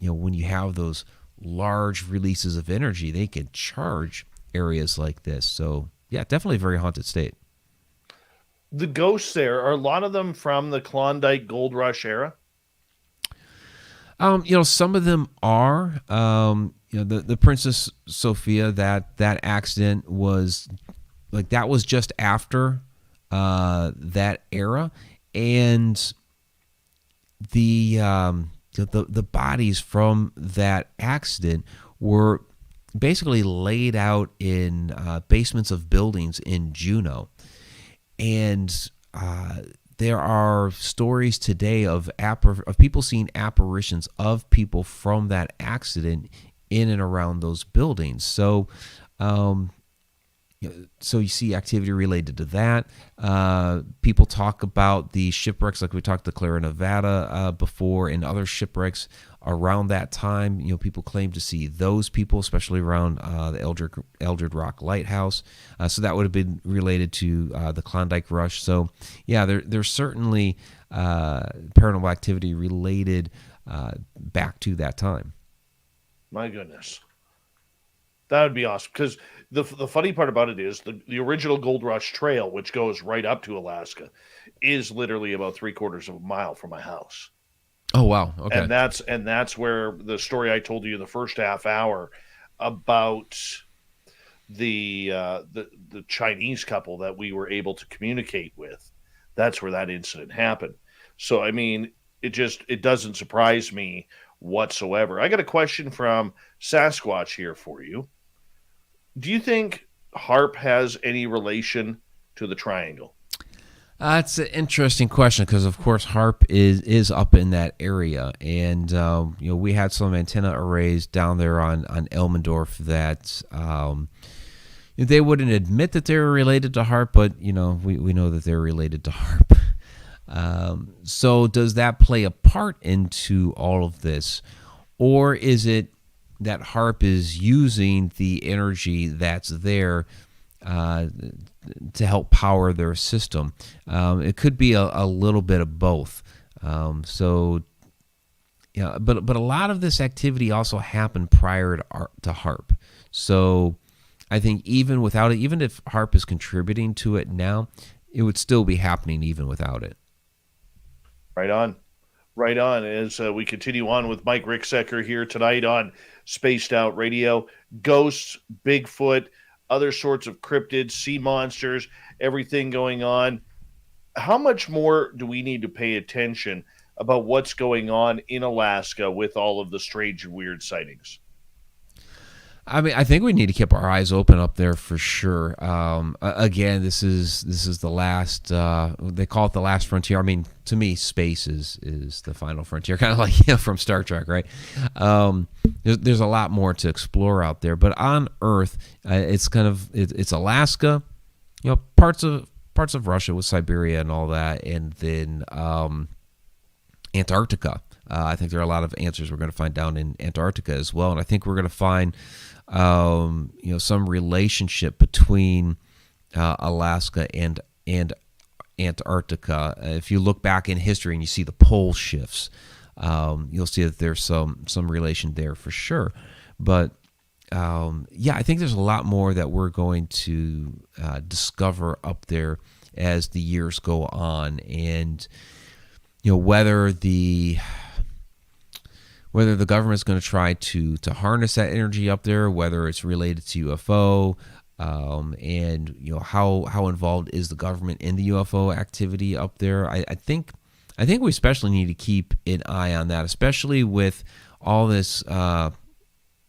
when you have those large releases of energy, they can charge areas like this. So yeah, definitely a very haunted state. The ghosts there, are a lot of them from the Klondike Gold Rush era? Some of them are. The Princess Sophia, that accident was like, that was just after that era, and the bodies from that accident were basically laid out in basements of buildings in Juneau, and there are stories today of people seeing apparitions of people from that accident in and around those buildings. So you see activity related to that. People talk about the shipwrecks, like we talked to Clara, Nevada before, and other shipwrecks around that time. People claim to see those people, especially around the Eldred Rock Lighthouse. So that would have been related to the Klondike Rush. So yeah, there's certainly paranormal activity related back to that time. My goodness. That would be awesome, because the funny part about it is the original Gold Rush Trail, which goes right up to Alaska, is literally about 3/4 of a mile from my house. Oh wow! Okay, and that's where the story I told you in the first half hour about the Chinese couple that we were able to communicate with. That's where that incident happened. So I mean, it doesn't surprise me whatsoever. I got a question from Sasquatch here for you. Do you think HARP has any relation to the triangle? That's an interesting question, because of course HARP is up in that area, and we had some antenna arrays down there on Elmendorf that they wouldn't admit that they were related to HARP, but we know that they're related to HARP. So does that play a part into all of this, or is it that HARP is using the energy that's there to help power their system? It could be a little bit of both. But a lot of this activity also happened prior to HARP. So I think even without it, even if HARP is contributing to it now, it would still be happening even without it. Right on. Right on. As we continue on with Mike Ricksecker here tonight on Spaced Out Radio. Ghosts, Bigfoot, other sorts of cryptids, sea monsters, everything going on. How much more do we need to pay attention about what's going on in Alaska with all of the strange and weird sightings? I mean, I think we need to keep our eyes open up there for sure. Again, this is the last. They call it the last frontier. I mean, to me, space is the final frontier, kind of like from Star Trek, right? There's a lot more to explore out there, but on Earth, it's Alaska, parts of Russia with Siberia and all that, and then Antarctica. I think there are a lot of answers we're going to find down in Antarctica as well, and I think we're going to find some relationship between Alaska and Antarctica. If you look back in history and you see the pole shifts, you'll see that there's some relation there for sure. But I think there's a lot more that we're going to discover up there as the years go on, and whether the government's going to try to harness that energy up there, whether it's related to UFO, and how involved is the government in the UFO activity up there. I think we especially need to keep an eye on that, especially with all this.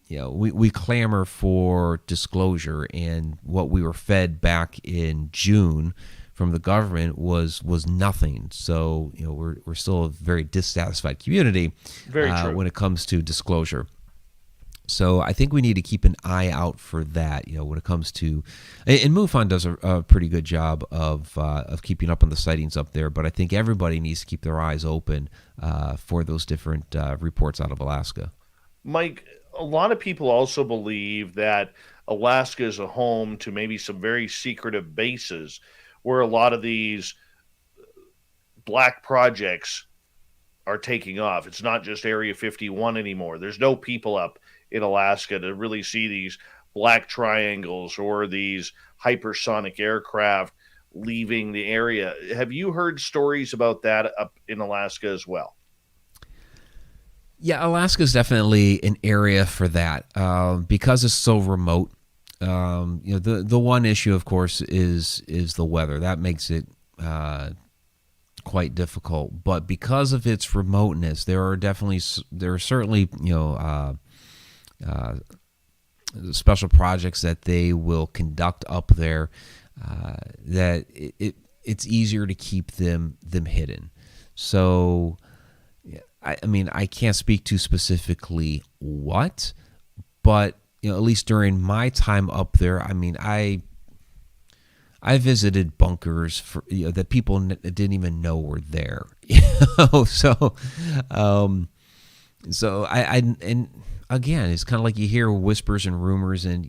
We clamor for disclosure, and what we were fed back in June from the government was nothing. So we're still a very dissatisfied community when it comes to disclosure. So I think we need to keep an eye out for that. When it comes to, and MUFON does a pretty good job of keeping up on the sightings up there. But I think everybody needs to keep their eyes open for those different reports out of Alaska. Mike, a lot of people also believe that Alaska is a home to maybe some very secretive bases, where a lot of these black projects are taking off. It's not just Area 51 anymore. There's no people up in Alaska to really see these black triangles or these hypersonic aircraft leaving the area. Have you heard stories about that up in Alaska as well? Yeah, Alaska is definitely an area for that because it's so remote. The one issue, of course, is the weather. That makes it quite difficult. But because of its remoteness, there are certainly special projects that they will conduct up there that it's easier to keep them hidden. So. I mean, I can't speak to specifically what, but at least during my time up there, I mean, I visited bunkers that people didn't even know were there. So and again, it's kind of like you hear whispers and rumors, and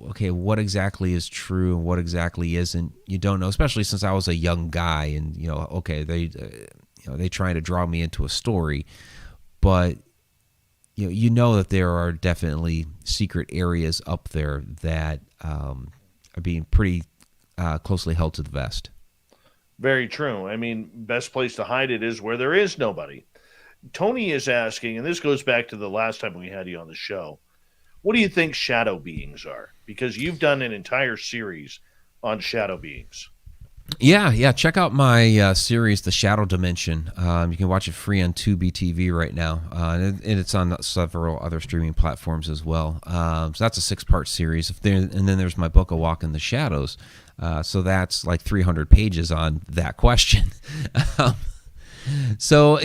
okay, what exactly is true and what exactly isn't, you don't know. Especially since I was a young guy, and okay, they trying to draw me into a story, but you know that there are definitely secret areas up there that are being pretty closely held to the vest. Very true. I mean, best place to hide it is where there is nobody. Tony is asking, and this goes back to the last time we had you on the show, what do you think shadow beings are? Because you've done an entire series on shadow beings. Yeah. Check out my series, The Shadow Dimension. You can watch it free on Tubi TV right now, and it's on several other streaming platforms as well. So that's a 6-part series. And then there's my book, A Walk in the Shadows. So that's like 300 pages on that question. So,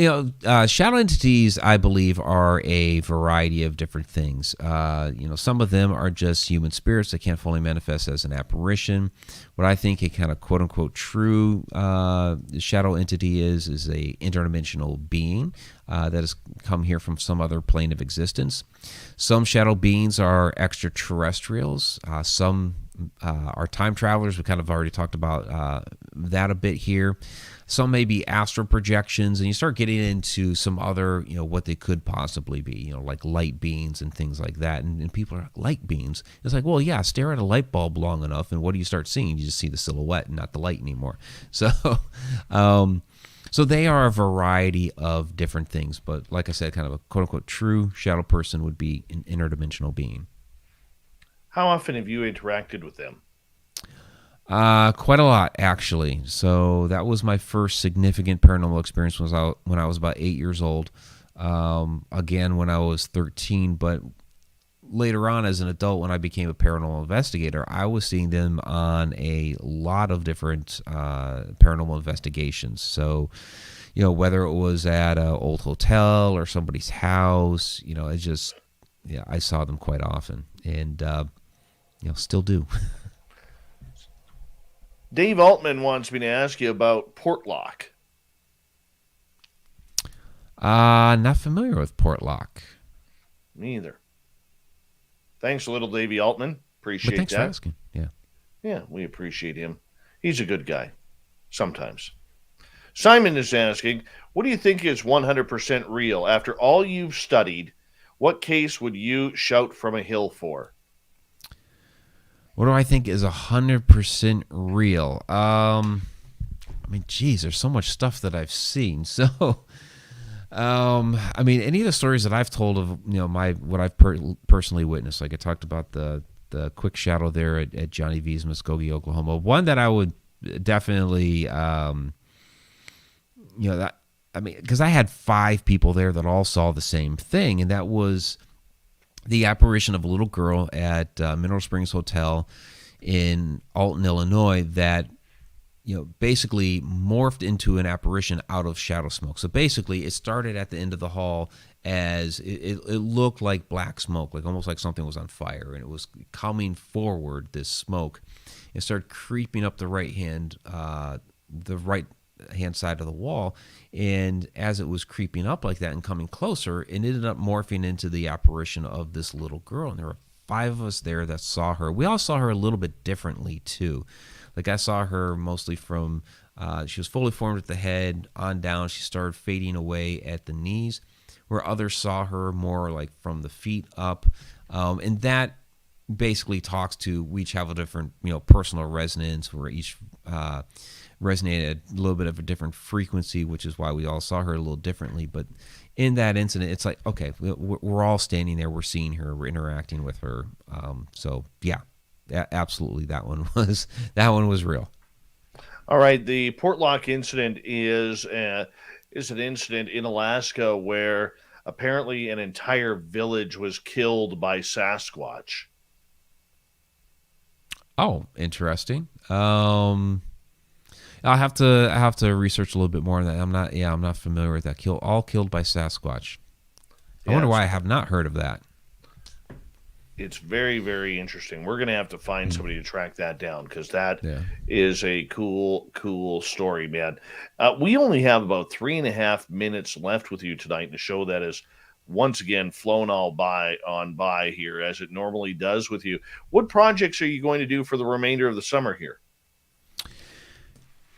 shadow entities, I believe, are a variety of different things. Some of them are just human spirits that can't fully manifest as an apparition. What I think a kind of quote-unquote true shadow entity is a interdimensional being that has come here from some other plane of existence. Some shadow beings are extraterrestrials. Some are time travelers. We kind of already talked about that a bit here. Some may be astral projections, and you start getting into some other, what they could possibly be, like light beings and things like that. And people are like, light beings? It's like, well, yeah, stare at a light bulb long enough, and what do you start seeing? You just see the silhouette and not the light anymore. So, so they are a variety of different things. But like I said, kind of a quote-unquote true shadow person would be an interdimensional being. How often have you interacted with them? Quite a lot, actually. So that was my first significant paranormal experience when I was about 8 years old. Again, when I was 13, but later on as an adult, when I became a paranormal investigator, I was seeing them on a lot of different paranormal investigations. So, whether it was at an old hotel or somebody's house, I saw them quite often, and still do. Dave Altman wants me to ask you about Portlock. Not familiar with Portlock. Me either. Thanks a little, Davey Altman. Appreciate that. Thanks for asking. Yeah. Yeah, we appreciate him. He's a good guy. Sometimes. Simon is asking, what do you think is 100% real? After all you've studied, what case would you shout from a hill for? What do I think is 100% real? Geez, there's so much stuff that I've seen. So, any of the stories that I've told of, what I've personally witnessed, like I talked about the quick shadow there at Johnny V's Muskogee, Oklahoma. One that I would definitely, because I had 5 people there that all saw the same thing, and that was the apparition of a little girl at Mineral Springs Hotel in Alton, Illinois, that basically morphed into an apparition out of shadow smoke. So basically, it started at the end of the hall as it looked like black smoke, like almost like something was on fire, and it was coming forward. This smoke, it started creeping up the right hand side of the wall, and as it was creeping up like that and coming closer, it ended up morphing into the apparition of this little girl. And there were 5 of us there that saw her. We all saw her a little bit differently too. Like I saw her mostly from she was fully formed at the head on down. She started fading away at the knees, where others saw her more like from the feet up. And that basically talks to, we each have a different, personal resonance. We're each resonated at a little bit of a different frequency, which is why we all saw her a little differently. But in that incident, it's like, okay, we're all standing there, we're seeing her, we're interacting with her. So yeah, absolutely, that one was real. All right, the Portlock incident is an incident in Alaska where apparently an entire village was killed by Sasquatch. Oh, interesting. I'll have to research a little bit more on that. I'm not familiar with that. All killed by Sasquatch. I wonder why I have not heard of that. It's very, very interesting. We're going to have to find somebody to track that down, because that is a cool story, man. We only have about 3.5 minutes left with you tonight in the show that is once again flown all by here, as it normally does with you. What projects are you going to do for the remainder of the summer here?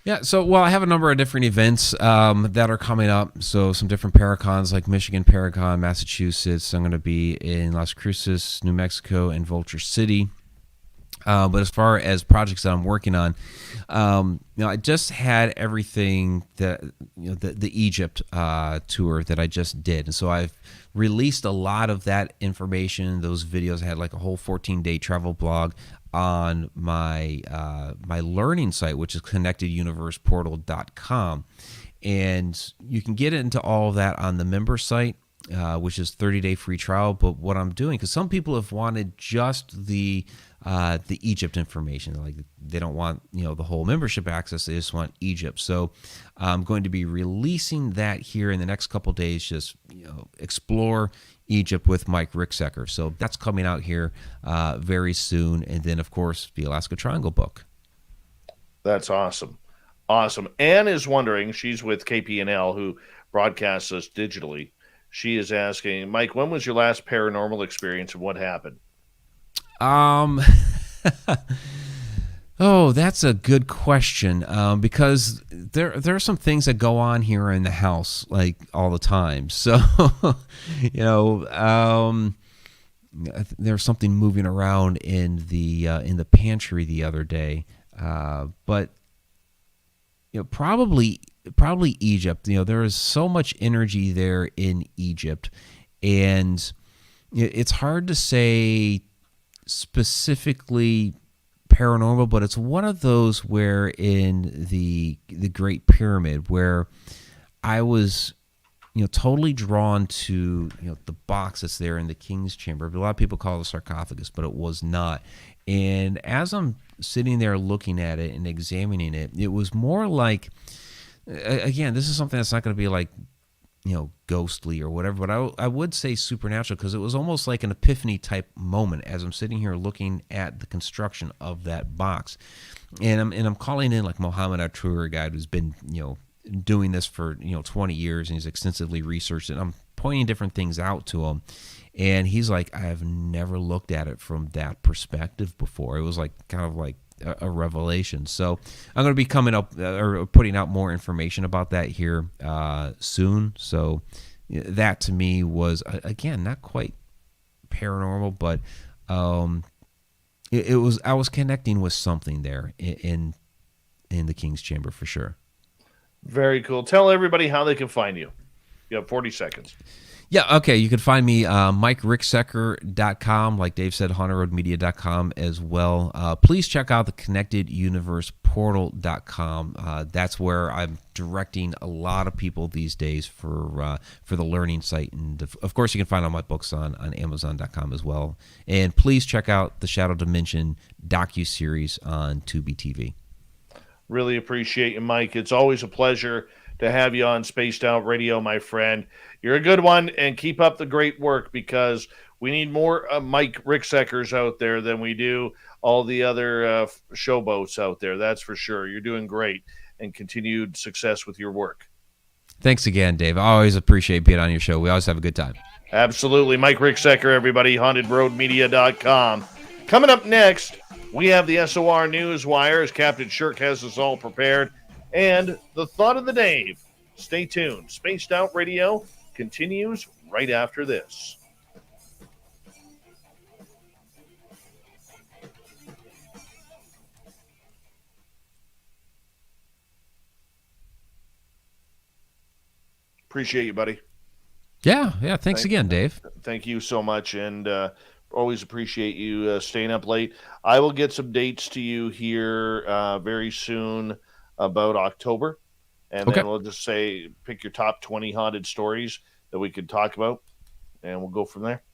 Yeah, so, I have a number of different events that are coming up. So some different Paracons, like Michigan Paracon, Massachusetts. I'm going to be in Las Cruces, New Mexico, and Vulture City. But as far as projects that I'm working on, I just had everything that, the Egypt tour that I just did. And so I've released a lot of that information, those videos. I had like a whole 14-day travel blog on my my learning site, which is connecteduniverseportal.com. And you can get into all of that on the member site, which is 30-day free trial. But what I'm doing, because some people have wanted just the Egypt information, like they don't want the whole membership access, they just want Egypt. So I'm going to be releasing that here in the next couple days. Just explore Egypt with Mike Ricksecker. So that's coming out here very soon. And then, of course, the Alaska Triangle book. That's awesome. Anne is wondering, she's with KPNL, who broadcasts us digitally. She is asking, Mike, when was your last paranormal experience and what happened? Oh, that's a good question. Because there are some things that go on here in the house like all the time. So, there's something moving around in the pantry the other day. But probably Egypt. There is so much energy there in Egypt, and it's hard to say specifically paranormal, but it's one of those where in the Great Pyramid, where I was totally drawn to the box that's there in the King's Chamber. A lot of people call it a sarcophagus, but it was not. And as I'm sitting there looking at it and examining it, it was more like, again, this is something that's not going to be like ghostly or whatever, but I would say supernatural, because it was almost like an epiphany type moment as I'm sitting here looking at the construction of that box. And I'm calling in like Mohammed, our tour guide, who's been doing this for 20 years, and he's extensively researched it. I'm pointing different things out to him, and he's like, I have never looked at it from that perspective before. It was like kind of like a revelation. So I'm going to be coming up or putting out more information about that here soon. So that to me was, again, not quite paranormal, but it was, I was connecting with something there in the King's Chamber for sure. Very cool. Tell everybody how they can find you. You have 40 seconds. Yeah, okay. You can find me MikeRicksecker.com, like Dave said, HauntedRoadMedia.com as well. Please check out the ConnectedUniversePortal.com. That's where I'm directing a lot of people these days for the learning site. And of course, you can find all my books on Amazon.com as well. And please check out the Shadow Dimension docuseries on Tubi TV. Really appreciate you, Mike. It's always a pleasure to have you on Spaced Out Radio, my friend. You're a good one, and keep up the great work, because we need more Mike Rickseckers out there than we do all the other showboats out there. That's for sure. You're doing great, and continued success with your work. Thanks again, Dave. I always appreciate being on your show. We always have a good time. Absolutely. Mike Ricksecker, everybody, hauntedroadmedia.com. Coming up next, we have the SOR Newswire, as Captain Shirk has us all prepared, and the thought of the day. Stay tuned. Spaced Out Radio continues right after this. Appreciate you, buddy. Yeah. Thanks again, Dave. Thank you so much, and always appreciate you staying up late. I will get some dates to you here very soon about October, and Okay. then we'll just say pick your top 20 haunted stories that we could talk about, and we'll go from there.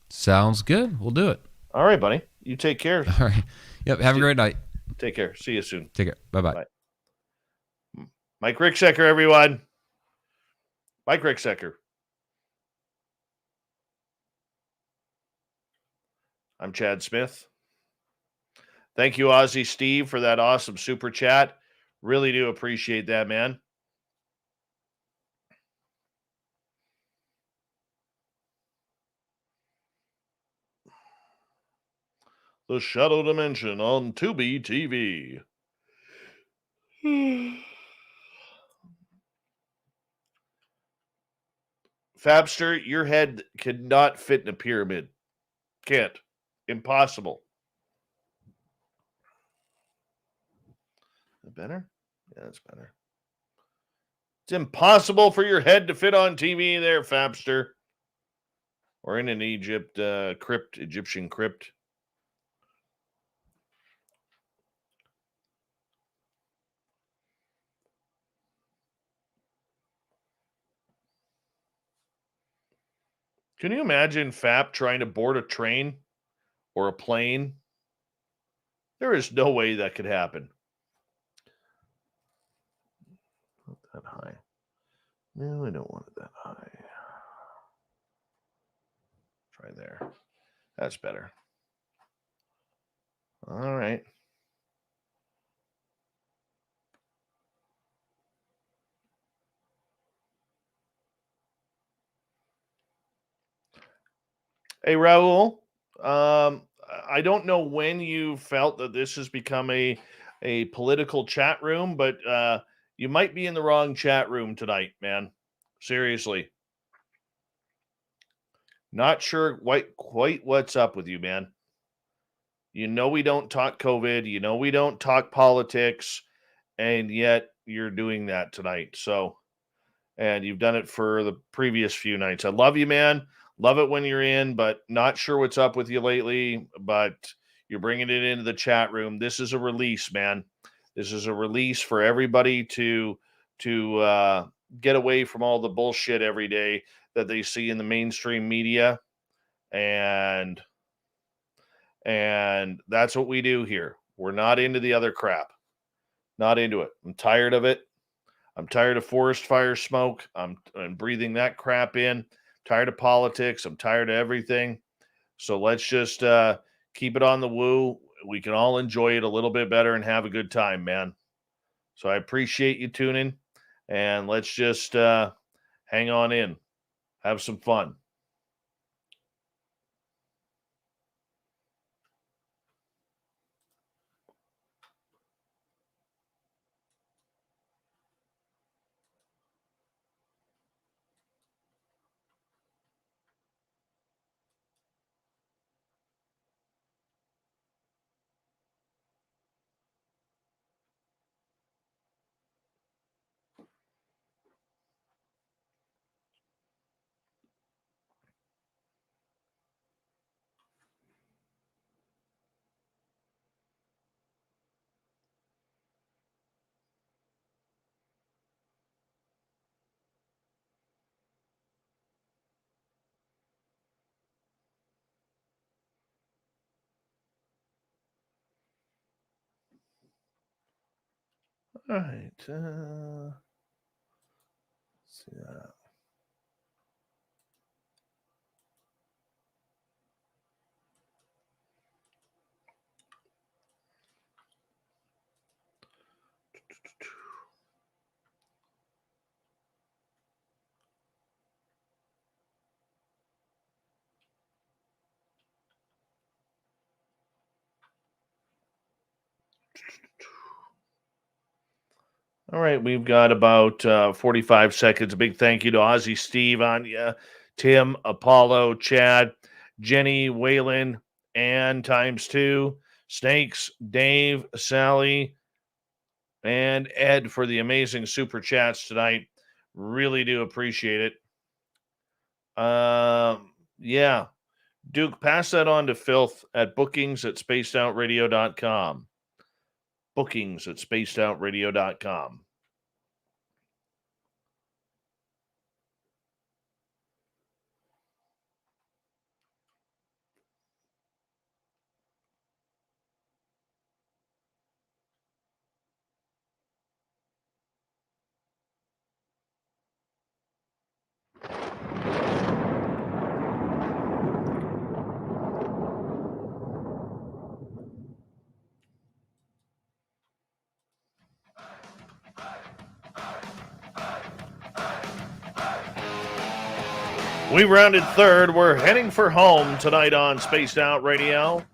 Sounds good. We'll do it. All right, buddy. You take care. All right. Yep. Have a great night. Take care. See you soon. Take care. Bye-bye. Bye. Mike Ricksecker, everyone. Mike Ricksecker. I'm Chad Smith. Thank you, Ozzy Steve, for that awesome super chat. Really do appreciate that, man. The Shadow Dimension on Tubi TV. Fabster, your head could not fit in a pyramid. Can't. Impossible. Is that better? Yeah, that's better. It's impossible for your head to fit on TV there, Fabster. Or in an Egyptian crypt. Can you imagine Fap trying to board a train or a plane? There is no way that could happen. Not that high. No, I don't want it that high. Try there. That's better. All right. Hey, Raul. I don't know when you felt that this has become a political chat room, but you might be in the wrong chat room tonight, man. Seriously. Not sure quite what's up with you, man. You know we don't talk COVID. You know we don't talk politics. And yet you're doing that tonight. So, and you've done it for the previous few nights. I love you, man. Love it when you're in, but not sure what's up with you lately. But you're bringing it into the chat room. This is a release, man. This is a release for everybody to get away from all the bullshit every day that they see in the mainstream media, and that's what we do here. We're not into the other crap. Not into it. I'm tired of it. I'm tired of forest fire smoke. I'm breathing that crap in. Tired of politics. I'm tired of everything. So let's just keep it on the woo. We can all enjoy it a little bit better and have a good time, man. So I appreciate you tuning, and let's just hang on in. Have some fun. All right. Let's see that. All right, we've got about 45 seconds. A big thank you to Ozzy Steve, Anya, Tim, Apollo, Chad, Jenny, Waylon, Ann times two, Snakes, Dave, Sally, and Ed for the amazing super chats tonight. Really do appreciate it. Yeah. Duke, pass that on to Filth at bookings@spacedoutradio.com. Bookings@spacedoutradio.com. We rounded third. We're heading for home tonight on Spaced Out Radio.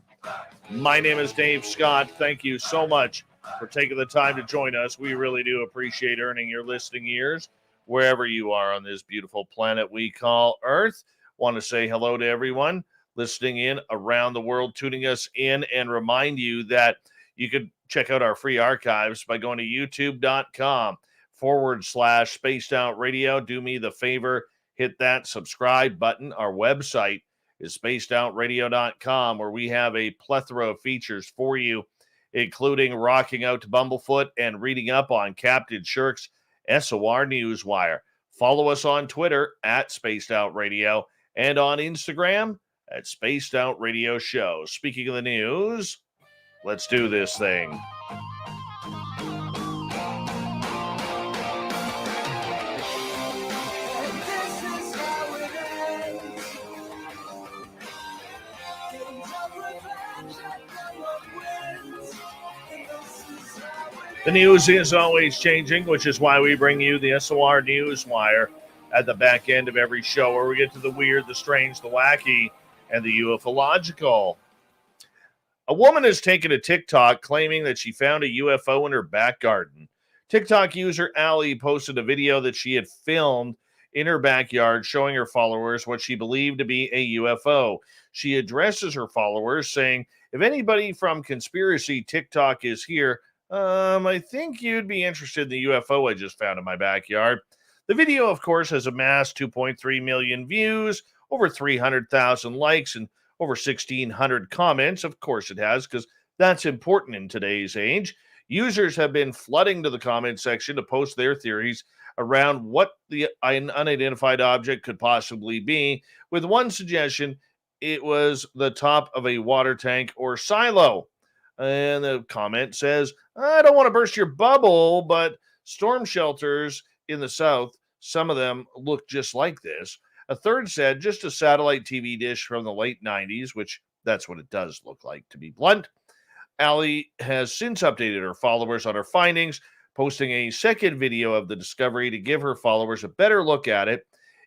My name is Dave Scott. Thank you so much for taking the time to join us. We really do appreciate earning your listening ears wherever you are on this beautiful planet we call Earth. Want to say hello to everyone listening in around the world, tuning us in, and remind you that you could check out our free archives by going to youtube.com/Spaced Out Radio. Do me the favor, hit that subscribe button. Our website is spacedoutradio.com, where we have a plethora of features for you, including rocking out to Bumblefoot and reading up on Captain Shirk's SOR Newswire. Follow us on Twitter at Spaced Out Radio and on Instagram at Spaced Out Radio Show. Speaking of the news, let's do this thing. The news is always changing, which is why we bring you the SOR Newswire at the back end of every show, where we get to the weird, the strange, the wacky, and the ufological. A woman has taken to TikTok claiming that she found a UFO in her back garden. TikTok user Allie posted a video that she had filmed in her backyard showing her followers what she believed to be a UFO. She addresses her followers saying, "If anybody from Conspiracy TikTok is here, I think you'd be interested in the UFO I just found in my backyard." The video, of course, has amassed 2.3 million views, over 300,000 likes, and over 1,600 comments. Of course it has, because that's important in today's age. Users have been flooding to the comment section to post their theories around what the unidentified object could possibly be, with one suggestion: it was the top of a water tank or silo. And the comment says, "I don't want to burst your bubble, but storm shelters in the south, some of them look just like this." A third said, "Just a satellite TV dish from the late 90s, which that's what it does look like, to be blunt." Allie has since updated her followers on her findings, posting a second video of the discovery to give her followers a better look at it.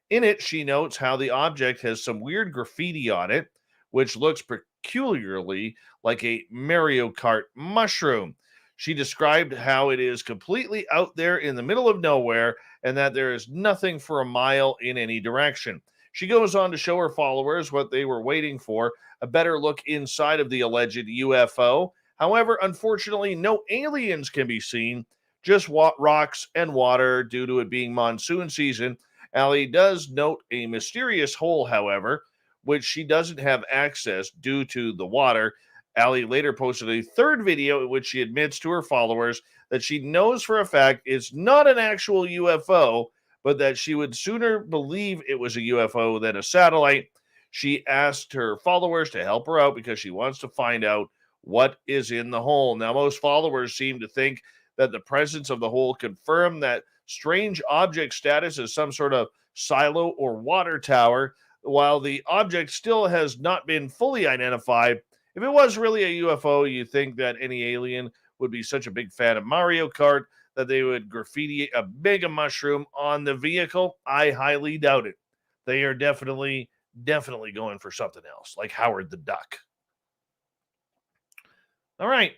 In it, she notes how the object has some weird graffiti on it, which looks peculiarly like a Mario Kart mushroom. She described how it is completely out there in the middle of nowhere and that there is nothing for a mile in any direction. She goes on to show her followers what they were waiting for: a better look inside of the alleged UFO. However, unfortunately, no aliens can be seen, just rocks and water due to it being monsoon season. Allie does note a mysterious hole, however, which she doesn't have access due to the water. Allie later posted a third video in which she admits to her followers that she knows for a fact it's not an actual UFO, but that she would sooner believe it was a UFO than a satellite. She asked her followers to help her out because she wants to find out what is in the hole. Now, most followers seem to think that the presence of the hole confirmed that strange object status as some sort of silo or water tower, while the object still has not been fully identified. If it was really a UFO, you'd think that any alien would be such a big fan of Mario Kart that they would graffiti a mega mushroom on the vehicle. I highly doubt it. They are definitely going for something else, like Howard the Duck. All right.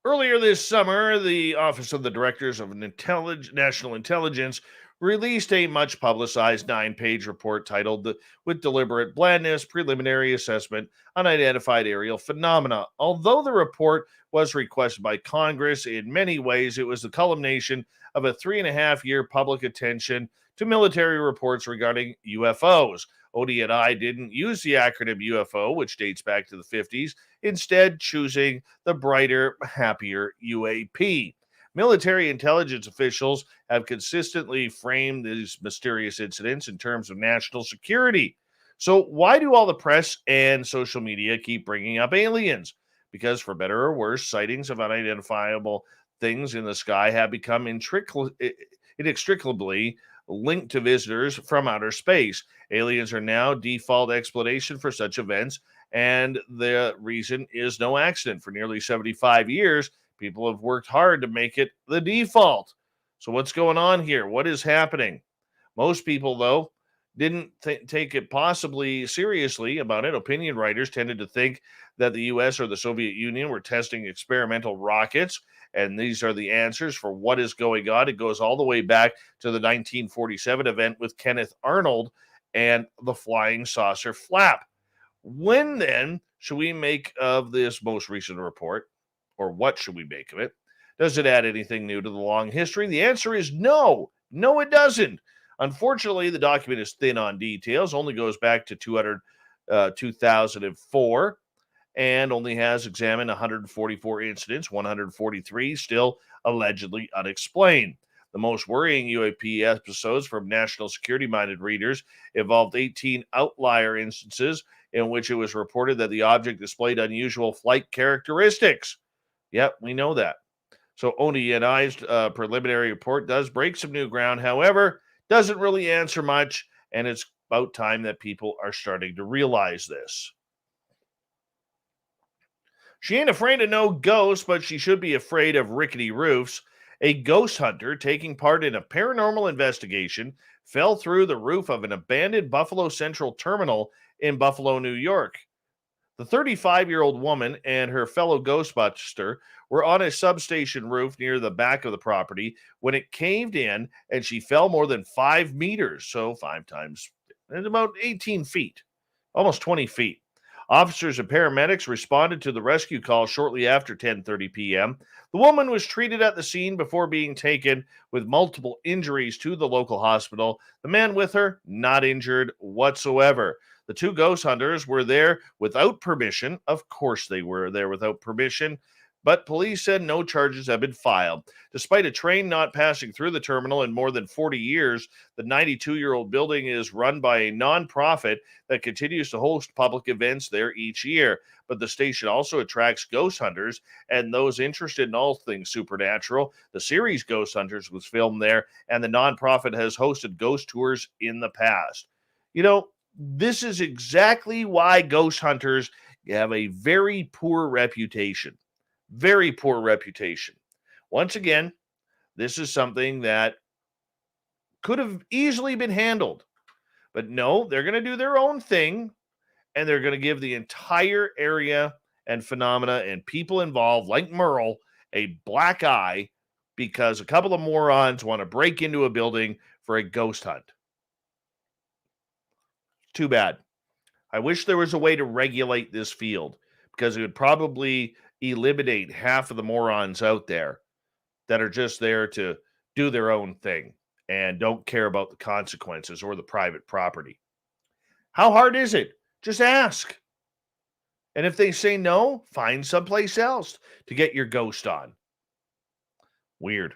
Earlier this summer, the Office of the Directors of National Intelligence released a much publicized 9-page report titled With Deliberate Blandness, Preliminary Assessment Unidentified Aerial Phenomena. Although the report was requested by Congress, in many ways it was the culmination of a 3.5-year public attention to military reports regarding UFOs. ODNI didn't use the acronym UFO, which dates back to the 50s, instead choosing the brighter, happier UAP. Military intelligence officials have consistently framed these mysterious incidents in terms of national security. So why do all the press and social media keep bringing up aliens? Because for better or worse, sightings of unidentifiable things in the sky have become inextricably linked to visitors from outer space. Aliens are now default explanation for such events, and the reason is no accident. For nearly 75 years, people have worked hard to make it the default. So what's going on here? What is happening? Most people, though, didn't take it possibly seriously about it. Opinion writers tended to think that the U.S. or the Soviet Union were testing experimental rockets, and these are the answers for what is going on. It goes all the way back to the 1947 event with Kenneth Arnold and the flying saucer flap. When then should we make of this most recent report, or what should we make of it? Does it add anything new to the long history? The answer is no. No, it doesn't. Unfortunately, the document is thin on details, only goes back to 2004, and only has examined 144 incidents, 143 still allegedly unexplained. The most worrying UAP episodes from national security-minded readers involved 18 outlier instances in which it was reported that the object displayed unusual flight characteristics. Yep, we know that. So ODNI's preliminary report does break some new ground. However, doesn't really answer much, and it's about time that people are starting to realize this. She ain't afraid of no ghosts, but she should be afraid of rickety roofs. A ghost hunter taking part in a paranormal investigation fell through the roof of an abandoned Buffalo Central terminal in Buffalo, New York. The 35-year-old woman and her fellow Ghostbuster were on a substation roof near the back of the property when it caved in and she fell more than 5 meters, so 5 times, and about 18 feet, almost 20 feet. Officers and paramedics responded to the rescue call shortly after 10:30 p.m. The woman was treated at the scene before being taken with multiple injuries to the local hospital. The man with her, not injured whatsoever. The two ghost hunters were there without permission. Of course they were there without permission, but police said no charges have been filed. Despite a train not passing through the terminal in more than 40 years, the 92-year-old building is run by a nonprofit that continues to host public events there each year. But the station also attracts ghost hunters and those interested in all things supernatural. The series Ghost Hunters was filmed there, and the nonprofit has hosted ghost tours in the past. You know, this is exactly why ghost hunters have a very poor reputation. Very poor reputation. Once again, this is something that could have easily been handled. But no, they're going to do their own thing, and they're going to give the entire area and phenomena and people involved, like Merle, a black eye because a couple of morons want to break into a building for a ghost hunt. Too bad. I wish there was a way to regulate this field, because it would probably eliminate half of the morons out there that are just there to do their own thing and don't care about the consequences or the private property. How hard is it? Just ask. And if they say no, find someplace else to get your ghost on. Weird.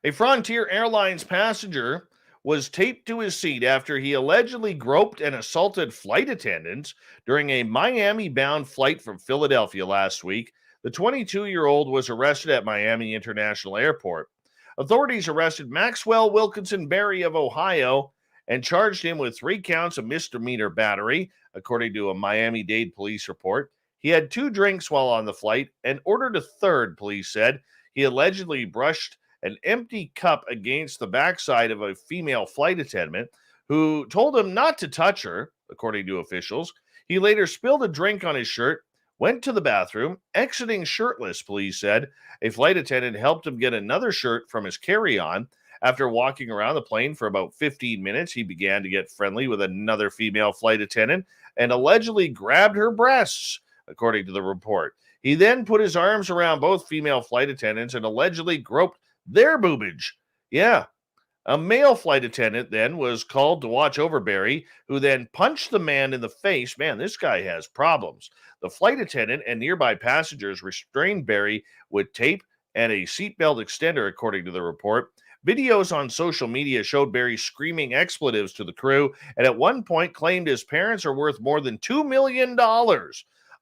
A Frontier Airlines passenger was taped to his seat after he allegedly groped and assaulted flight attendants during a Miami-bound flight from Philadelphia last week. The 22-year-old was arrested at Miami International Airport. Authorities arrested Maxwell Wilkinson Berry of Ohio and charged him with 3 counts of misdemeanor battery, according to a Miami-Dade police report. He had 2 drinks while on the flight and ordered a third, police said. He allegedly brushed an empty cup against the backside of a female flight attendant who told him not to touch her, according to officials. He later spilled a drink on his shirt, went to the bathroom, exiting shirtless, police said. A flight attendant helped him get another shirt from his carry-on. After walking around the plane for about 15 minutes, he began to get friendly with another female flight attendant and allegedly grabbed her breasts, according to the report. He then put his arms around both female flight attendants and allegedly groped their boobage. Yeah. A male flight attendant then was called to watch over Barry, who then punched the man in the face. Man, this guy has problems. The flight attendant and nearby passengers restrained Barry with tape and a seatbelt extender, according to the report. Videos on social media showed Barry screaming expletives to the crew and at one point claimed his parents are worth more than $2 million.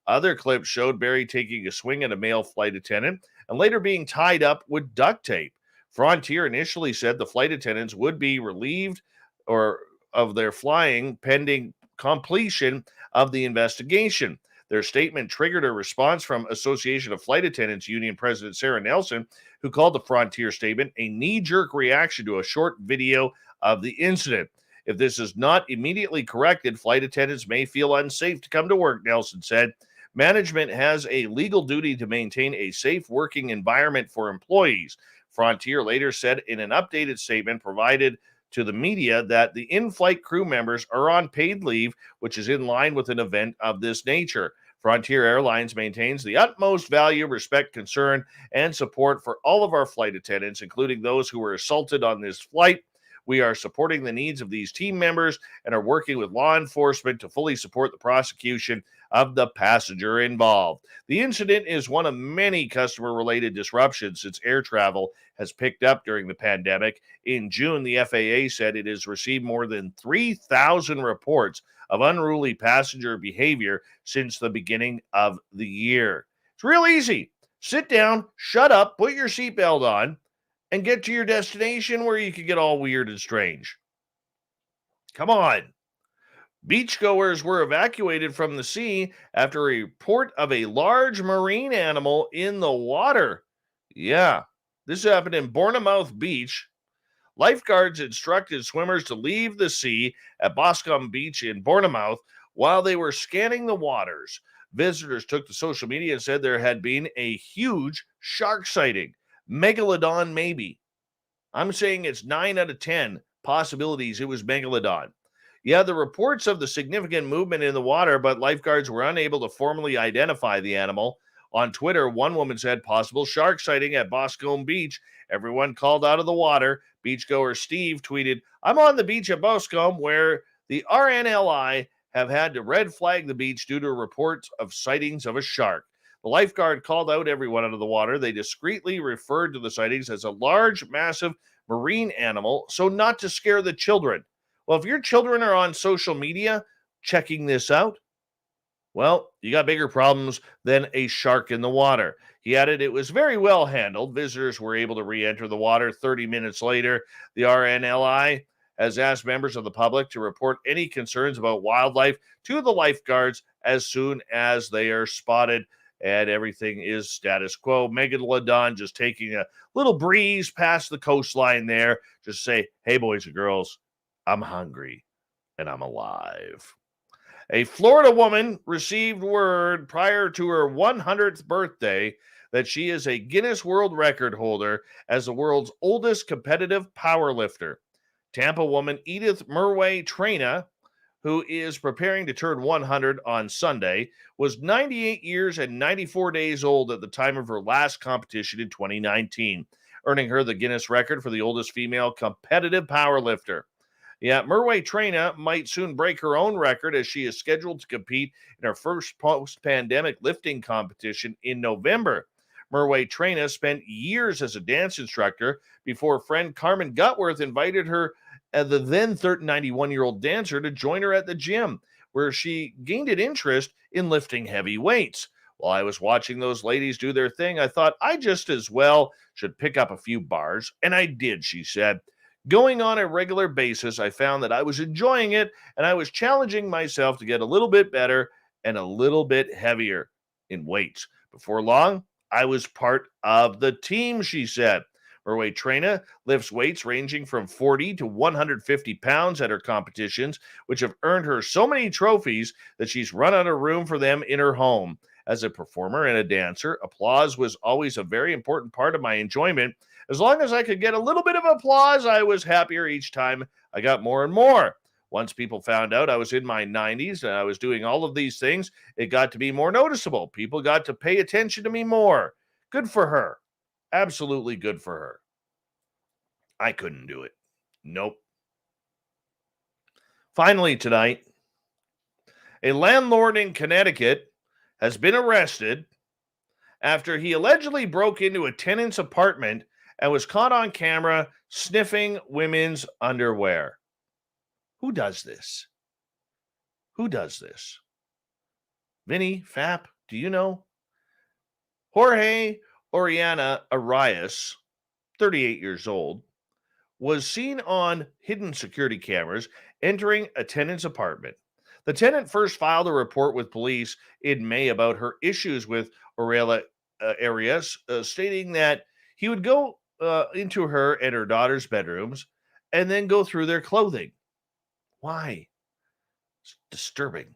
Other clips showed Barry taking a swing at a male flight attendant and later being tied up with duct tape. Frontier initially said the flight attendants would be relieved of their flying pending completion of the investigation. Their statement triggered a response from Association of Flight Attendants Union President Sarah Nelson, who called the Frontier statement a knee-jerk reaction to a short video of the incident. If this is not immediately corrected, flight attendants may feel unsafe to come to work, Nelson said. Management has a legal duty to maintain a safe working environment for employees. Frontier later said in an updated statement provided to the media that the in-flight crew members are on paid leave, which is in line with an event of this nature. Frontier Airlines maintains the utmost value, respect, concern, and support for all of our flight attendants, including those who were assaulted on this flight. We are supporting the needs of these team members and are working with law enforcement to fully support the prosecution of the passenger involved. The incident is one of many customer-related disruptions since air travel has picked up during the pandemic. In June, the FAA said it has received more than 3,000 reports of unruly passenger behavior since the beginning of the year. It's real easy. Sit down, shut up, put your seatbelt on, and get to your destination where you can get all weird and strange. Come on. Beachgoers were evacuated from the sea after a report of a large marine animal in the water. Yeah, this happened in Bournemouth Beach. Lifeguards instructed swimmers to leave the sea at Boscombe Beach in Bournemouth while they were scanning the waters. Visitors took to social media and said there had been a huge shark sighting. Megalodon, maybe. I'm saying it's 9 out of 10 possibilities it was Megalodon. Yeah, the reports of the significant movement in the water, but lifeguards were unable to formally identify the animal. On Twitter, one woman said possible shark sighting at Boscombe Beach. Everyone called out of the water. Beachgoer Steve tweeted, I'm on the beach at Boscombe where the RNLI have had to red flag the beach due to reports of sightings of a shark. The lifeguard called out everyone out of the water. They discreetly referred to the sightings as a large, massive marine animal, so not to scare the children. Well, if your children are on social media checking this out, well, you got bigger problems than a shark in the water. He added it was very well handled. Visitors were able to re-enter the water 30 minutes later. The RNLI has asked members of the public to report any concerns about wildlife to the lifeguards as soon as they are spotted. And everything is status quo. Megalodon just taking a little breeze past the coastline there. Just say, hey, boys and girls, I'm hungry and I'm alive. A Florida woman received word prior to her 100th birthday that she is a Guinness World Record holder as the world's oldest competitive powerlifter. Tampa woman Edith Murway Traina, who is preparing to turn 100 on Sunday, was 98 years and 94 days old at the time of her last competition in 2019, earning her the Guinness record for the oldest female competitive powerlifter. Yeah, Murway Traina might soon break her own record as she is scheduled to compete in her first post-pandemic lifting competition in November. Murway Traina spent years as a dance instructor before friend Carmen Gutworth invited her, the then 91-year-old dancer, to join her at the gym, where she gained an interest in lifting heavy weights. While I was watching those ladies do their thing, I thought I just as well should pick up a few bars, and I did, she said. Going on a regular basis, I found that I was enjoying it, and I was challenging myself to get a little bit better and a little bit heavier in weights. Before long, I was part of the team, she said. Murway Traina lifts weights ranging from 40 to 150 pounds at her competitions, which have earned her so many trophies that she's run out of room for them in her home. As a performer and a dancer, applause was always a very important part of my enjoyment. As long as I could get a little bit of applause, I was happier each time I got more and more. Once people found out I was in my 90s and I was doing all of these things, it got to be more noticeable. People got to pay attention to me more. Good for her. Absolutely good for her. I couldn't do it. Nope. Finally, tonight, a landlord in Connecticut has been arrested after he allegedly broke into a tenant's apartment and was caught on camera sniffing women's underwear. Who does this? Who does this? Vinny, Fap, do you know? Jorge Oriana Arias, 38 years old, was seen on hidden security cameras entering a tenant's apartment. The tenant first filed a report with police in May about her issues with Aurelia Arias, stating that he would go into her and her daughter's bedrooms and then go through their clothing. Why? It's disturbing.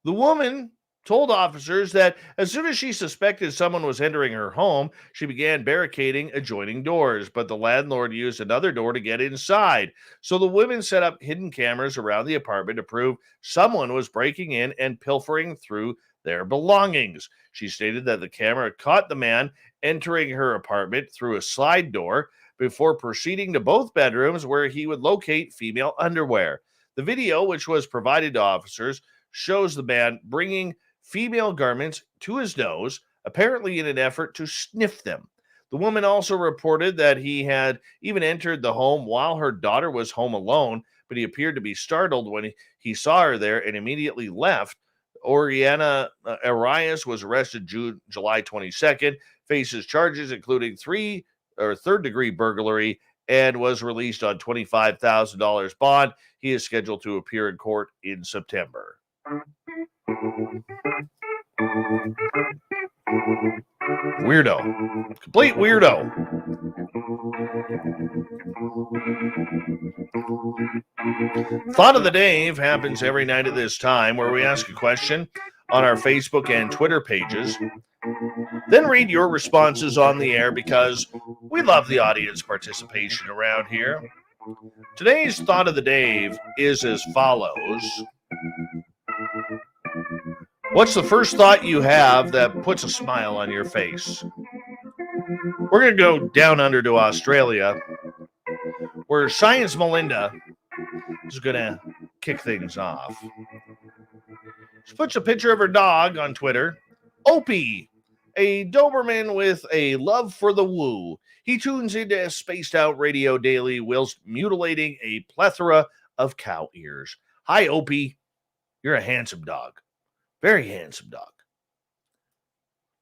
The woman told officers that as soon as she suspected someone was entering her home, she began barricading adjoining doors, but the landlord used another door to get inside. So the women set up hidden cameras around the apartment to prove someone was breaking in and pilfering through their belongings. She stated that the camera caught the man entering her apartment through a slide door before proceeding to both bedrooms where he would locate female underwear. The video, which was provided to officers, shows the man bringing female garments to his nose, apparently in an effort to sniff them. The woman also reported that he had even entered the home while her daughter was home alone, but he appeared to be startled when he saw her there and immediately left. Oriana Arias was arrested July 22nd, faces charges including third-degree burglary, and was released on $25,000 bond. He is scheduled to appear in court in September. Weirdo. Complete weirdo. Thought of the Day happens every night at this time, where we ask a question on our Facebook and Twitter pages, then read your responses on the air because we love the audience participation around here. Today's Thought of the Day is as follows. What's the first thought you have that puts a smile on your face? We're going to go down under to Australia, where Science Melinda is going to kick things off. She puts a picture of her dog on Twitter. Opie, a Doberman with a love for the woo. He tunes into Spaced Out Radio daily whilst mutilating a plethora of cow ears. Hi, Opie. You're a handsome dog. Very handsome dog.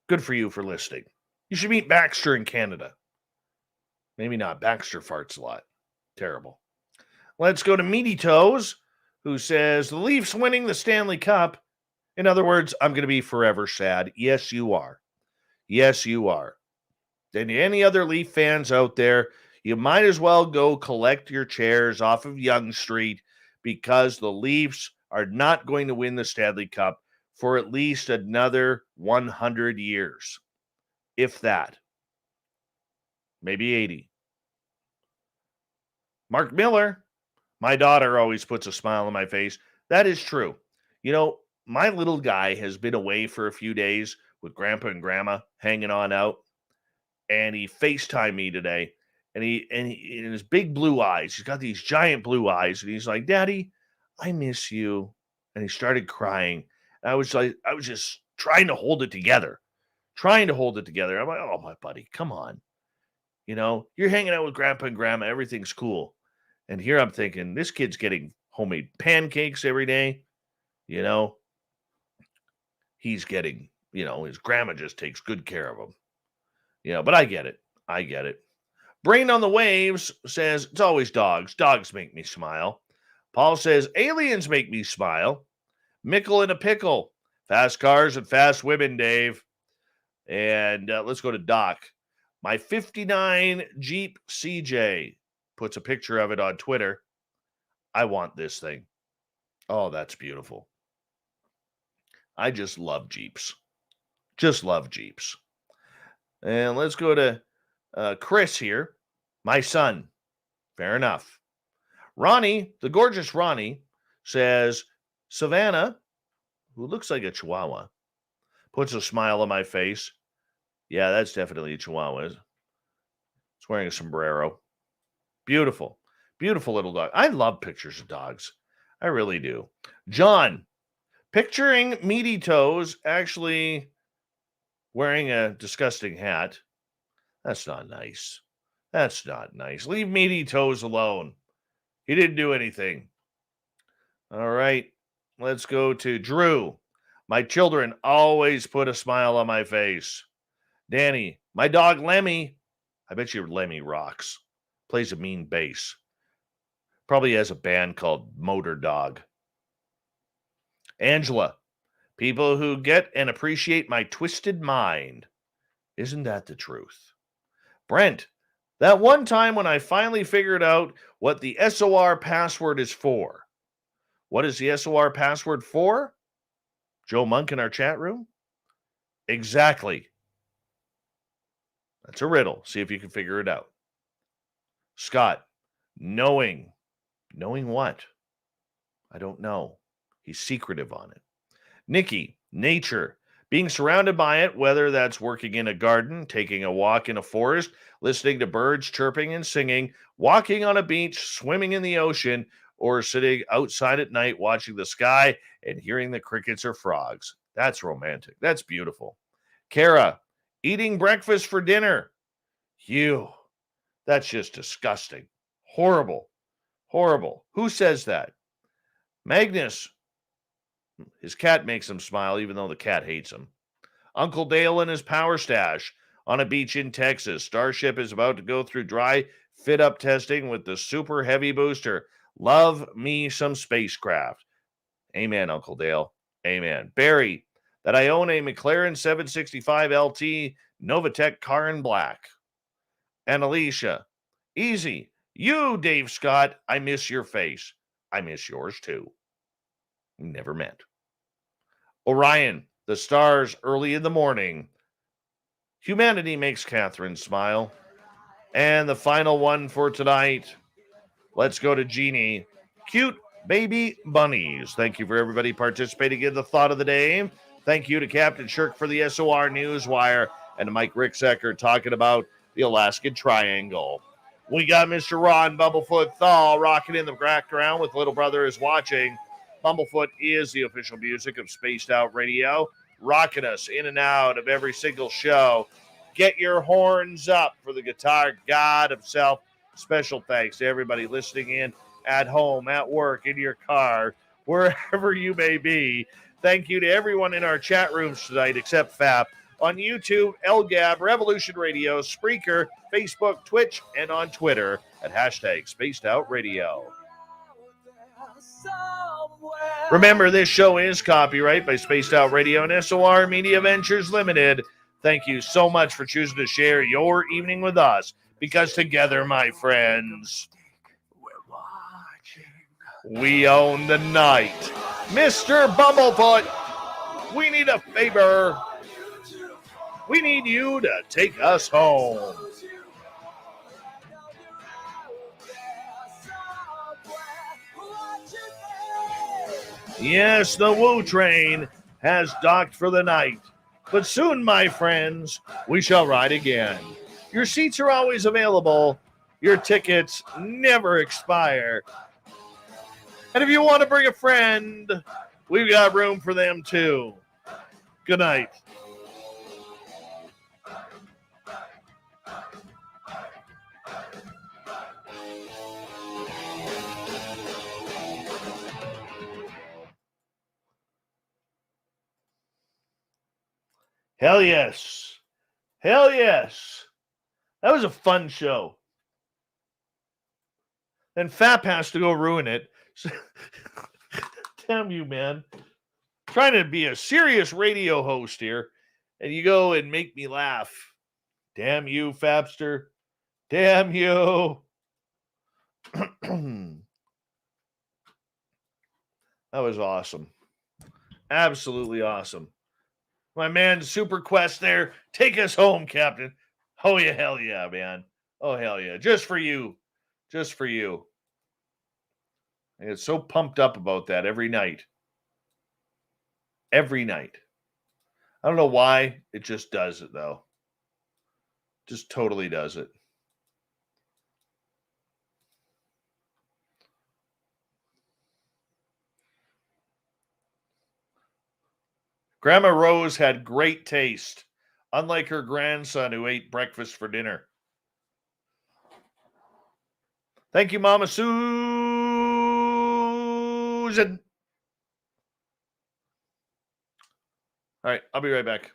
Good for you for listening. You should meet Baxter in Canada. Maybe not. Baxter farts a lot. Terrible. Let's go to Meaty Toes, who says, the Leafs winning the Stanley Cup. In other words, I'm going to be forever sad. Yes, you are. Yes, you are. And any other Leaf fans out there, you might as well go collect your chairs off of Yonge Street because the Leafs are not going to win the Stanley Cup for at least another 100 years. If that. Maybe 80. Mark Miller, my daughter always puts a smile on my face. That is true. You know, my little guy has been away for a few days with Grandpa and Grandma hanging on out, and he FaceTimed me today, and he in his big blue eyes, he's got these giant blue eyes, and he's like, Daddy, I miss you. And he started crying. I was just trying to hold it together. I'm like, oh, my buddy, come on. You know, you're hanging out with Grandpa and Grandma. Everything's cool. And here I'm thinking, this kid's getting homemade pancakes every day. You know, he's getting, his grandma just takes good care of him. But I get it. Brain on the Waves says, it's always dogs. Dogs make me smile. Paul says, aliens make me smile. Mickle in a pickle. Fast cars and fast women, Dave. And let's go to Doc. My 59 Jeep CJ puts a picture of it on Twitter. I want this thing. Oh, that's beautiful. I just love Jeeps. Just love Jeeps. And let's go to Chris here. My son. Fair enough. Ronnie, the gorgeous Ronnie, says, Savannah, who looks like a chihuahua, puts a smile on my face. Yeah, that's definitely a chihuahua. It's wearing a sombrero. Beautiful. Beautiful little dog. I love pictures of dogs. I really do. John, picturing Meaty Toes actually wearing a disgusting hat. That's not nice. That's not nice. Leave Meaty Toes alone. He didn't do anything. All right. Let's go to Drew. My children always put a smile on my face. Danny, my dog Lemmy. I bet you Lemmy rocks. Plays a mean bass. Probably has a band called Motor Dog. Angela, people who get and appreciate my twisted mind. Isn't that the truth? Brent, that one time when I finally figured out what the SOR password is for. What is the SOR password for? Joe Monk in our chat room? Exactly. That's a riddle. See if you can figure it out. Scott, knowing. Knowing what? I don't know. He's secretive on it. Nikki, nature. Being surrounded by it, whether that's working in a garden, taking a walk in a forest, listening to birds chirping and singing, walking on a beach, swimming in the ocean, or sitting outside at night watching the sky and hearing the crickets or frogs. That's romantic. That's beautiful. Kara, eating breakfast for dinner. You. That's just disgusting. Horrible. Horrible. Who says that? Magnus. His cat makes him smile, even though the cat hates him. Uncle Dale and his power stash on a beach in Texas. Starship is about to go through dry fit-up testing with the super heavy booster. Love me some spacecraft. Amen, Uncle Dale. Amen. Barry, that I own a McLaren 765 LT Novatec car in black. And Alicia, easy. You, Dave Scott, I miss your face. I miss yours too. Never met. Orion, the stars early in the morning. Humanity makes Catherine smile. And the final one for tonight. Let's go to Jeannie. Cute baby bunnies. Thank you for everybody participating in the thought of the day. Thank you to Captain Shirk for the SOR Newswire and to Mike Ricksecker talking about the Alaskan Triangle. We got Mr. Ron Bumblefoot Thal rocking in the background with Little Brother is Watching. Bumblefoot is the official music of Spaced Out Radio, rocking us in and out of every single show. Get your horns up for the guitar god himself. Special thanks to everybody listening in at home, at work, in your car, wherever you may be. Thank you to everyone in our chat rooms tonight, except FAP, on YouTube, LGAB, Revolution Radio, Spreaker, Facebook, Twitch, and on Twitter at hashtag Spaced Out Radio. Remember, this show is copyright by Spaced Out Radio and SOR Media Ventures Limited. Thank you so much for choosing to share your evening with us, because together, my friends, we own the night. Mr. Bumblefoot, we need a favor. We need you to take us home. Yes, the Woo Train has docked for the night. But soon, my friends, we shall ride again. Your seats are always available. Your tickets never expire. And if you want to bring a friend, we've got room for them too. Good night. Hell yes. Hell yes. That was a fun show. Then FAP has to go ruin it. Damn you, man. Trying to be a serious radio host here, and you go and make me laugh. Damn you, Fapster. Damn you. That was awesome. Absolutely awesome. My man Super Quest there. Take us home, Captain. Oh, yeah, hell yeah, man. Oh, hell yeah. Just for you. Just for you. I get so pumped up about that every night. Every night. I don't know why. It just does it, though. Just totally does it. Grandma Rose had great taste, unlike her grandson who ate breakfast for dinner. Thank you, Mama Susan. All right, I'll be right back.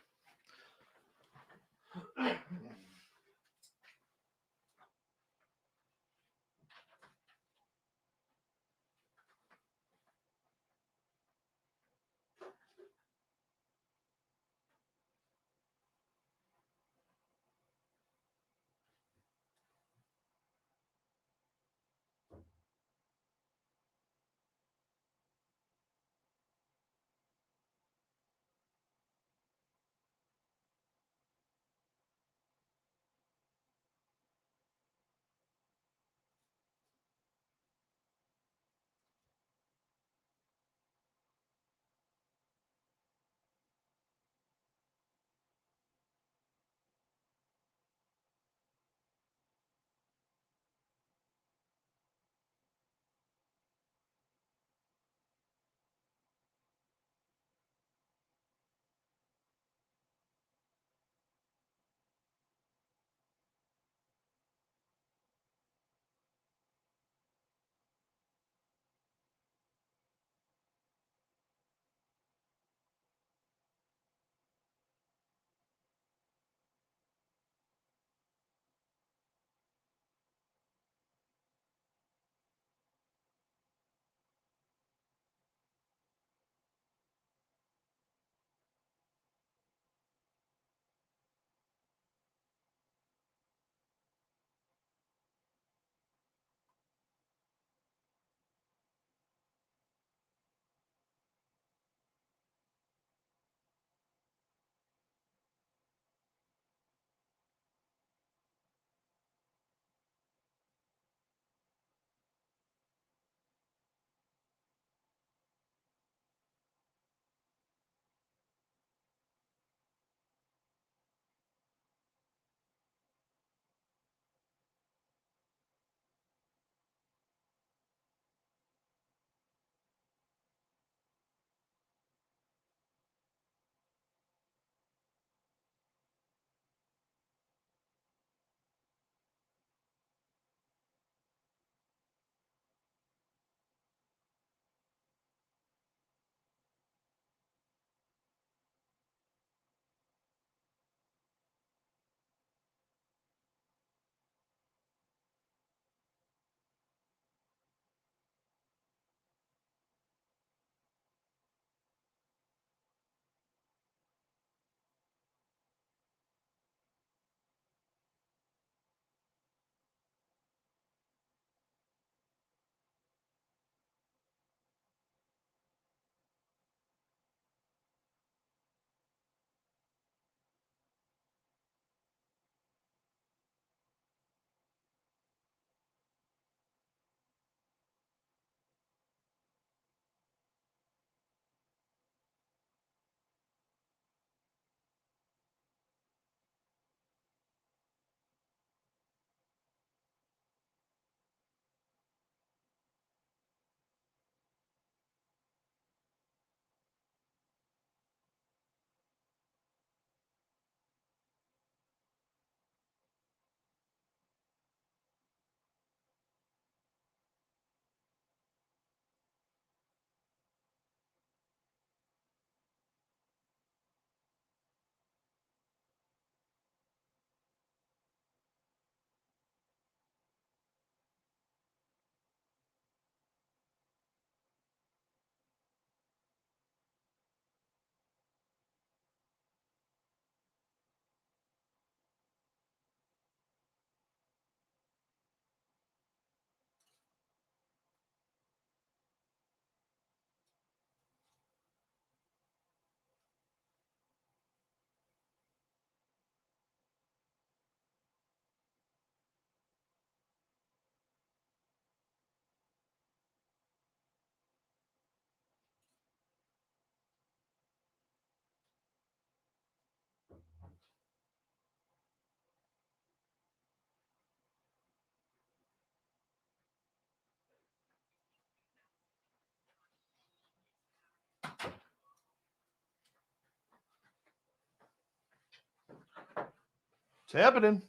happening.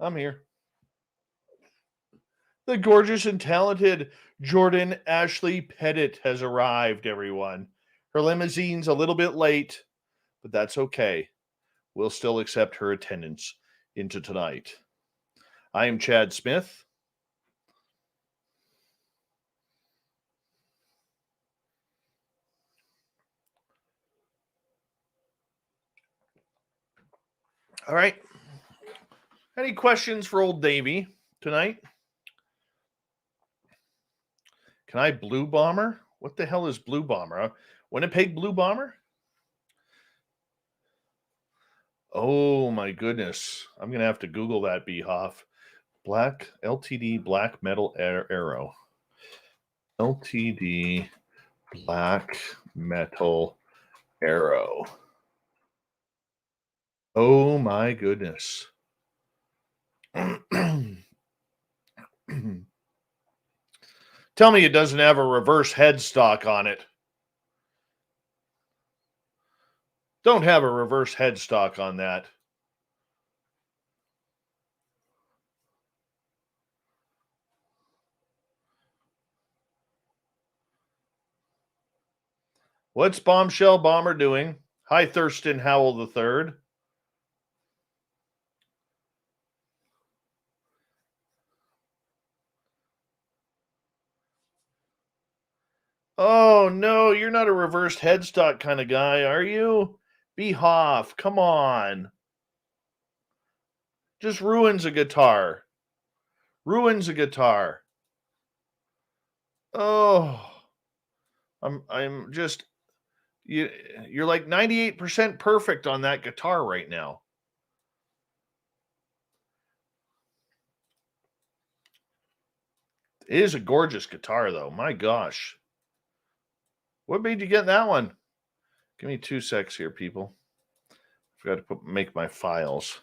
I'm here. The gorgeous and talented Jordan Ashley Pettit has arrived, everyone. Her limousine's a little bit late, but that's okay. We'll still accept her attendance into tonight. I am Chad Smith. All right. Any questions for old Davey tonight? Can I Blue Bomber? What the hell is Blue Bomber? Winnipeg Blue Bomber? Oh my goodness. I'm going to have to Google that, Behoff. Black LTD Black Metal Arrow. LTD Black Metal Arrow. Oh my goodness. Tell me it doesn't have a reverse headstock on it. Don't have a reverse headstock on that. What's Bombshell Bomber doing? Hi, Thurston Howell III. Oh, no, you're not a reversed headstock kind of guy, are you? Behoff, come on. Just ruins a guitar. Ruins a guitar. Oh, I'm just, you're like 98% perfect on that guitar right now. It is a gorgeous guitar, though. My gosh. What made you get that one? Give me 2 secs here, people. Forgot to make my files.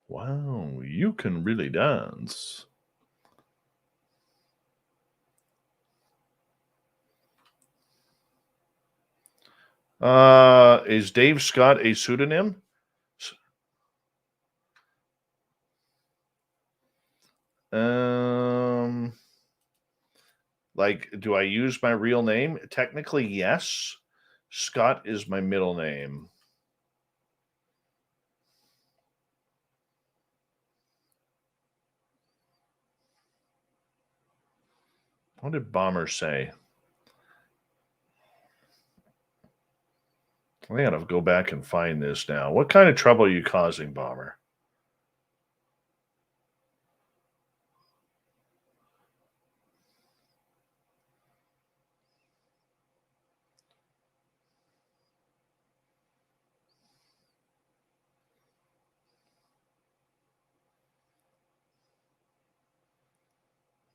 Wow, you can really dance. Is Dave Scott a pseudonym? Like, do I use my real name? Technically, yes. Scott is my middle name. What did Bomber say? I gotta go back and find this now. What kind of trouble are you causing, Bomber?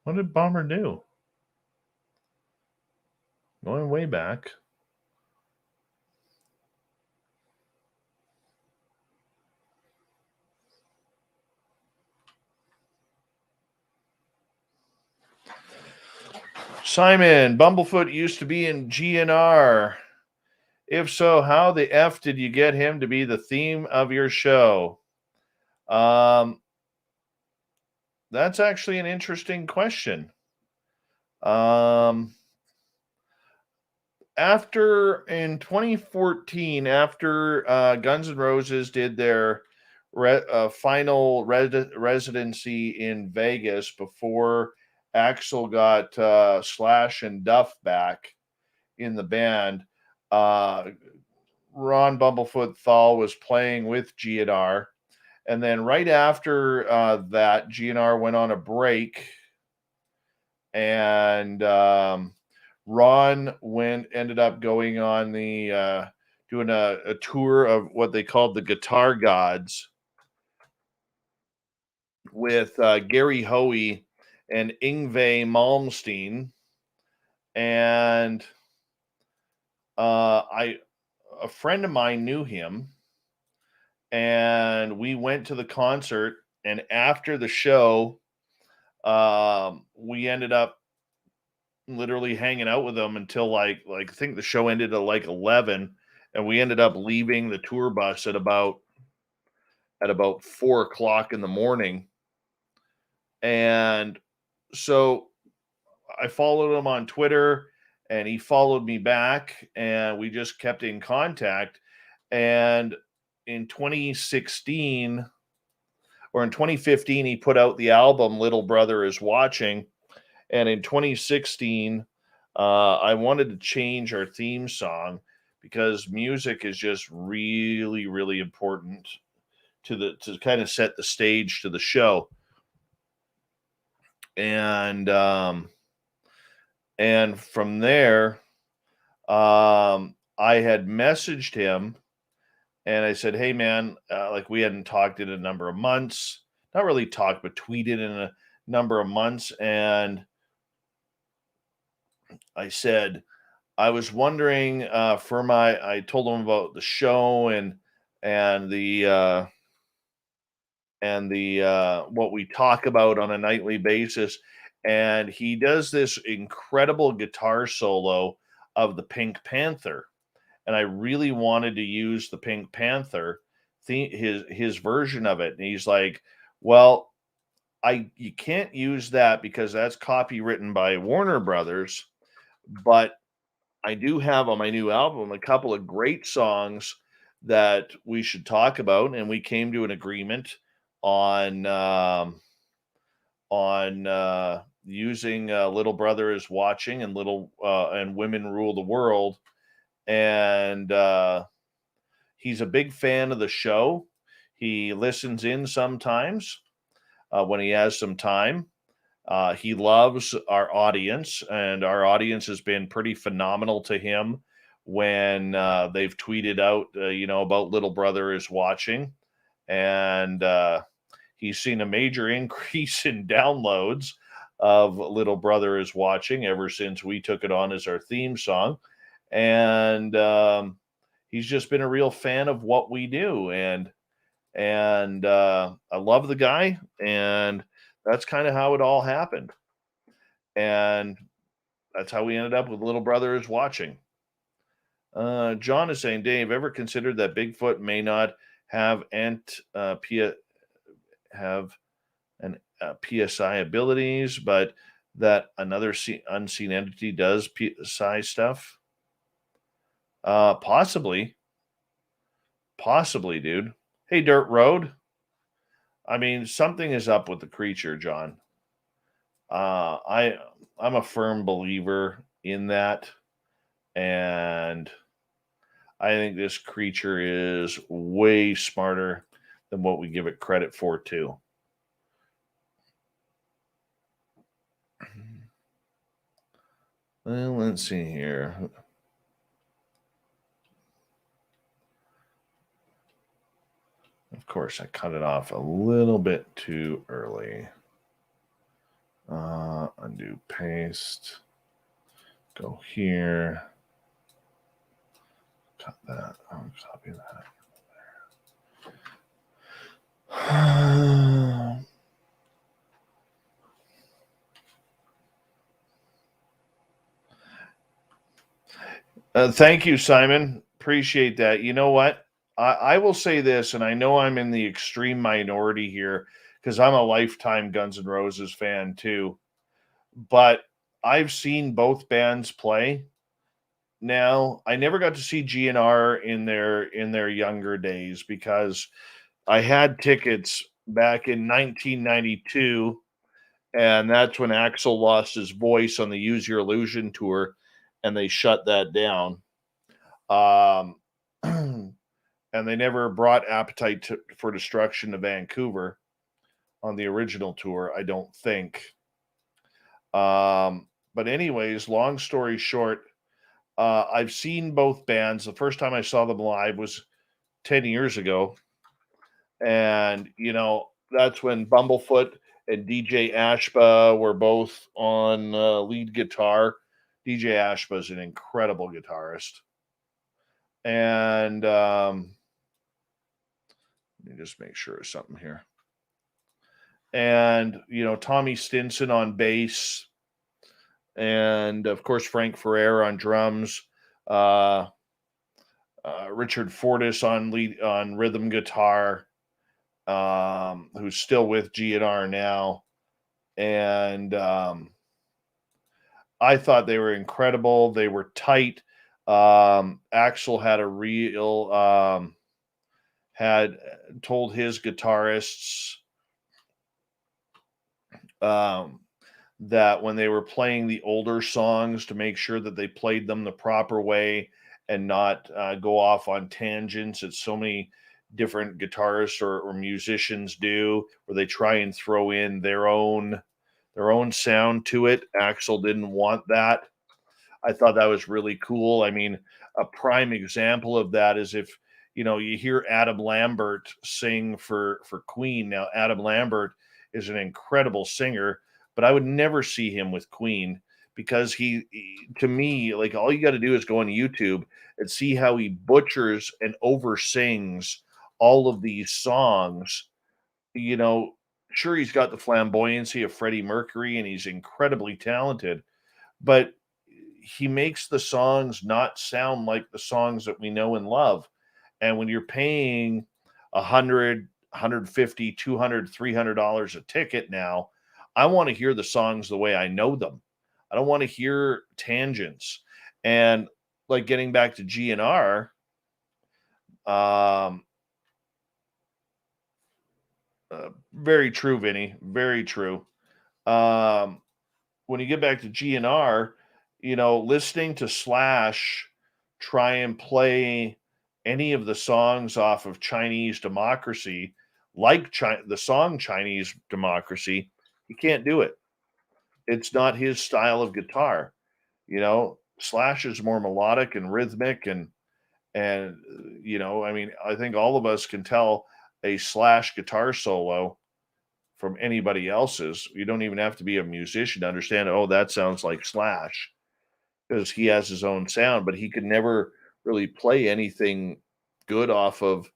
What did Bomber do? Going way back. Simon, Bumblefoot used to be in GNR. If so, how the F did you get him to be the theme of your show? That's actually an interesting question. After in 2014, after Guns N' Roses did their final residency in Vegas before Axl got Slash and Duff back in the band, Ron Bumblefoot Thal was playing with GNR. And then right after that, GNR went on a break, and Ron ended up going on the doing a tour of what they called the Guitar Gods with Gary Hoey and Yngwie Malmsteen, and a friend of mine knew him, and we went to the concert. And after the show, we ended up literally hanging out with them until like I think the show ended at like 11, and we ended up leaving the tour bus at about 4 o'clock in the morning. And so I followed him on Twitter, and he followed me back, and we just kept in contact. And in 2016 or in 2015, he put out the album Little Brother Is Watching. And in 2016, I wanted to change our theme song because music is just really, really important to kind of set the stage to the show. And from there, I had messaged him, and I said, "Hey, man, like we hadn't talked in a number of months, not really talked, but tweeted in a number of months." And I said, I was wondering I told him about the show and the what we talk about on a nightly basis. And he does this incredible guitar solo of the Pink Panther. And I really wanted to use the Pink Panther his version of it. And he's like, well, you can't use that because that's copywritten by Warner Brothers, but I do have on my new album a couple of great songs that we should talk about, and we came to an agreement on using "Little Brother Is Watching" and and "Women Rule the World." And he's a big fan of the show. He listens in sometimes when he has some time. He loves our audience, and our audience has been pretty phenomenal to him when they've tweeted out, about Little Brother Is Watching. And he's seen a major increase in downloads of Little Brother Is Watching ever since we took it on as our theme song. And he's just been a real fan of what we do. And I love the guy, and that's kind of how it all happened. And that's how we ended up with Little Brother Is Watching. John is saying, Dave, ever considered that Bigfoot may not have have an PSI abilities, but that another unseen entity does PSI stuff? Possibly, dude. Hey, Dirt Road. I mean, something is up with the creature, John. I'm a firm believer in that, and I think this creature is way smarter than what we give it credit for, too. Well, let's see here. Of course, I cut it off a little bit too early. Undo, paste. Go here. Cut that. I'll copy that. Thank you, Simon. Appreciate that. You know what? I will say this, and I know I'm in the extreme minority here because I'm a lifetime Guns N' Roses fan too. But I've seen both bands play. Now, I never got to see GNR in their younger days because I had tickets back in 1992, and that's when Axl lost his voice on the Use Your Illusion tour, and they shut that down. And they never brought Appetite for Destruction to Vancouver on the original tour, I don't think. But anyways, long story short, I've seen both bands. The first time I saw them live was 10 years ago. And, that's when Bumblefoot and DJ Ashba were both on lead guitar. DJ Ashba is an incredible guitarist. And Let me just make sure of something here. And, Tommy Stinson on bass. And, of course, Frank Ferrer on drums. Richard Fortis on rhythm guitar, who's still with GNR now. And I thought they were incredible. They were tight. Axl had told his guitarists that when they were playing the older songs, to make sure that they played them the proper way and not go off on tangents that so many different guitarists or musicians do, where they try and throw in their own sound to it. Axl didn't want that. I thought that was really cool. I mean, a prime example of that is if you hear Adam Lambert sing for Queen. Now, Adam Lambert is an incredible singer, but I would never see him with Queen, because he to me, like, all you got to do is go on YouTube and see how he butchers and oversins all of these songs. Sure, he's got the flamboyancy of Freddie Mercury and he's incredibly talented, but he makes the songs not sound like the songs that we know and love. And when you're paying $100, $150, $200, $300 a ticket now, I want to hear the songs the way I know them. I don't want to hear tangents. And like, getting back to GNR, very true, Vinny. Very true. When you get back to GNR, listening to Slash try and play any of the songs off of Chinese Democracy, like the song Chinese Democracy, he can't do it. It's not his style of guitar. Slash is more melodic and rhythmic, and I mean, I think all of us can tell a Slash guitar solo from anybody else's. You don't even have to be a musician to understand, oh, that sounds like Slash, because he has his own sound, but he could never really play anything good off of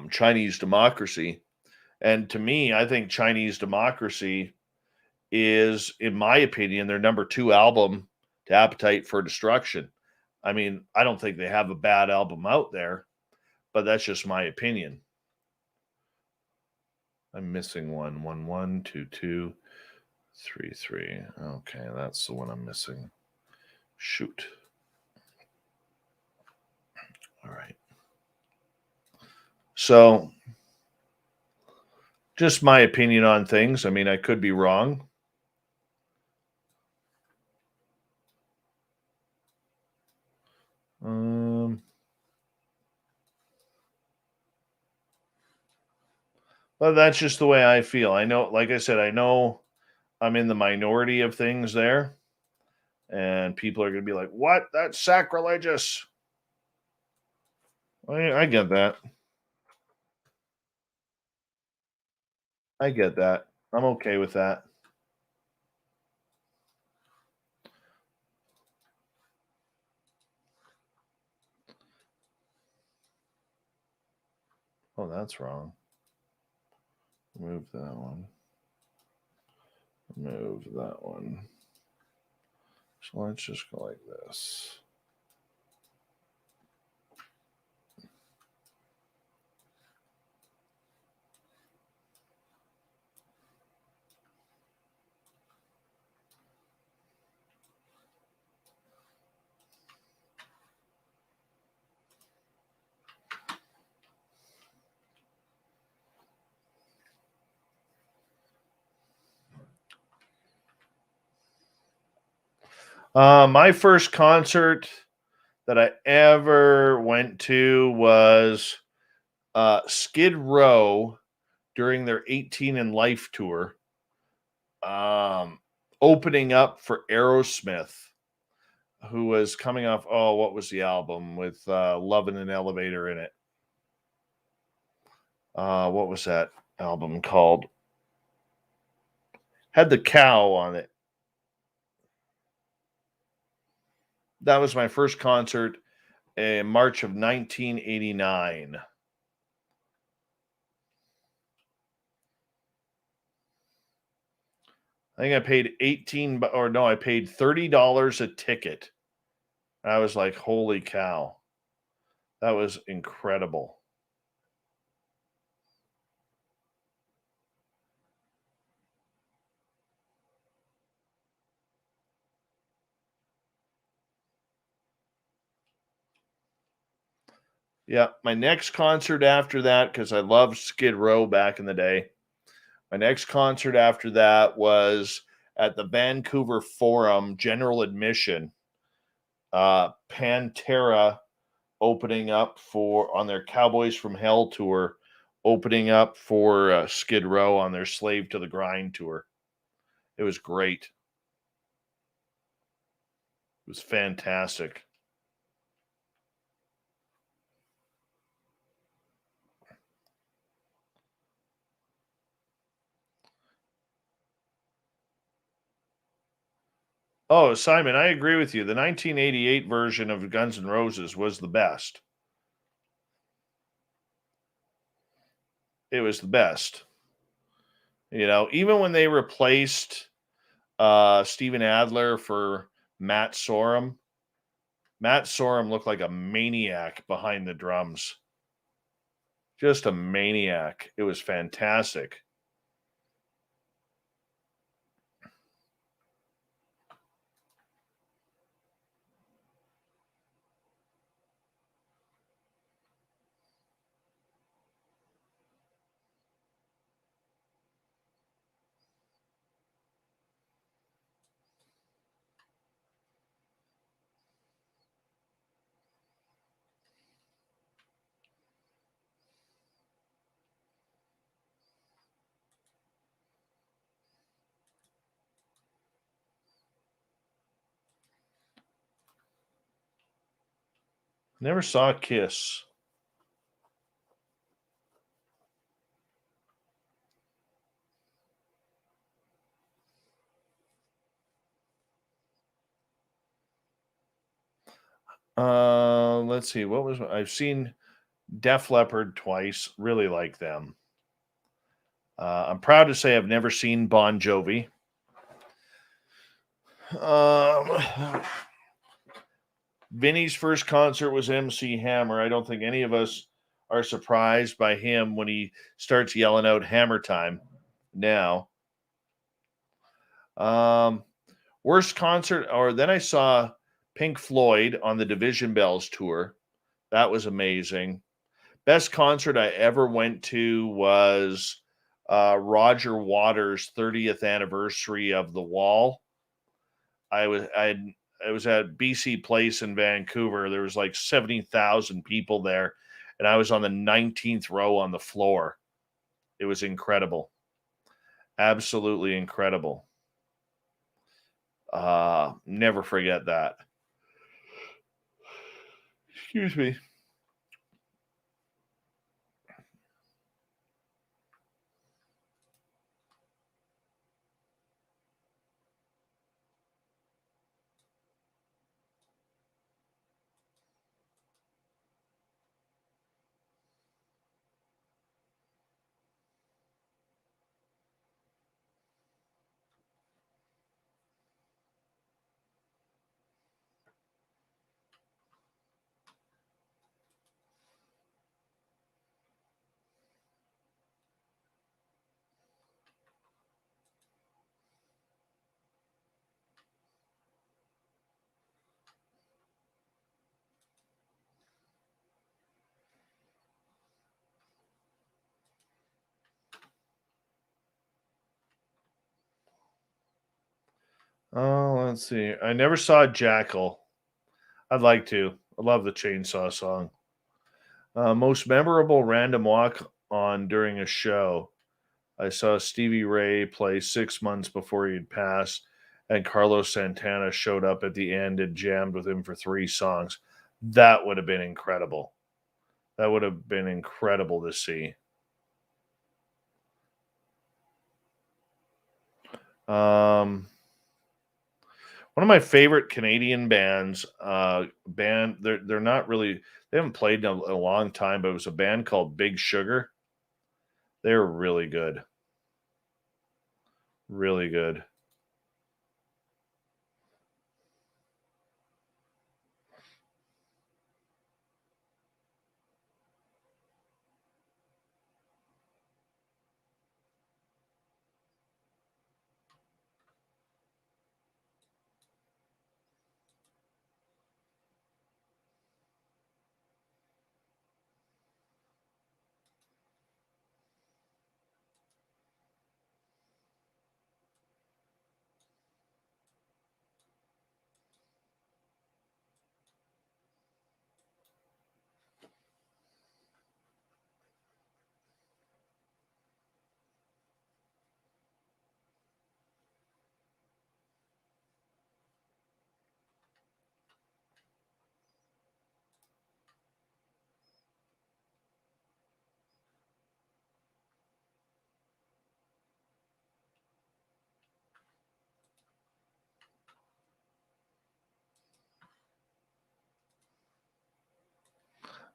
Chinese Democracy. And to me, I think Chinese Democracy is, in my opinion, their number 2 album to Appetite for Destruction. I mean, I don't think they have a bad album out there, but that's just my opinion. I'm missing one. 1 1 2 2 3 3. Okay, that's the one I'm missing. Shoot. All right. So, just my opinion on things. I mean, I could be wrong. But that's just the way I feel. I know, like I said, I know I'm in the minority of things there, and people are going to be like, "What? That's sacrilegious." I get that. I get that. I'm okay with that. Oh, that's wrong. Move that one. Move that one. So let's just go like this. My first concert that I ever went to was Skid Row during their 18 and Life tour, opening up for Aerosmith, who was coming off, what was the album with Love in an Elevator in it? What was that album called? Had the cow on it. That was my first concert in March of 1989. I think I paid I paid $30 a ticket. I was like, holy cow. That was incredible. Yeah, my next concert after that, because I loved Skid Row back in the day. My next concert after that was at the Vancouver Forum, general admission. Pantera opening up on their Cowboys from Hell tour, opening up for Skid Row on their Slave to the Grind tour. It was great. It was fantastic. Oh, Simon, I agree with you. The 1988 version of Guns N' Roses was the best. It was the best. You know, even when they replaced Steven Adler for Matt Sorum looked like a maniac behind the drums. Just a maniac. It was fantastic. Never saw Kiss. Let's see. I've seen Def Leppard twice. Really like them. I'm proud to say I've never seen Bon Jovi. Vinny's first concert was MC Hammer. I don't think any of us are surprised by him when he starts yelling out Hammer Time now. Worst concert, or then I saw Pink Floyd on the Division Bells tour. That was amazing. Best concert I ever went to was Roger Waters' 30th anniversary of The Wall. I was at BC Place in Vancouver. There was like 70,000 people there, and I was on the 19th row on the floor. It was incredible. Absolutely incredible. Never forget that. Excuse me. Oh, let's see. I never saw Jackal. I'd like to. I love the Chainsaw song. Most memorable random walk on during a show. I saw Stevie Ray play 6 months before he'd passed, and Carlos Santana showed up at the end and jammed with him for 3 songs. That would have been incredible. That would have been incredible to see. One of my favorite Canadian bands, they're not really, they haven't played in a long time, but it was a band called Big Sugar. They're really good. Really good.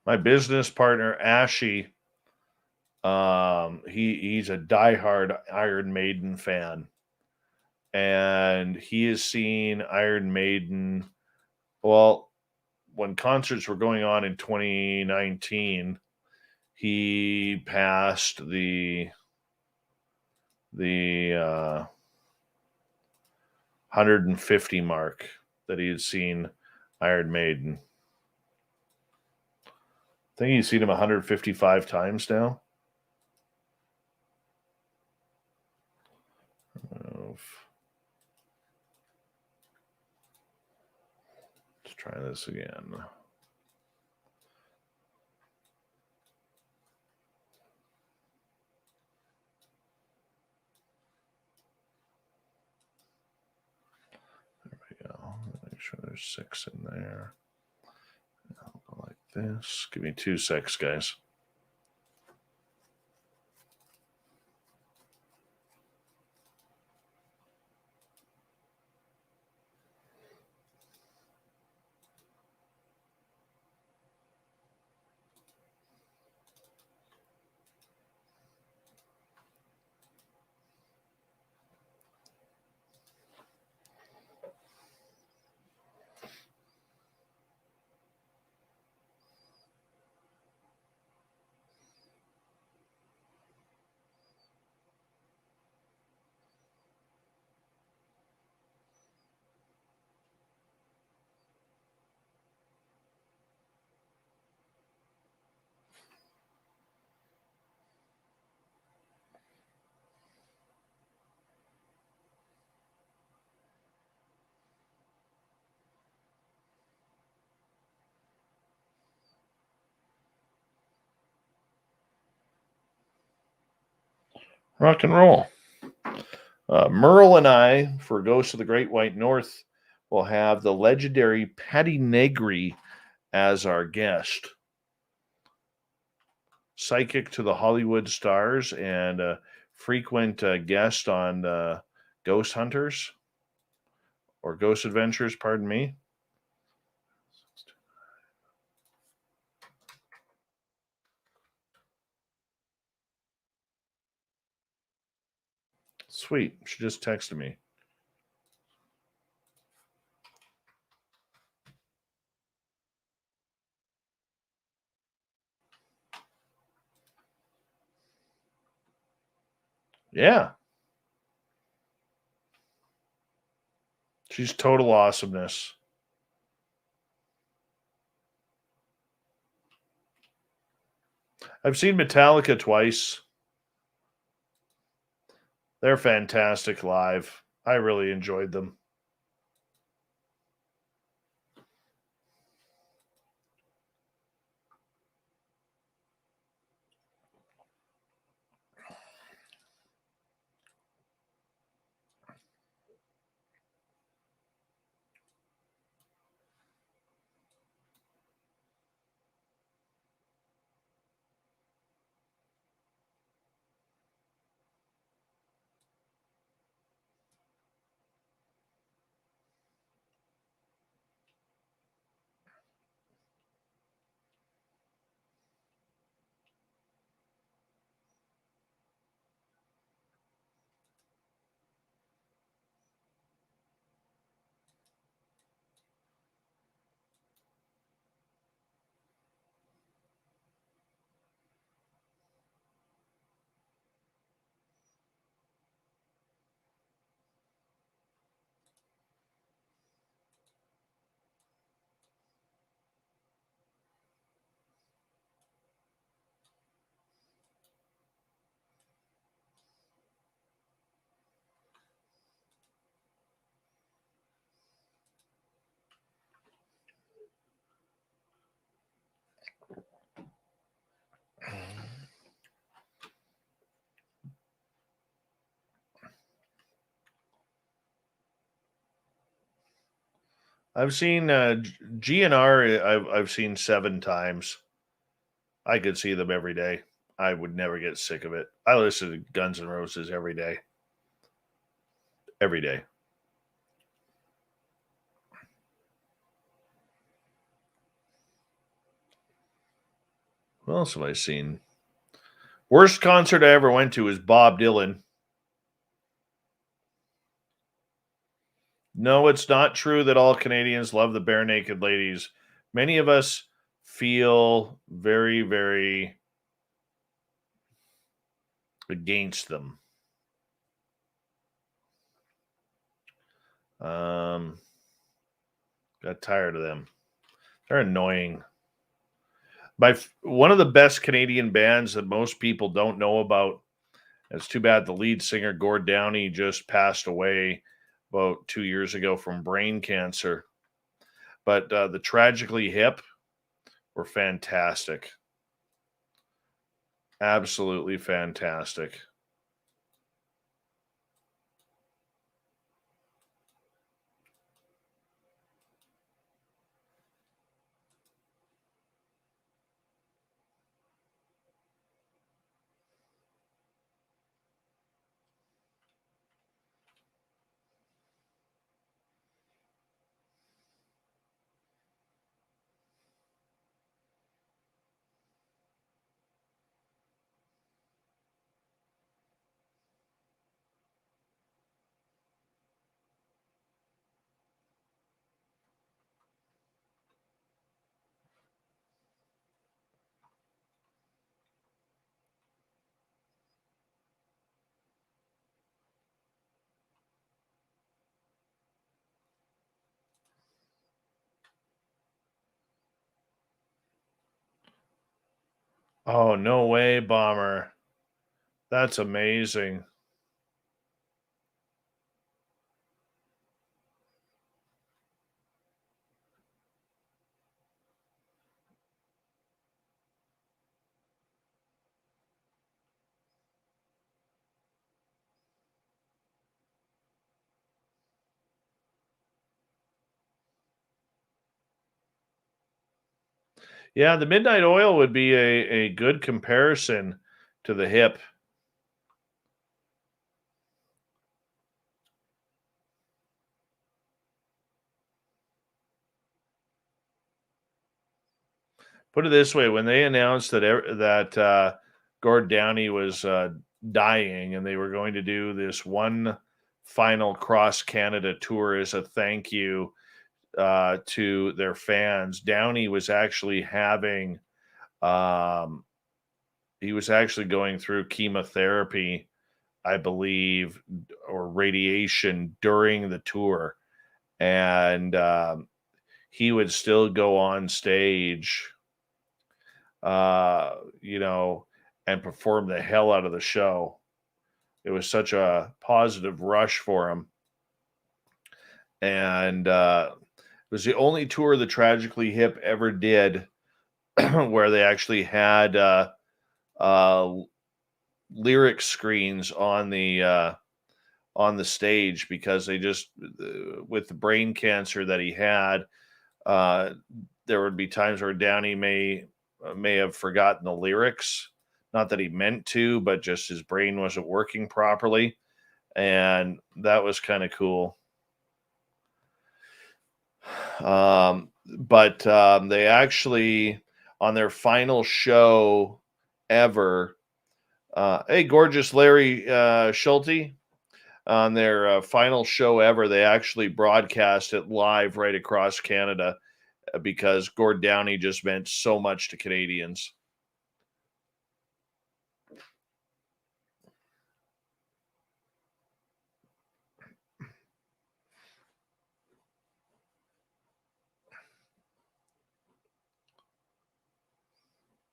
My business partner, Ashy, he's a diehard Iron Maiden fan. And he has seen Iron Maiden, well, when concerts were going on in 2019, he passed the 150 mark that he had seen Iron Maiden. I think he's seen him 155 times now. Let's try this again. There we go. Make sure there's 6 in there. I'll go like this. Give me 2 secs, guys. Rock and roll. Merle and I, for Ghosts of the Great White North, will have the legendary Patty Negri as our guest. Psychic to the Hollywood stars and a frequent guest on Ghost Hunters or Ghost Adventures, pardon me. Sweet. She just texted me. Yeah. She's total awesomeness. I've seen Metallica twice. They're fantastic live. I really enjoyed them. I've seen GNR. I've seen 7 times. I could see them every day. I would never get sick of it. I listen to Guns N' Roses every day. Every day. What else have I seen? Worst concert I ever went to was Bob Dylan. No, it's not true that all Canadians love the bare naked ladies. Many of us feel very, very against them. Got tired of them. They're annoying. One of the best Canadian bands that most people don't know about. It's too bad the lead singer Gord Downie just passed away about 2 years ago from brain cancer. But the Tragically Hip were fantastic. Absolutely fantastic. Oh, no way, Bomber. That's amazing. Yeah, the Midnight Oil would be a good comparison to the Hip. Put it this way: when they announced that Gord Downie was dying, and they were going to do this one final cross Canada tour as a thank you to their fans, Downey was actually having he was actually going through chemotherapy, I believe, or radiation during the tour, and he would still go on stage, and perform the hell out of the show. It was such a positive rush for him, and it was the only tour the Tragically Hip ever did where they actually had uh, lyric screens on the stage, because they just with the brain cancer that he had, there would be times where Downey may have forgotten the lyrics. Not that he meant to, but just his brain wasn't working properly, and that was kind of cool. But they actually, on their final show ever, hey, gorgeous Larry Schulte, on their final show ever, they actually broadcast it live right across Canada, because Gord Downie just meant so much to Canadians.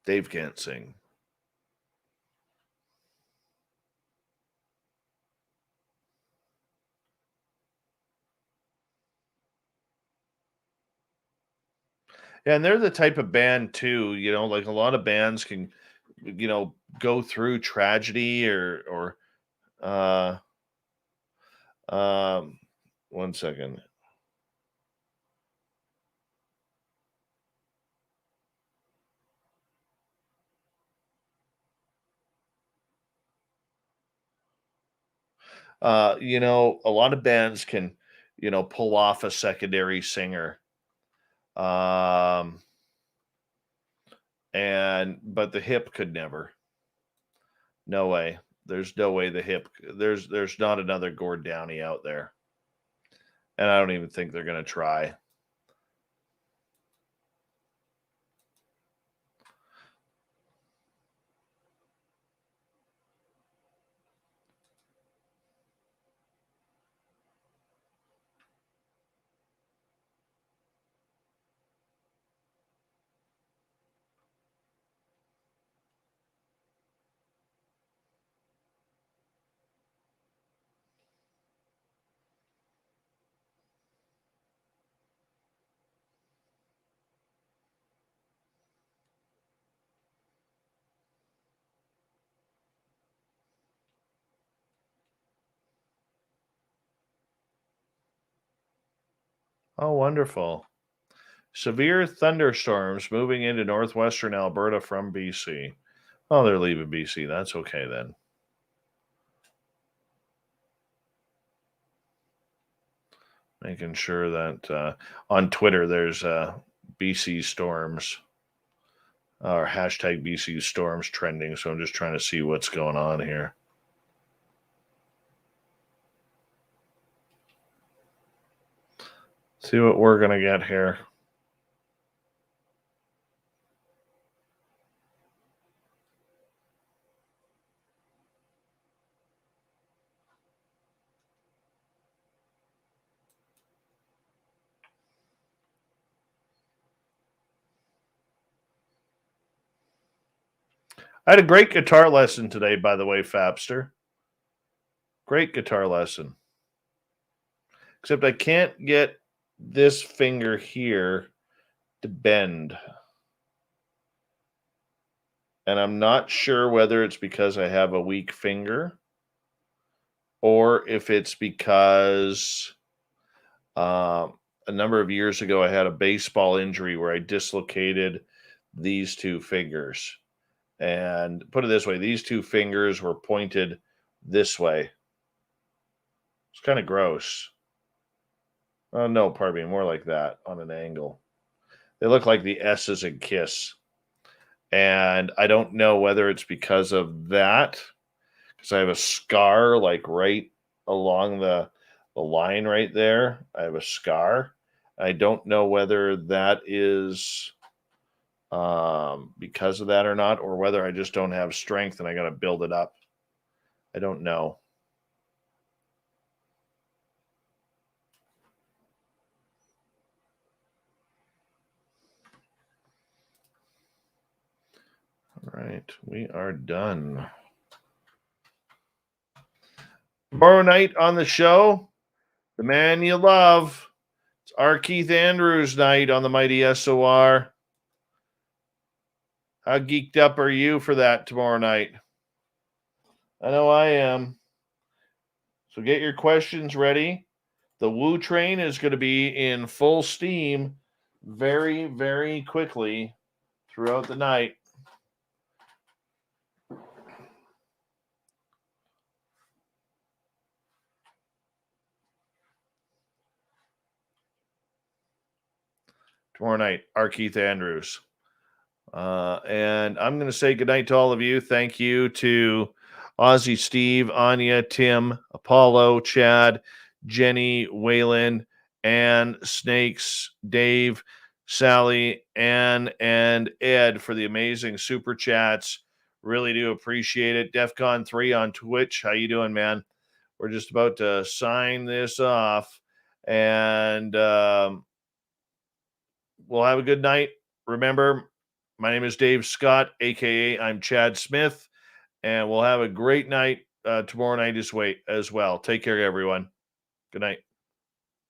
Dave can't sing. Yeah, and they're the type of band too, like a lot of bands can, go through tragedy or um 1 second. A lot of bands can, pull off a secondary singer. Um, but the hip could never. No way. There's no way the hip. There's not another Gord Downey out there, and I don't even think they're gonna try. Oh, wonderful. Severe thunderstorms moving into northwestern Alberta from BC. Oh, they're leaving BC. That's okay then. Making sure that on Twitter there's BC storms or hashtag BC storms trending. So I'm just trying to see what's going on here. See what we're going to get here. I had a great guitar lesson today, by the way, Fapster. Great guitar lesson. Except I can't get this finger here to bend. And I'm not sure whether it's because I have a weak finger or if it's because a number of years ago I had a baseball injury where I dislocated these two fingers. And put it this way, these two fingers were pointed this way. It's kind of gross. Oh, no, pardon me, more like that on an angle. They look like the S's in KISS. And I don't know whether it's because of that, because I have a scar like right along the line right there. I have a scar. I don't know whether that is because of that or not, or whether I just don't have strength and I got to build it up. I don't know. All right, we are done. Tomorrow night on the show, the man you love. It's our Keith Andrews night on the Mighty SOR. How geeked up are you for that tomorrow night? I know I am. So get your questions ready. The Woo train is going to be in full steam very, very quickly throughout the night. Tomorrow night, our Keith Andrews. And I'm going to say goodnight to all of you. Thank you to Ozzy, Steve, Anya, Tim, Apollo, Chad, Jenny, Waylon, Ann, Snakes, Dave, Sally, Ann, and Ed for the amazing super chats. Really do appreciate it. DEFCON 3 on Twitch. How you doing, man? We're just about to sign this off. And we'll have a good night. Remember, my name is Dave Scott, a.k.a. I'm Chad Smith, and we'll have a great night tomorrow night as well. Take care, everyone. Good night.